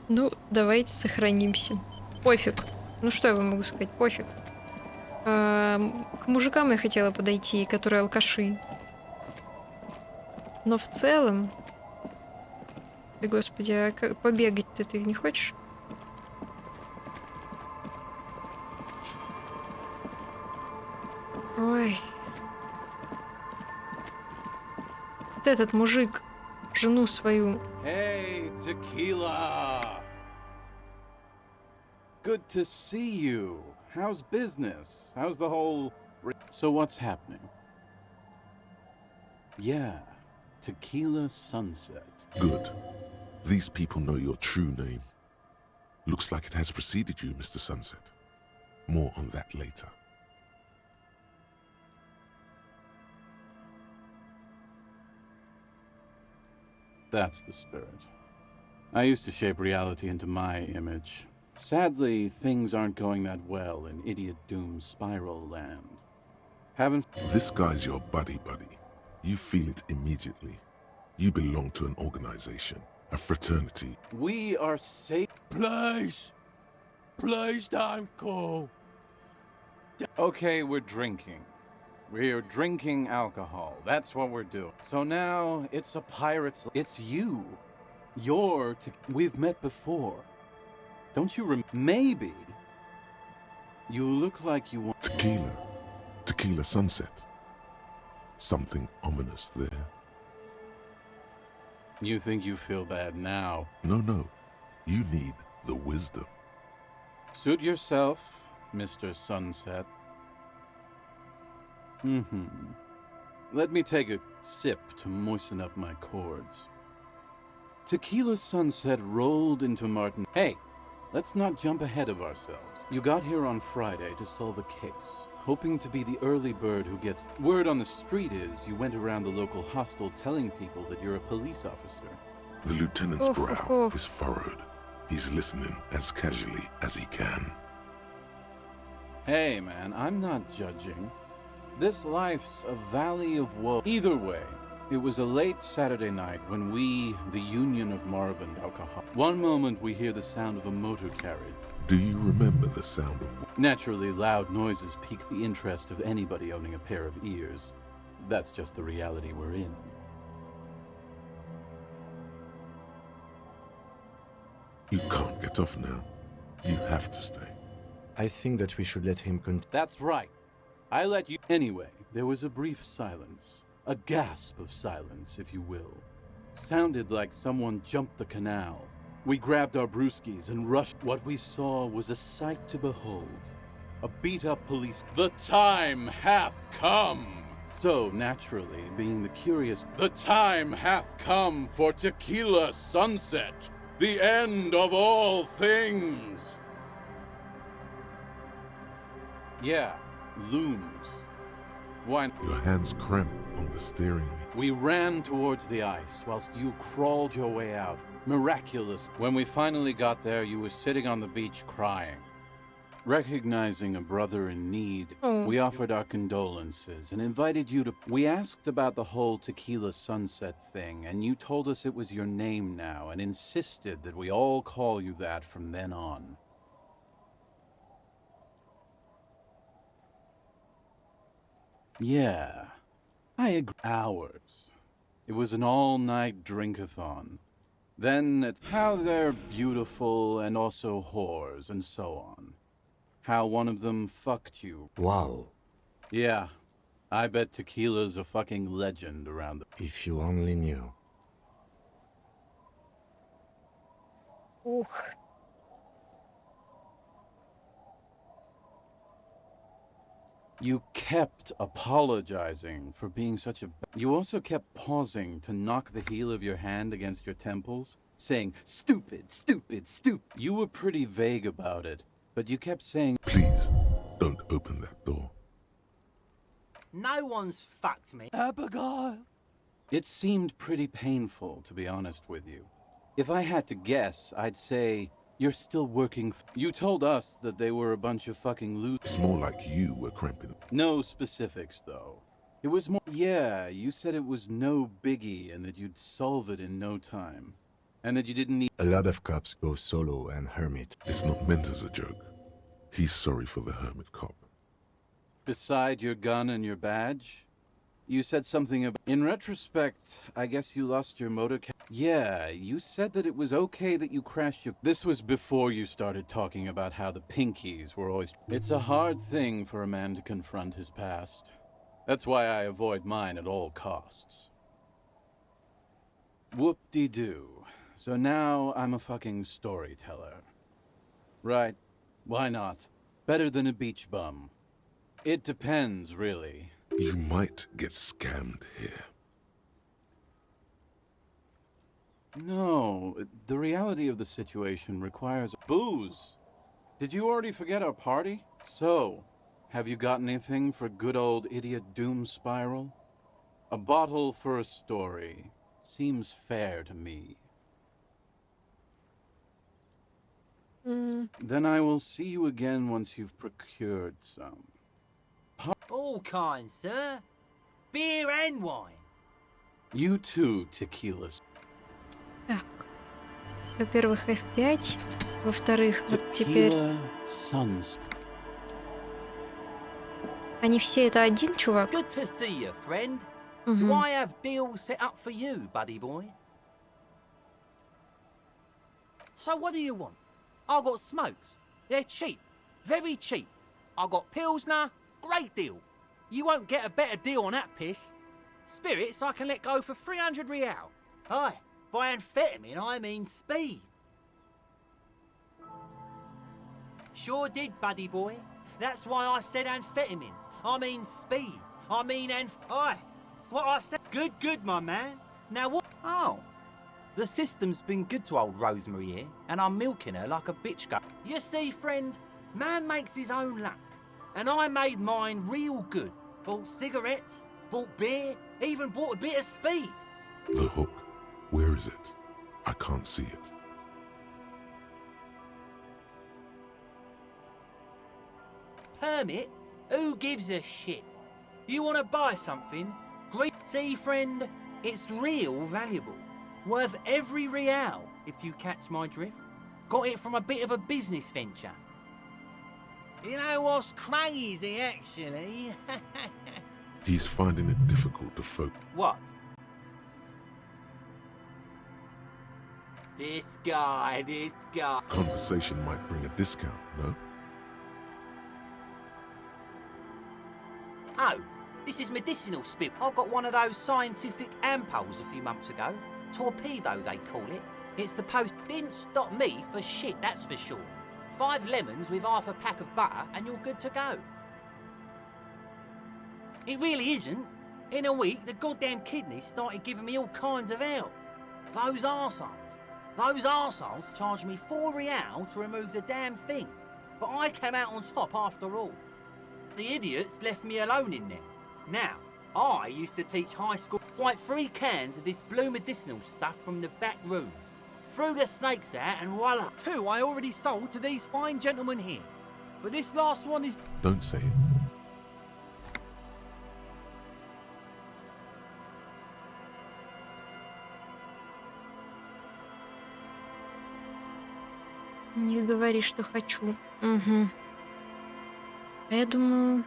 Ну, давайте сохранимся. Пофиг. Ну, что я вам могу сказать? Пофиг. К мужикам я хотела подойти, которые алкаши. Но в целом... Да, господи, а побегать-то ты не хочешь? Ой. Вот этот мужик жену свою... Hey, Tequila! Good to see you. How's business? How's the whole... So what's happening? Yeah, Tequila Sunset. Good. These people know your true name. Looks like it has preceded you, Mr. Sunset. More on that later. That's the spirit. I used to shape reality into my image. Sadly, things aren't going that well in Idiot Doom's spiral land. This guy's your buddy. You feel it immediately. You belong to an organization, a fraternity. We are safe. Please! Please don't go. Okay, we're drinking. We're drinking alcohol. That's what we're doing. So now it's a pirate's... It's you. We've met before. Don't you Maybe. You look like you want... Tequila Sunset. Something ominous there. You think you feel bad now? No. You need the wisdom. Suit yourself, Mr. Sunset. Let me take a sip to moisten up my chords. Tequila Sunset rolled into Martin. Hey, let's not jump ahead of ourselves. You got here on Friday to solve a case, hoping to be the early bird who gets... Word on the street is you went around the local hostel telling people that you're a police officer. The lieutenant's brow is furrowed. He's listening as casually as he can. Hey, man, I'm not judging. This life's a valley of woe. Either way, it was a late Saturday night when we, the Union of Moribund Alcohol... One moment we hear the sound of a motor carriage. Do you remember the sound of... Naturally, loud noises pique the interest of anybody owning a pair of ears. That's just the reality we're in. You can't get off now. You have to stay. I think that we should let him continue. That's right. I let you... Anyway, there was a brief silence. A gasp of silence, if you will. Sounded like someone jumped the canal. We grabbed our brewskis and rushed. What we saw was a sight to behold. A beat-up police... The time hath come! So, naturally, being the curious... The time hath come for Tequila Sunset! The end of all things! Yeah, looms. Why... Your hands cramp on the steering wheel. We ran towards the ice whilst you crawled your way out. Miraculous. When we finally got there, you were sitting on the beach crying. Recognizing a brother in need, we offered our condolences and invited you to... We asked about the whole Tequila Sunset thing, and you told us it was your name now and insisted that we all call you that from then on. Yeah, I agree. Hours. It was an all-night drink-a-thon. Then it's how they're beautiful and also whores and so on. How one of them fucked you. Wow. Yeah, I bet Tequila's a fucking legend around the... If you only knew. Ух. You kept apologizing for being such a... You also kept pausing to knock the heel of your hand against your temples, saying, stupid, stupid, stupid. You were pretty vague about it, but you kept saying... Please, don't open that door. No one's fucked me. Abigail! It seemed pretty painful, to be honest with you. If I had to guess, I'd say... You're still working... You told us that they were a bunch of fucking losers. It's more like you were cramping. No specifics, though. It was more... Yeah, you said it was no biggie and that you'd solve it in no time. And that you didn't need... A lot of cops go solo and hermit. It's not meant as a joke. He's sorry for the hermit cop. Beside your gun and your badge? You said something about... In retrospect, I guess you lost your motor... Yeah, you said that it was okay that you crashed your... This was before you started talking about how the Pinkies were always... It's a hard thing for a man to confront his past. That's why I avoid mine at all costs. Whoop-de-doo. So now I'm a fucking storyteller. Right. Why not? Better than a beach bum. It depends, really. You might get scammed here. No, the reality of the situation requires booze. Did you already forget our party? So, have you got anything for good old idiot Doom Spiral? A bottle for a story. Seems fair to me. Then I will see you again once you've procured some. All kinds, sir. Beer and wine. You too, tequilas. Так. Во-первых, F5. Во-вторых, вот теперь... Они все это один чувак? Good to see you, friend. Мгм. Do I have deals set up for you, buddy boy? So what do you want? I got smokes. They're cheap. Very cheap. I got Pilsner. Great deal. You won't get a better deal on that piss. Spirits I can let go for 300 real. Aye, by amphetamine I mean speed. Sure did, buddy boy. That's why I said amphetamine. I mean speed. I mean Aye, that's what I said. Good, my man. Now what? Oh. The system's been good to old Rosemary here, and I'm milking her like a bitch goat. You see, friend, man makes his own luck. And I made mine real good. Bought cigarettes, bought beer, even bought a bit of speed. The hook. Where is it? I can't see it. Permit? Who gives a shit? You want to buy something? See, friend, it's real valuable. Worth every real, if you catch my drift. Got it from a bit of a business venture. You know what's crazy, actually? He's finding it difficult to focus. What? This guy. Conversation might bring a discount, no? Oh, this is medicinal spirit. I got one of those scientific ampules a few months ago. Torpedo, they call it. It's the post. Didn't stop me for shit, that's for sure. 5 lemons with half a pack of butter and you're good to go. It really isn't. In a week, the goddamn kidneys started giving me all kinds of help. Those arseholes charged me 4 real to remove the damn thing. But I came out on top after all. The idiots left me alone in there. Now, I used to teach high school. Like 3 cans of this blue medicinal stuff from the back room. Threw the snakes out and voila. 2 I already sold to these fine gentlemen here. But this last one is... Don't say it. Не говори, что хочу. Угу. А я думаю...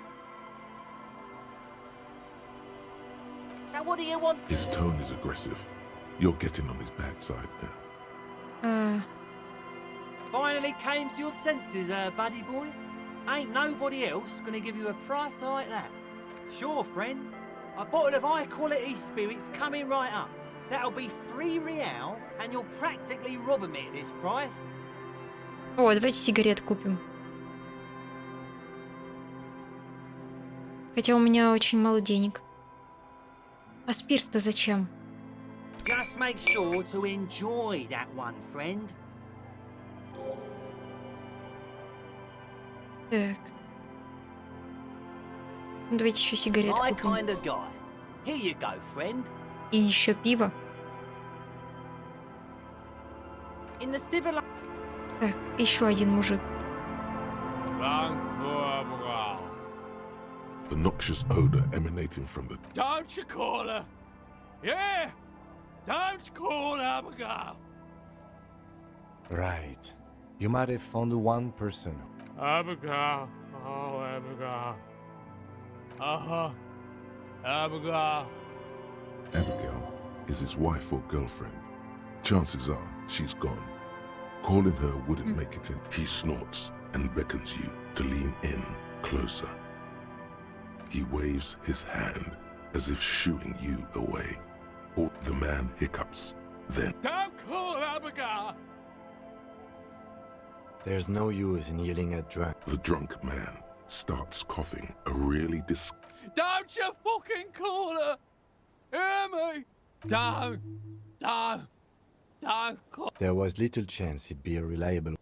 So what do you want? His tone is aggressive. You're getting on his bad side now. Finally came to your senses, buddy boy. Ain't nobody else gonna give you a price like that. Sure, friend. A bottle of high-quality spirits coming right up. That'll be 3 real, and you're practically robbing me at this price. О, давайте сигарет купим. Хотя у меня очень мало денег. А спирт-то зачем? Just make sure to enjoy that one, friend. Так. Ну, давайте еще сигарет My купим. kind of guy. Here you go, friend. И еще пиво. In the civil... Так, еще один мужик. The noxious odor emanating from the... Don't you call her? Yeah! Don't call Abigail! Right. You might have found one person. Abigail. Oh, Abigail. Uh-huh. Abigail. Abigail is his wife or girlfriend. Chances are she's gone. Calling her wouldn't make it in. He snorts and beckons you to lean in closer. He waves his hand as if shooing you away. Or the man hiccups. Then Don't call Abigail! There's no use in yelling at drunk. the drunk man starts coughing a really Don't you fucking call her! Hear me? Don't call. There was little chance he'd be a reliable.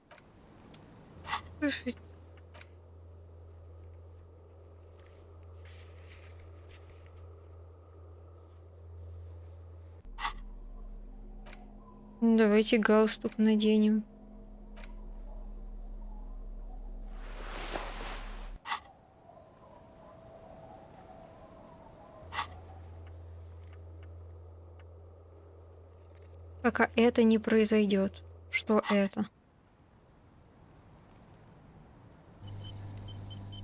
Давайте галстук наденем. Пока это не произойдет. Что это?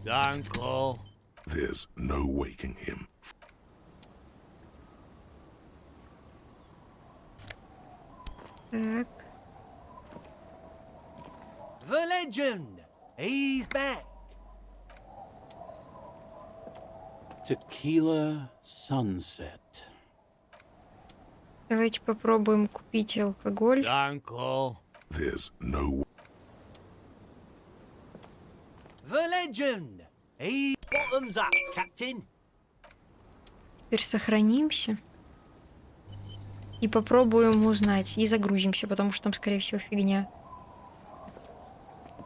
Don't call. There's no waking him. Так. The legend! He's back! Tequila Sunset. Давайте попробуем купить алкоголь. Don't call. There's no. The legend! He bottoms up, Captain! Теперь сохранимся. И попробуем узнать. И загрузимся, потому что там, скорее всего, фигня.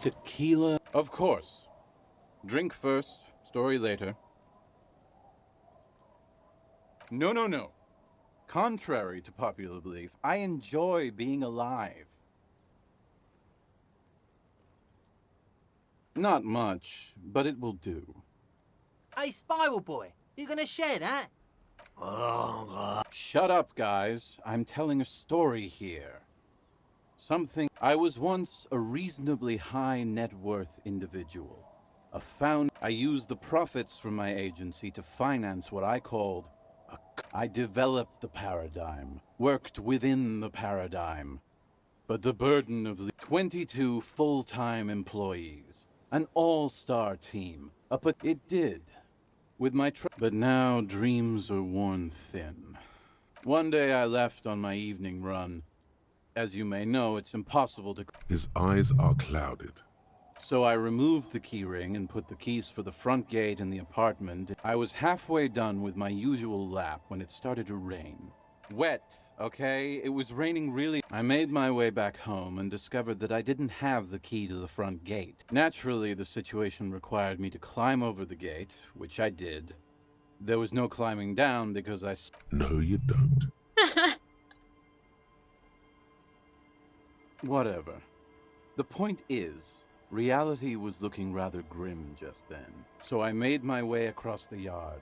Tequila. Of course. Drink first, story later. No. Contrary to popular belief, I enjoy being alive. Not much, but it will do. Hey, Spiral Boy, you gonna share that? Shut up, guys. I'm telling a story here. Something. I was once a reasonably high net worth individual. I used the profits from my agency to finance what I called I developed the paradigm, worked within the paradigm. But the burden of the 22 full-time employees, an all-star team, it did. With my but now dreams are worn thin. One day I left on my evening run. As you may know, it's impossible to... His eyes are clouded. So I removed the keyring and put the keys for the front gate in the apartment. I was halfway done with my usual lap when it started to rain. Wet, okay? It was raining really... I made my way back home and discovered that I didn't have the key to the front gate. Naturally, the situation required me to climb over the gate, which I did. There was no climbing down because I... No, you don't. Whatever. The point is, reality was looking rather grim just then. So I made my way across the yard.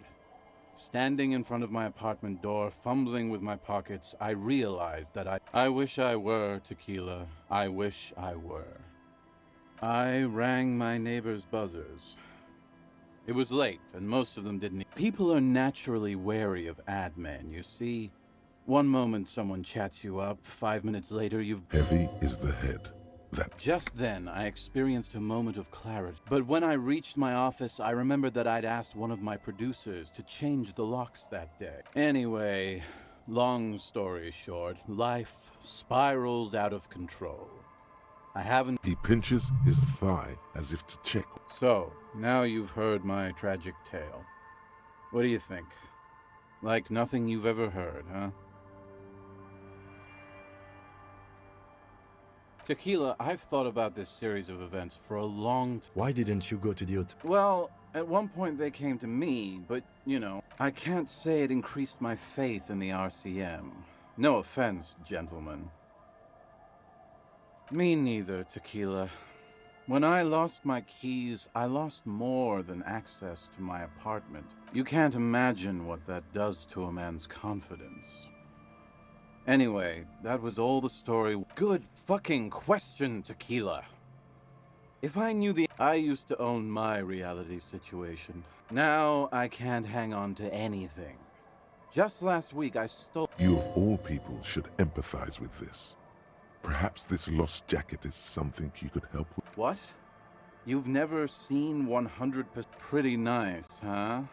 Standing in front of my apartment door, fumbling with my pockets, I realized that I wish I were tequila. I wish I were. I rang my neighbor's buzzers. It was late, and most of them didn't. People are naturally wary of ad men, you see. One moment someone chats you up, 5 minutes later you've... Heavy is the head. Just then, I experienced a moment of clarity. But when I reached my office, I remembered that I'd asked one of my producers to change the locks that day. Anyway, long story short, life spiraled out of control. I haven't... He pinches his thigh as if to check. So, now you've heard my tragic tale. What do you think? Like nothing you've ever heard, huh? Tequila, I've thought about this series of events for a long time. Why didn't you go to the Well, at one point they came to me, but, you know, I can't say it increased my faith in the RCM. No offense, gentlemen. Me neither, Tequila. When I lost my keys, I lost more than access to my apartment. You can't imagine what that does to a man's confidence. Anyway, that was all the story. Good fucking question, Tequila. If I knew the... I used to own my reality situation. Now I can't hang on to anything. Just last week I stole... You of all people should empathize with this. Perhaps this lost jacket is something you could help with. What? You've never seen 100%? Pretty nice, huh?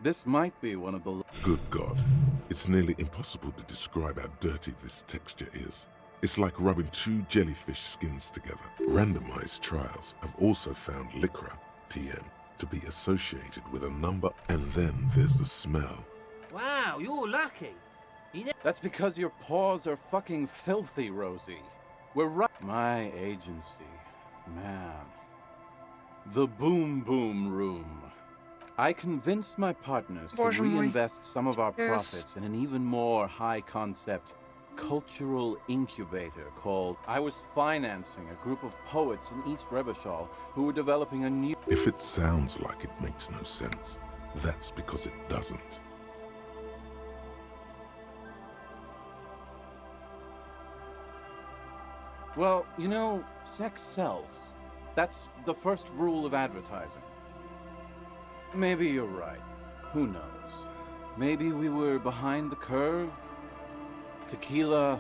This might be one of the... Good God. It's nearly impossible to describe how dirty this texture is. It's like rubbing two jellyfish skins together. Randomized trials have also found lycra, TM, to be associated with a number, and then there's the smell. Wow, you're lucky. That's because your paws are fucking filthy, Rosie. We're right. My agency. Man. The Boom Boom Room. I convinced my partners to reinvest some of our profits in an even more high-concept cultural incubator called... I was financing a group of poets in East Revachol who were developing a new... If it sounds like it makes no sense, that's because it doesn't. Well, you know, sex sells. That's the first rule of advertising. Maybe you're right. Who knows? Maybe we were behind the curve? Tequila,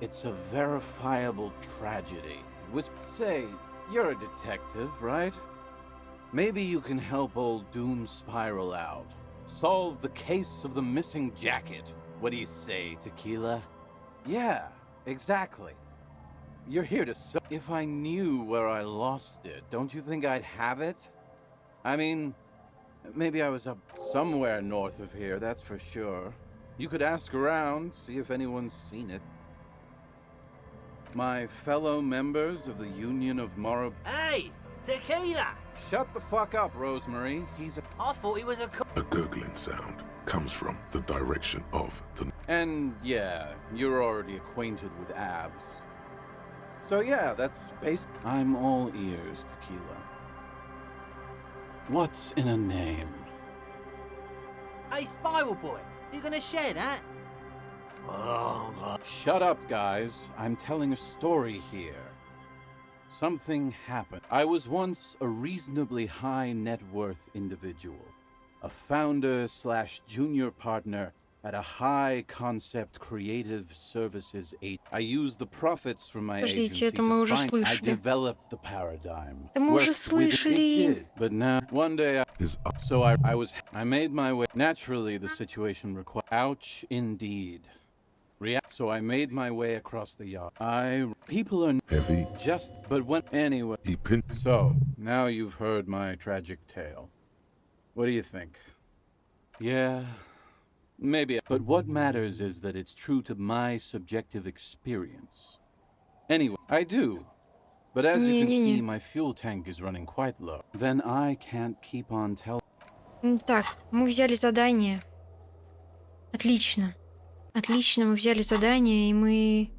it's a verifiable tragedy. Say, you're a detective, right? Maybe you can help old Doom Spiral out. Solve the case of the missing jacket. What do you say, Tequila? Yeah, exactly. You're here to... If I knew where I lost it, don't you think I'd have it? I mean, maybe I was up somewhere north of here, that's for sure. You could ask around, see if anyone's seen it. My fellow members of the Union of Morab... Hey! Tequila! Shut the fuck up, Rosemary. He's a... I thought he was a... A gurgling sound comes from the direction of the... And yeah, you're already acquainted with abs. So yeah, that's basic. I'm all ears, Tequila. What's in a name? Hey, Spiral Boy, you gonna share that? Shut up, guys. I'm telling a story here. Something happened. I was once a reasonably high net worth individual. A founder/junior partner at a high-concept creative services agency. I used the profits from my agency I developed the paradigm. Мы уже слышали. But now, one day, I made my way. Naturally, the situation required. Ouch, indeed. So I made my way across the yard. People are heavy. But when anyway. So now you've heard my tragic tale. What do you think? Yeah. Maybe, but what matters is that it's true to my subjective experience. Anyway, I do. But as you can see, my fuel tank is running quite low. Then I can't keep on telling... Так, мы взяли задание. Отлично. Отлично, мы взяли задание, и мы...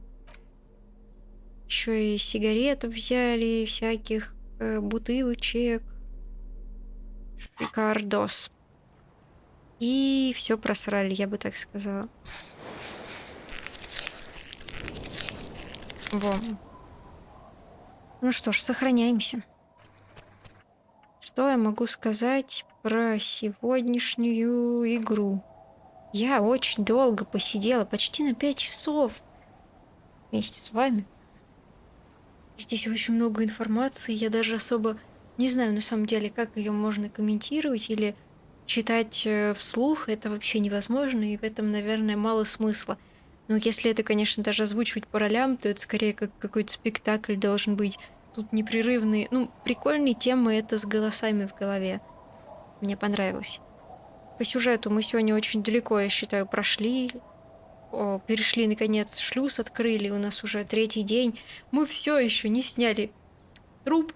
Еще и сигаретов взяли, всяких бутылочек. Шикардос. И все просрали, я бы так сказала. Во. Ну что ж, сохраняемся. Что я могу сказать про сегодняшнюю игру? Я очень долго посидела, почти на 5 часов вместе с вами. Здесь очень много информации, я даже особо не знаю на самом деле, как ее можно комментировать или читать вслух. Это вообще невозможно, и в этом, наверное, мало смысла. Но если это, конечно, даже озвучивать по ролям, то это скорее как какой-то спектакль должен быть. Тут непрерывные... Ну, прикольные темы это с голосами в голове. Мне понравилось. По сюжету мы сегодня очень далеко, я считаю, прошли. Перешли, наконец, шлюз открыли. У нас уже 3-й день. Мы все еще не сняли труп.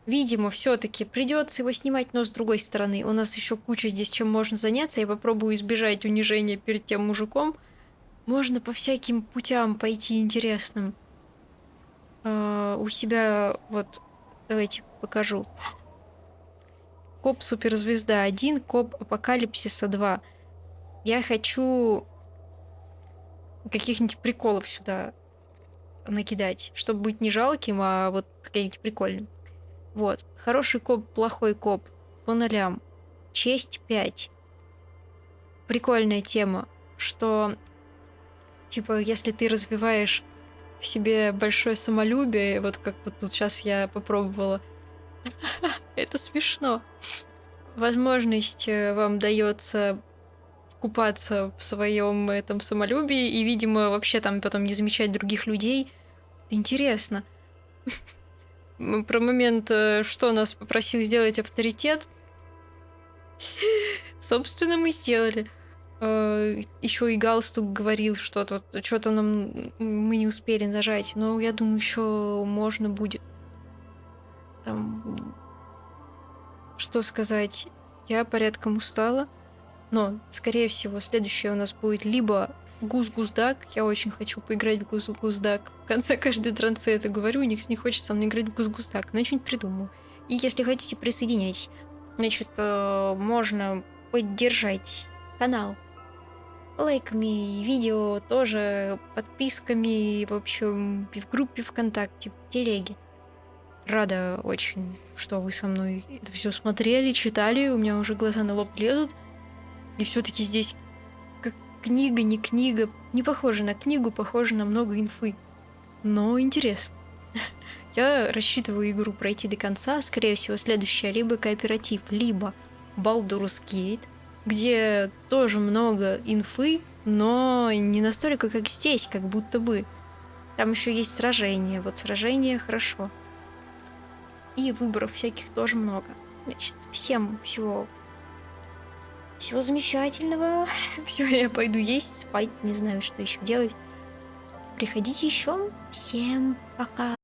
Видимо, все-таки придется его снимать, но с другой стороны, у нас еще куча здесь чем можно заняться. Я попробую избежать унижения перед тем мужиком. Можно по всяким путям пойти интересным. У себя, вот, давайте покажу. Коп Суперзвезда 1, Коп Апокалипсиса 2. Я хочу каких-нибудь приколов сюда накидать, чтобы быть не жалким, а вот каким-нибудь прикольным. Вот. Хороший коп, плохой коп. По нолям. Честь 5. Прикольная тема, что, типа, если ты развиваешь в себе большое самолюбие, вот как вот тут сейчас я попробовала, это смешно. Возможность вам дается купаться в своем этом самолюбии и, видимо, вообще там потом не замечать других людей. Интересно. Про момент, что нас попросил сделать авторитет, собственно, мы сделали. Еще и галстук говорил что-то нам мы не успели нажать, но я думаю, еще можно будет. Что сказать? Я порядком устала, но, скорее всего, следующее у нас будет либо гус-гус-дак. Я очень хочу поиграть в гус-гус-дак. В конце каждой трансы это говорю, никто не хочет со мной играть в гус-гус-дак, но я что-нибудь придумаю. И если хотите, присоединяйтесь. Значит, можно поддержать канал лайками, видео тоже, подписками, в общем, в группе ВКонтакте, в телеге. Рада очень, что вы со мной это все смотрели, читали, у меня уже глаза на лоб лезут. И все-таки здесь как книга, не книга, не похоже на книгу, похоже на много инфы. Но интересно. Я рассчитываю игру пройти до конца. Скорее всего, следующая либо кооператив, либо Baldur's Gate, где тоже много инфы, но не настолько, как здесь, как будто бы. Там еще есть сражения. Вот сражения хорошо. И выборов всяких тоже много. Значит, всем всего замечательного. Все, я пойду есть, спать, не знаю, что еще делать. Приходите еще. Всем пока.